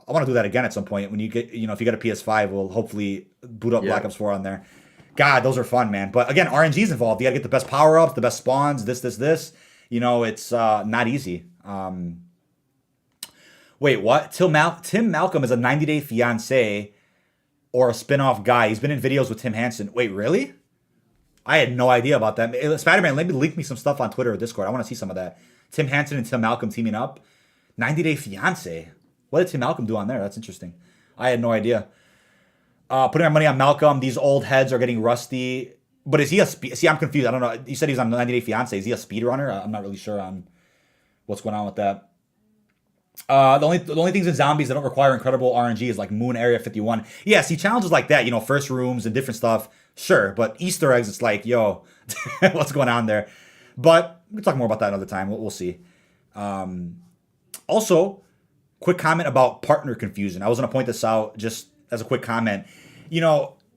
I want to do that again at some point. When you get, if you get a PS5, we'll hopefully boot up Black Ops 4 on there. God, those are fun, man. But again, RNG's involved. You got to get the best power-ups, the best spawns, this. It's not easy. Wait, what? Tim Malcolm is a 90-Day Fiancé or a spin-off guy. He's been in videos with Tim Hansen. Wait, really? I had no idea about that. Spider-Man, maybe link me some stuff on Twitter or Discord. I want to see some of that. Tim Hansen and Tim Malcolm teaming up. 90-Day Fiancé. What did Tim Malcolm do on there? That's interesting. I had no idea. Putting our money on Malcolm. These old heads are getting rusty. But is he a See, I'm confused. I don't know. You said he's on 90-Day Fiancé. Is he a speedrunner? I'm not really sure on what's going on with that. The only things in zombies that don't require incredible RNG is like Moon Area 51. Yeah, see, challenges like that, first rooms and different stuff, sure. But Easter eggs, it's like, yo, what's going on there? But we can talk more about that another time. We'll see. Also, quick comment about partner confusion. I was going to point this out just as a quick comment.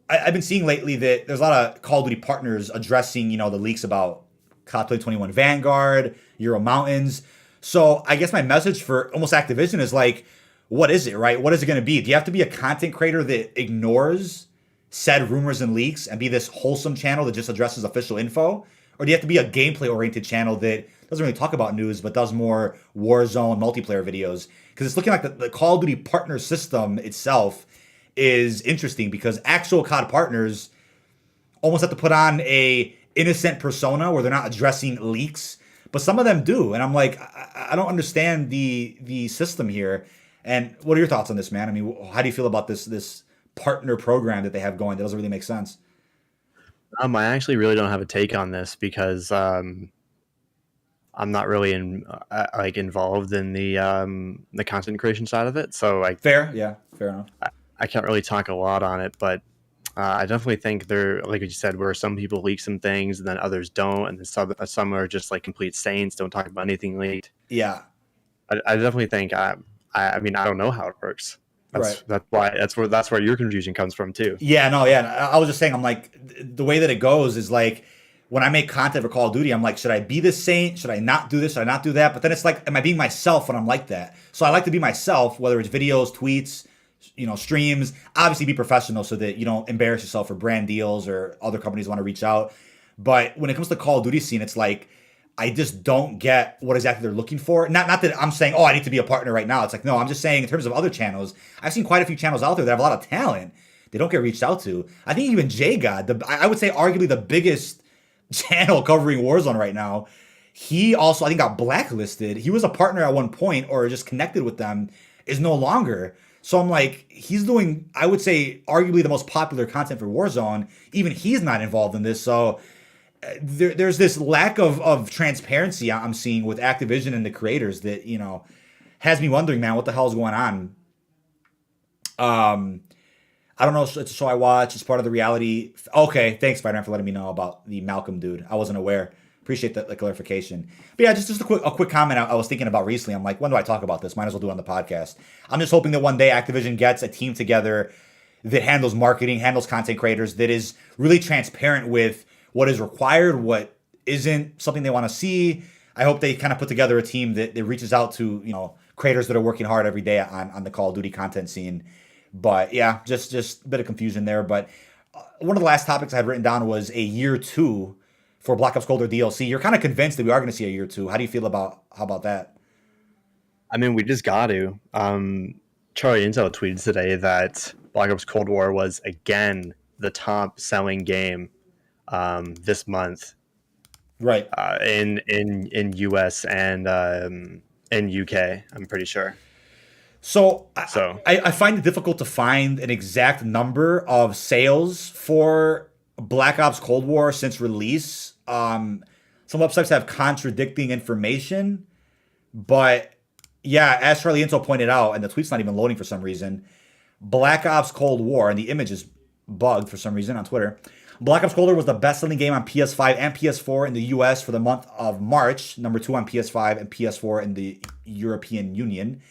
I've been seeing lately that there's a lot of Call of Duty partners addressing, the leaks about COD 2021 Vanguard, Euro Mountains. So I guess my message for almost Activision is like, what is it, right? What is it going to be? Do you have to be a content creator that ignores said rumors and leaks and be this wholesome channel that just addresses official info? Or do you have to be a gameplay-oriented channel that doesn't really talk about news, but does more Warzone multiplayer videos? Because it's looking like the Call of Duty partner system itself is interesting because actual COD partners almost have to put on a innocent persona where they're not addressing leaks, but some of them do. And I'm like, I don't understand the system here. And what are your thoughts on this, man? I mean, how do you feel about this partner program that they have going that doesn't really make sense? I actually really don't have a take on this because I'm not really involved in the content creation side of it. So fair enough. I can't really talk a lot on it, but I definitely think there, like you said, where some people leak some things and then others don't, and then some are just like complete saints, don't talk about anything leaked. Yeah, I definitely think I mean, I don't know how it works. That's where your confusion comes from too. Yeah, no, yeah. I was just saying, I'm like, the way that it goes is like, when I make content for Call of Duty, I'm like, should I be this saint? Should I not do this? Should I not do that? But then it's like, am I being myself when I'm like that? So I like to be myself, whether it's videos, tweets, streams. Obviously be professional so that you don't embarrass yourself for brand deals or other companies want to reach out. But when it comes to the Call of Duty scene, it's like, I just don't get what exactly they're looking for. Not that I'm saying, I need to be a partner right now. It's like, no, I'm just saying in terms of other channels, I've seen quite a few channels out there that have a lot of talent. They don't get reached out to. I think even JGod, I would say arguably the biggest channel covering Warzone right now, he also, I think, got blacklisted. He was a partner at one point or just connected with them, is no longer. So I'm like, he's doing, I would say, arguably the most popular content for Warzone. Even he's not involved in this. So there's this lack of transparency I'm seeing with Activision and the creators that, has me wondering, man, what the hell is going on? I don't know. It's a show I watch. It's part of the reality. Okay, thanks, Spider-Man, for letting me know about the Malcolm dude. I wasn't aware. Appreciate the clarification. But yeah, just a quick comment I was thinking about recently. I'm like, when do I talk about this? Might as well do it on the podcast. I'm just hoping that one day Activision gets a team together that handles marketing, handles content creators, that is really transparent with what is required, what isn't something they want to see. I hope they kind of put together a team that reaches out to, creators that are working hard every day on the Call of Duty content scene. But yeah, just a bit of confusion there. But one of the last topics I had written down was a year 2 for Black Ops Cold War DLC. You're kind of convinced that we are going to see a year 2. How do you feel about that? I mean, we just got to. Charlie Intel tweeted today that Black Ops Cold War was again the top selling game this month, Right. in US and in UK. I'm pretty sure. So I find it difficult to find an exact number of sales for Black Ops Cold War since release. Some websites have contradicting information, but yeah, as Charlie Intel pointed out, and the tweet's not even loading for some reason, Black Ops Cold War, and the image is bugged for some reason on Twitter. Black Ops Cold War was the best-selling game on PS5 and PS4 in the US for the month of March, number 2 on PS5 and PS4 in the European Union.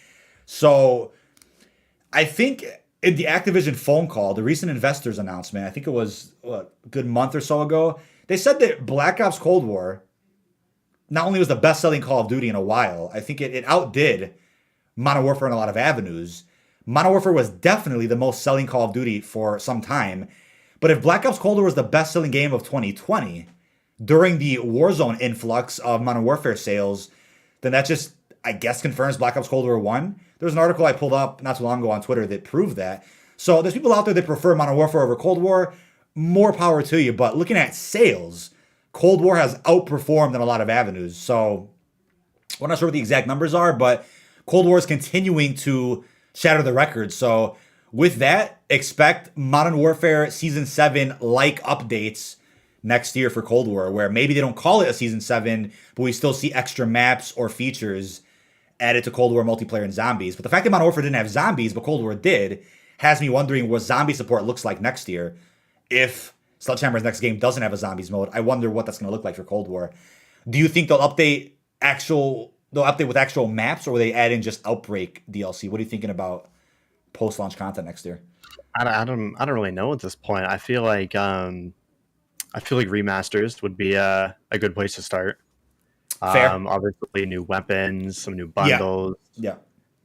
So I think in the Activision phone call, the recent investors announcement, I think it was a good month or so ago, they said that Black Ops Cold War not only was the best-selling Call of Duty in a while, I think it outdid Modern Warfare in a lot of avenues. Modern Warfare was definitely the most selling Call of Duty for some time. But if Black Ops Cold War was the best-selling game of 2020 during the Warzone influx of Modern Warfare sales, then that just, I guess, confirms Black Ops Cold War won. There's an article I pulled up not too long ago on Twitter that proved that. So there's people out there that prefer Modern Warfare over Cold War. More power to you. But looking at sales, Cold War has outperformed in a lot of avenues. So we're not sure what the exact numbers are, but Cold War is continuing to shatter the record. So with that, expect Modern Warfare Season 7 like updates next year for Cold War, where maybe they don't call it a Season 7, but we still see extra maps or features added to Cold War multiplayer and zombies. But the fact that Modern Warfare didn't have zombies, but Cold War did, has me wondering what zombie support looks like next year. If Sledgehammer's next game doesn't have a zombies mode, I wonder what that's going to look like for Cold War. Do you think they'll update with actual maps, or will they add in just Outbreak DLC? What are you thinking about post-launch content next year? I don't really know at this point. I feel like remasters would be a good place to start. Fair. Obviously, new weapons, some new bundles. Yeah.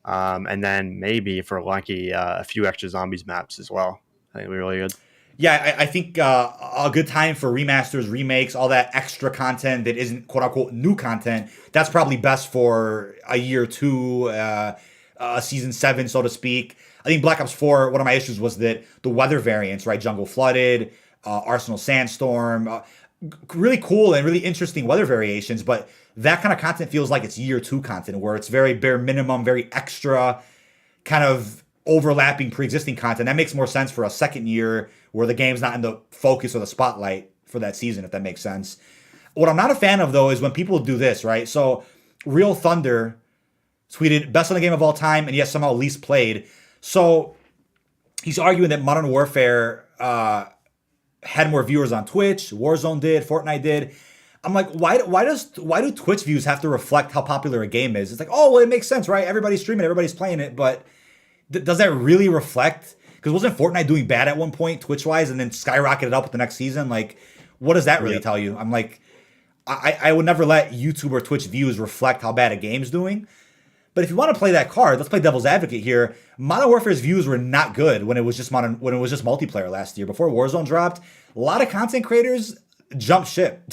And then maybe, if we're lucky, a few extra zombies maps as well. I think it'd be really good. Yeah, I think a good time for remasters, remakes, all that extra content that isn't quote-unquote new content, that's probably best for a year 2, a Season 7, so to speak. I think Black Ops 4, one of my issues was that the weather variants, right? Jungle Flooded, Arsenal Sandstorm, really cool and really interesting weather variations, but that kind of content feels like it's year 2 content, where it's very bare minimum, very extra, kind of overlapping pre-existing content. That makes more sense for a second year where the game's not in the focus or the spotlight for that season, if that makes sense. What I'm not a fan of, though, is when people do this, right? So Real Thunder tweeted, best selling game of all time, and yet somehow least played. So he's arguing that Modern Warfare had more viewers on Twitch, Warzone did, Fortnite did. I'm like, why do Twitch views have to reflect how popular a game is? It's like, oh, well, it makes sense, right? Everybody's streaming, everybody's playing it, but does that really reflect? Because wasn't Fortnite doing bad at one point, Twitch-wise, and then skyrocketed up with the next season? Like, what does that really tell you? I'm like, I would never let YouTube or Twitch views reflect how bad a game's doing. But if you want to play that card, let's play devil's advocate here. Modern Warfare's views were not good when it was just multiplayer last year. Before Warzone dropped, a lot of content creators jumped ship.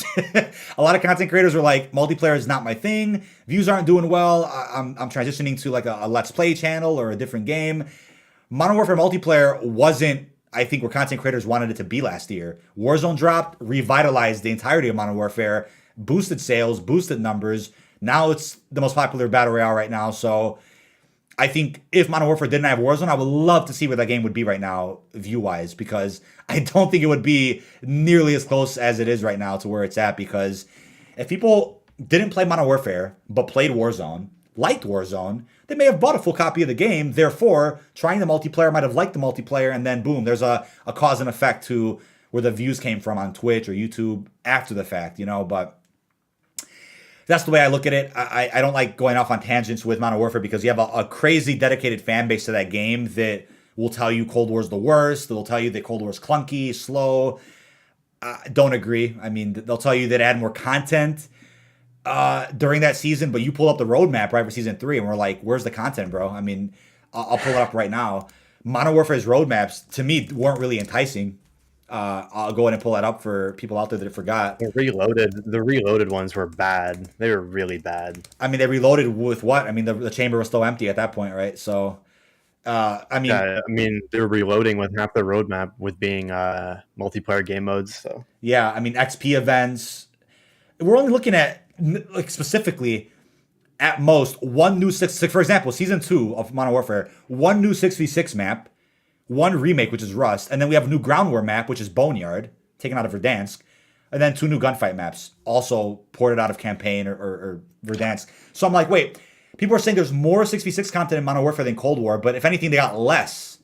A lot of content creators were like, multiplayer is not my thing. Views aren't doing well. I'm transitioning to like a Let's Play channel or a different game. Modern Warfare multiplayer wasn't, I think, where content creators wanted it to be last year. Warzone dropped, revitalized the entirety of Modern Warfare, boosted sales, boosted numbers. Now it's the most popular battle royale right now. So I think if Modern Warfare didn't have Warzone, I would love to see where that game would be right now, view-wise, because I don't think it would be nearly as close as it is right now to where it's at. Because if people didn't play Modern Warfare, but played Warzone, liked Warzone, they may have bought a full copy of the game. Therefore, trying the multiplayer might have liked the multiplayer, and then boom, there's a cause and effect to where the views came from on Twitch or YouTube after the fact, but that's the way I look at it. I don't like going off on tangents with Modern Warfare because you have a crazy dedicated fan base to that game that will tell you Cold War's the worst. They'll tell you that Cold War's clunky, slow. Don't agree. I mean, they'll tell you that add more content during that season, but you pull up the roadmap right for Season 3 and we're like, where's the content, bro? I mean, I'll pull it up right now. Modern Warfare's roadmaps to me weren't really enticing. I'll go ahead and pull that up for people out there that forgot. The reloaded ones were bad. They were really bad. I mean, they reloaded with what? I mean, the chamber was still empty at that point, right? So, I mean, they were reloading with half the roadmap with being multiplayer game modes. So yeah, I mean, XP events. We're only looking at like specifically at most one new 6v6. For example, season 2 of Modern Warfare, one new 6v6 map, one remake, which is Rust, and then we have a new ground war map, which is Boneyard, taken out of Verdansk, and then 2 new gunfight maps, also ported out of Campaign or Verdansk. So I'm like, wait, people are saying there's more 6v6 content in Modern Warfare than Cold War, but if anything, they got less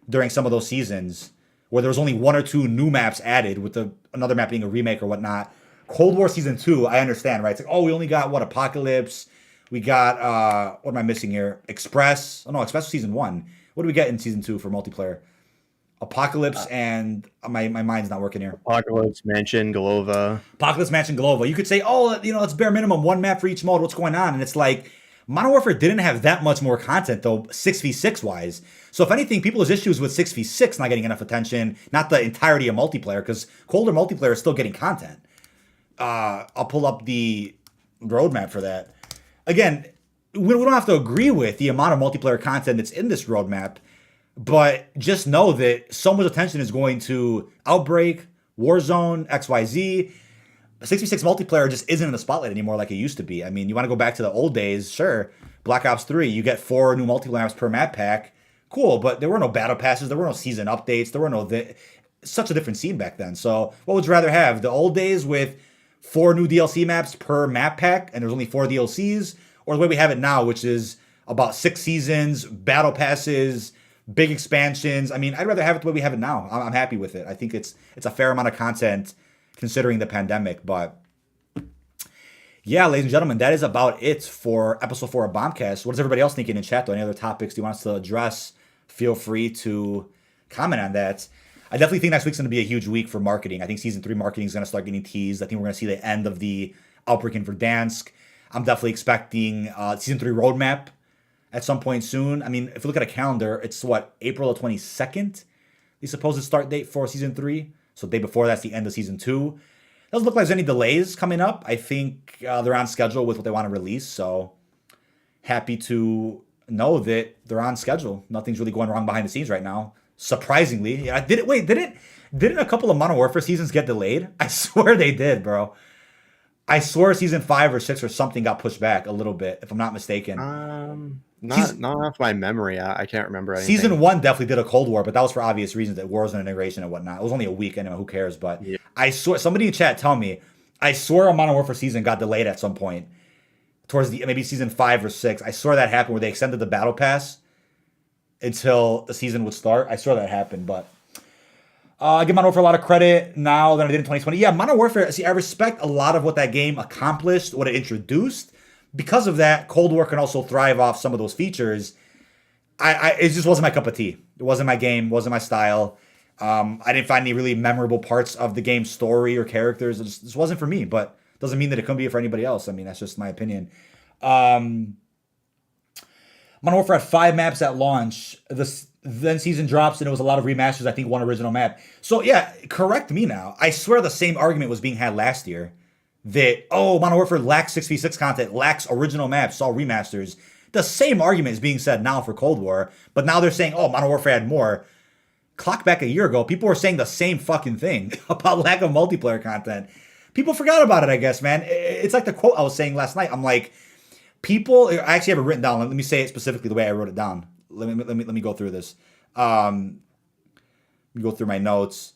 during some of those seasons where there was only 1 or 2 new maps added, with another map being a remake or whatnot. Cold War Season 2, I understand, right? It's like, oh, we only got, what, Apocalypse? We got, what am I missing here? Express. Oh, no, Express was Season 1. What do we get in Season 2 for multiplayer? Apocalypse and my mind's not working here. Apocalypse, Mansion, Golova. Apocalypse, Mansion, Golova. You could say, oh, it's bare minimum, 1 map for each mode. What's going on? And it's like, Modern Warfare didn't have that much more content, though, 6v6 wise. So if anything, people's issues with 6v6 not getting enough attention, not the entirety of multiplayer, because colder multiplayer is still getting content. I'll pull up the roadmap for that. Again, we don't have to agree with the amount of multiplayer content that's in this roadmap, but just know that so much attention is going to Outbreak, Warzone, XYZ. 6v6 multiplayer just isn't in the spotlight anymore like it used to be. I mean, you want to go back to the old days, sure. Black Ops 3, you get 4 new multiplayer maps per map pack. Cool, but there were no battle passes, there were no season updates, there were no... such a different scene back then. So what would you rather have? The old days with 4 new DLC maps per map pack, and there's only 4 DLCs, or the way we have it now, which is about 6 seasons, battle passes, big expansions. I mean, I'd rather have it the way we have it now. I'm happy with it. I think it's a fair amount of content considering the pandemic. But yeah, ladies and gentlemen, that is about it for episode 4 of Bombcast. What does everybody else think in the chat, though? Any other topics do you want us to address? Feel free to comment on that. I definitely think next week's going to be a huge week for marketing. I think Season 3 marketing is going to start getting teased. I think we're going to see the end of the Outbreak in Verdansk. I'm definitely expecting Season 3 roadmap at some point soon. I mean, if you look at a calendar, it's what, April 22nd? The supposed start date for Season 3. So the day before, that's the end of Season 2. Doesn't look like there's any delays coming up. I think they're on schedule with what they want to release. So happy to know that they're on schedule. Nothing's really going wrong behind the scenes right now. Surprisingly. Yeah, didn't a couple of Modern Warfare seasons get delayed? I swear they did, bro. I swear Season 5 or 6 or something got pushed back a little bit, if I'm not mistaken. Not off my memory. I can't remember anything. Season 1 definitely did a Cold War, but that was for obvious reasons, that Warzone integration and whatnot. It was only a week anyway, who cares? But yeah. I swear, somebody in chat tell me, I swear a Modern Warfare season got delayed at some point. Towards maybe Season 5 or 6. I swear that happened where they extended the Battle Pass until the season would start. I swear that happened, but I give Modern Warfare a lot of credit now than I did in 2020. Yeah, Modern Warfare, see, I respect a lot of what that game accomplished, what it introduced. Because of that, Cold War can also thrive off some of those features. It just wasn't my cup of tea. It wasn't my game, wasn't my style. I didn't find any really memorable parts of the game's story or characters. It just wasn't for me, but doesn't mean that it couldn't be for anybody else. I mean, that's just my opinion. Modern Warfare had 5 maps at launch. Then season drops, and it was a lot of remasters. I think 1 original map. So yeah, correct me now. I swear the same argument was being had last year. That, Modern Warfare lacks 6v6 content, lacks original maps, all remasters. The same argument is being said now for Cold War, but now they're saying, Modern Warfare had more. Clock back a year ago, people were saying the same fucking thing about lack of multiplayer content. People forgot about it, I guess, man. It's like the quote I was saying last night. I'm like, I actually have it written down. Let me say it specifically the way I wrote it down. Let me go through this. Let me go through my notes.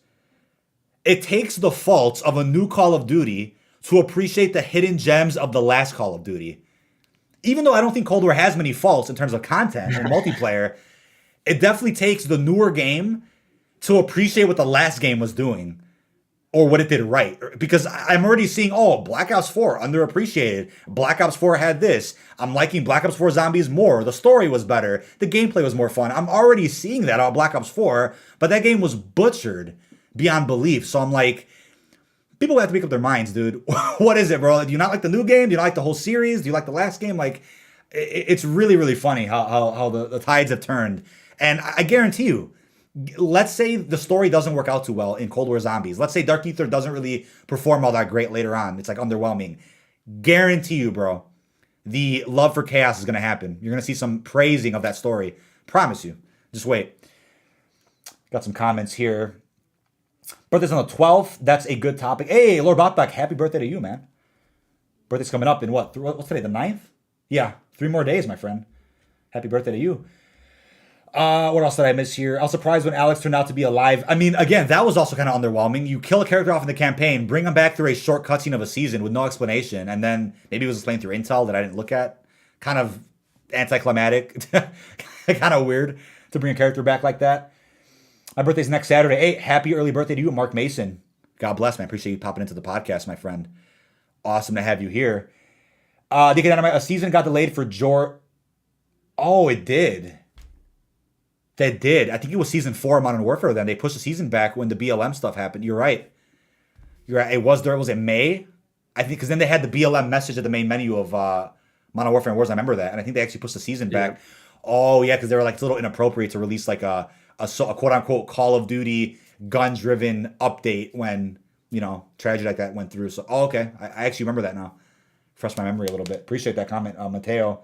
It takes the faults of a new Call of Duty to appreciate the hidden gems of the last Call of Duty. Even though I don't think Cold War has many faults in terms of content and multiplayer, it definitely takes the newer game to appreciate what the last game was doing or what it did right. Because I'm already seeing, Black Ops 4, underappreciated. Black Ops 4 had this. I'm liking Black Ops 4 Zombies more. The story was better. The gameplay was more fun. I'm already seeing that on Black Ops 4, but that game was butchered beyond belief. So I'm like, people have to make up their minds, dude. What is it, bro? Do you not like the new game? Do you not like the whole series? Do you like the last game? Like, it's really, really funny how the tides have turned. And I guarantee you, let's say the story doesn't work out too well in Cold War Zombies. Let's say Dark Ether doesn't really perform all that great later on. It's like underwhelming. Guarantee you, bro, the love for chaos is going to happen. You're going to see some praising of that story. Promise you. Just wait. Got some comments here. Birthday's on the 12th. That's a good topic. Hey, Lord Botback, happy birthday to you, man. Birthday's coming up in what? What's today, the 9th? Yeah, 3 more days, my friend. Happy birthday to you. What else did I miss here? I was surprised when Alex turned out to be alive. I mean, again, that was also kind of underwhelming. You kill a character off in the campaign, bring him back through a short cutscene of a season with no explanation, and then maybe it was explained through intel that I didn't look at. Kind of anticlimactic. Kind of weird to bring a character back like that. My birthday's next Saturday. Hey, happy early birthday to you, Mark Mason. God bless, man. Appreciate you popping into the podcast, my friend. Awesome to have you here. dkdynamite, a season got delayed for Jor. Oh, it did. That did. I think it was season 4 of Modern Warfare then. They pushed the season back when the BLM stuff happened. You're right. You're right. It was in May? I think because then they had the BLM message at the main menu of Modern Warfare and Wars. I remember that. And I think they actually pushed the season back. Oh, yeah, because they were like, it's a little inappropriate to release like a quote-unquote Call of Duty gun-driven update when, tragedy like that went through. So, okay. I actually remember that now. Refresh my memory a little bit. Appreciate that comment, Mateo.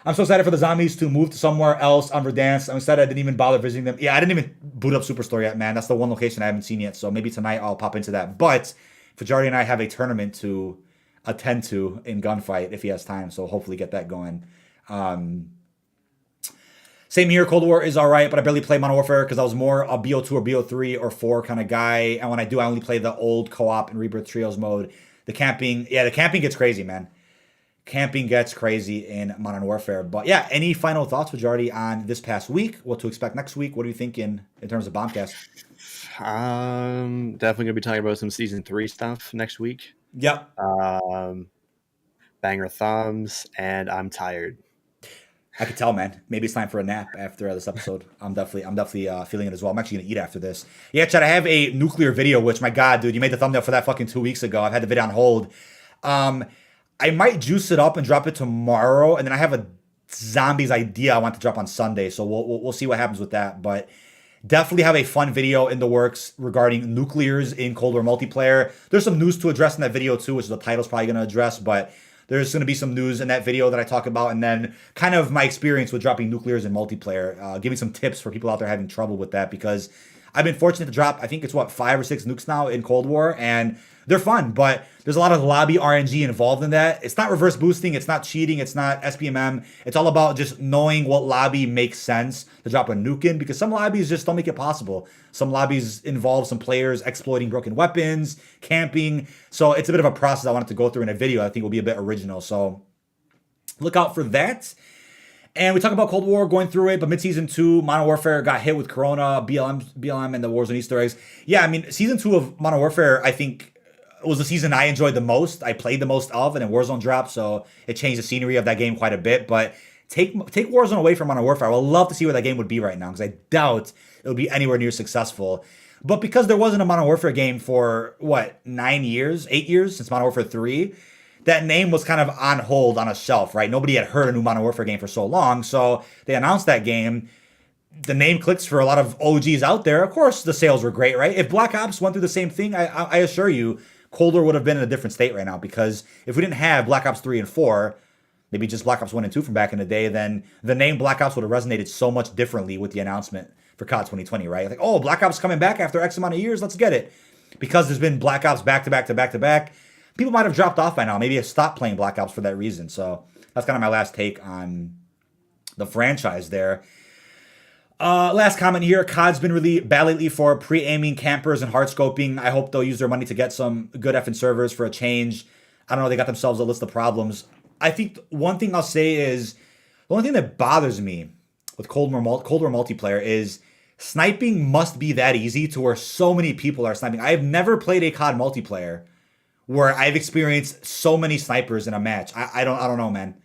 I'm so excited for the zombies to move to somewhere else on Verdansk. I'm excited I didn't even bother visiting them. Yeah, I didn't even boot up Superstore yet, man. That's the one location I haven't seen yet. So maybe tonight I'll pop into that. But Fajardi and I have a tournament to attend to in Gunfight if he has time. So hopefully get that going. Same here. Cold War is all right, but I barely play Modern Warfare because I was more a BO2 or BO3 or 4 kind of guy. And when I do, I only play the old co-op and Rebirth Trios mode. The camping gets crazy, man. Camping gets crazy in Modern Warfare. But yeah, any final thoughts, Fajardi, on this past week? What to expect next week? What are you thinking in terms of Bombcast? Definitely going to be talking about some Season 3 stuff next week. Yep. Banger thumbs, and I'm tired. I could tell, man. Maybe it's time for a nap after this episode. I'm definitely feeling it as well. I'm actually gonna eat after this. Yeah, Chad, I have a nuclear video, which, my God, dude, you made the thumbnail for that fucking 2 weeks ago. I've had the video on hold. I might juice it up and drop it tomorrow, and then I have a zombies idea I want to drop on Sunday. So we'll see what happens with that. But definitely have a fun video in the works regarding nuclears in Cold War multiplayer. There's some news to address in that video too, which the title's probably gonna address, but there's going to be some news in that video that I talk about, and then kind of my experience with dropping nuclears in multiplayer, giving some tips for people out there having trouble with that, because I've been fortunate to drop, I think it's 5 or 6 nukes now in Cold War, and they're fun, but there's a lot of lobby RNG involved in that. It's not reverse boosting, it's not cheating, it's not SPMM. It's all about just knowing what lobby makes sense to drop a nuke in, because some lobbies just don't make it possible. Some lobbies involve some players exploiting broken weapons, camping. So it's a bit of a process I wanted to go through in a video. I think will be a bit original. So look out for that. And we talk about Cold War, going through it, but mid-season 2, Modern Warfare got hit with Corona, BLM, and the Warzone Easter eggs. Yeah, I mean, season 2 of Modern Warfare, I think, was the season I enjoyed the most. I played the most of, and then Warzone dropped, so it changed the scenery of that game quite a bit. But take Warzone away from Modern Warfare. I would love to see where that game would be right now, because I doubt it would be anywhere near successful. But because there wasn't a Modern Warfare game for, 8 years since Modern Warfare 3, that name was kind of on hold, on a shelf, right? Nobody had heard a new Modern Warfare game for so long, so they announced that game. The name clicks for a lot of OGs out there. Of course, the sales were great, right? If Black Ops went through the same thing, I assure you, Cold War would have been in a different state right now, because if we didn't have Black Ops 3 and 4, maybe just Black Ops 1 and 2 from back in the day, then the name Black Ops would have resonated so much differently with the announcement for COD 2020, right? Like, oh, Black Ops coming back after X amount of years, let's get it. Because there's been Black Ops back to back to back to back, people might have dropped off by now. Maybe have stopped playing Black Ops for that reason. So that's kind of my last take on the franchise there. Last comment here. COD's been really bad lately for pre-aiming campers and hard scoping. I hope they'll use their money to get some good effing servers for a change. I don't know. They got themselves a list of problems. I think one thing I'll say is the only thing that bothers me with Cold War multiplayer is sniping must be that easy to where so many people are sniping. I have never played a COD multiplayer where I've experienced so many snipers in a match. I don't know, man.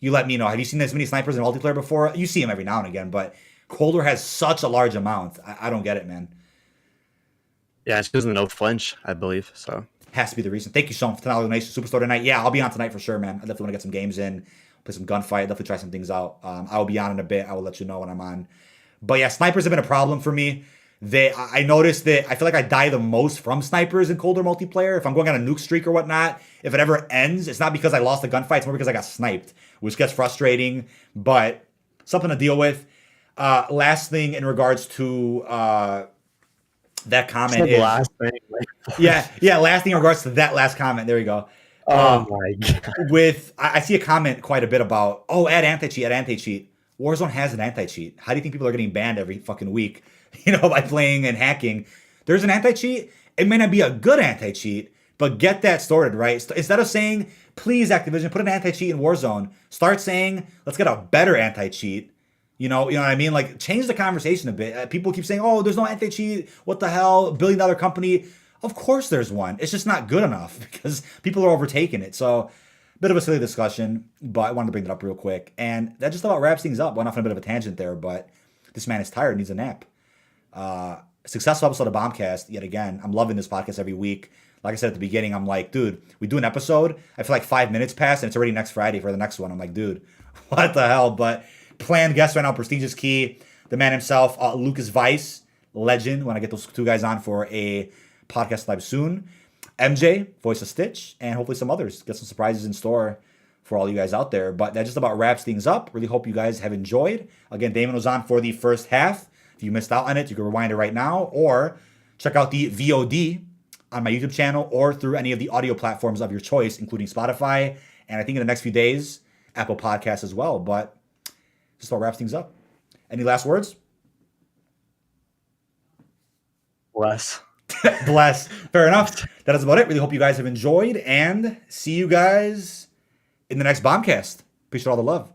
You let me know. Have you seen this many snipers in multiplayer before? You see them every now and again, but Cold War has such a large amount. I don't get it, man. Yeah, it's because of the no flinch, I believe. So has to be the reason. Thank you, Sean, for $10 donation Superstore tonight. Yeah, I'll be on tonight for sure, man. I definitely want to get some games in. play some gunfight, definitely try some things out. I will be on in a bit. I will let you know when I'm on. But yeah, snipers have been a problem for me. I noticed that I feel like I die the most from snipers in colder multiplayer. If I'm going on a nuke streak or whatnot, if it ever ends, it's not because I lost a gunfight, it's more because I got sniped, which gets frustrating, but something to deal with. Last thing in regards to that comment is last thing. last thing in regards to that last comment. There you go. Oh my god. I see a comment quite a bit about, add anti-cheat. Warzone has an anti-cheat. How do you think people are getting banned every fucking week, by playing and hacking? There's an anti-cheat. It may not be a good anti-cheat, but get that sorted, right? Instead of saying, please, Activision, put an anti-cheat in Warzone, start saying, let's get a better anti-cheat. You know what I mean? Like, change the conversation a bit. People keep saying, there's no anti-cheat. What the hell? $1 billion company. Of course there's one. It's just not good enough because people are overtaking it. So, bit of a silly discussion, but I wanted to bring that up real quick. And that just about wraps things up. Went off on a bit of a tangent there, but this man is tired, needs a nap. Successful episode of Bombcast, yet again. I'm loving this podcast every week. Like I said at the beginning, I'm like, dude, we do an episode. I feel like 5 minutes pass, and it's already next Friday for the next one. I'm like, dude, what the hell? But planned guest right now, Prestigious Key, the man himself, Lucas Weiss, legend. When I get those two guys on for a podcast live soon. MJ, voice of Stitch, and hopefully some others. Get some surprises in store for all you guys out there. But that just about wraps things up. Really hope you guys have enjoyed. Again, Damon was on for the first half. If you missed out on it, you can rewind it right now or check out the VOD on my YouTube channel or through any of the audio platforms of your choice, including Spotify, and I think in the next few days, Apple Podcasts as well. But just about wraps things up. Any last words? Bless. Bless. Fair enough. That is about it. Really hope you guys have enjoyed and see you guys in the next Bombcast. Appreciate all the love.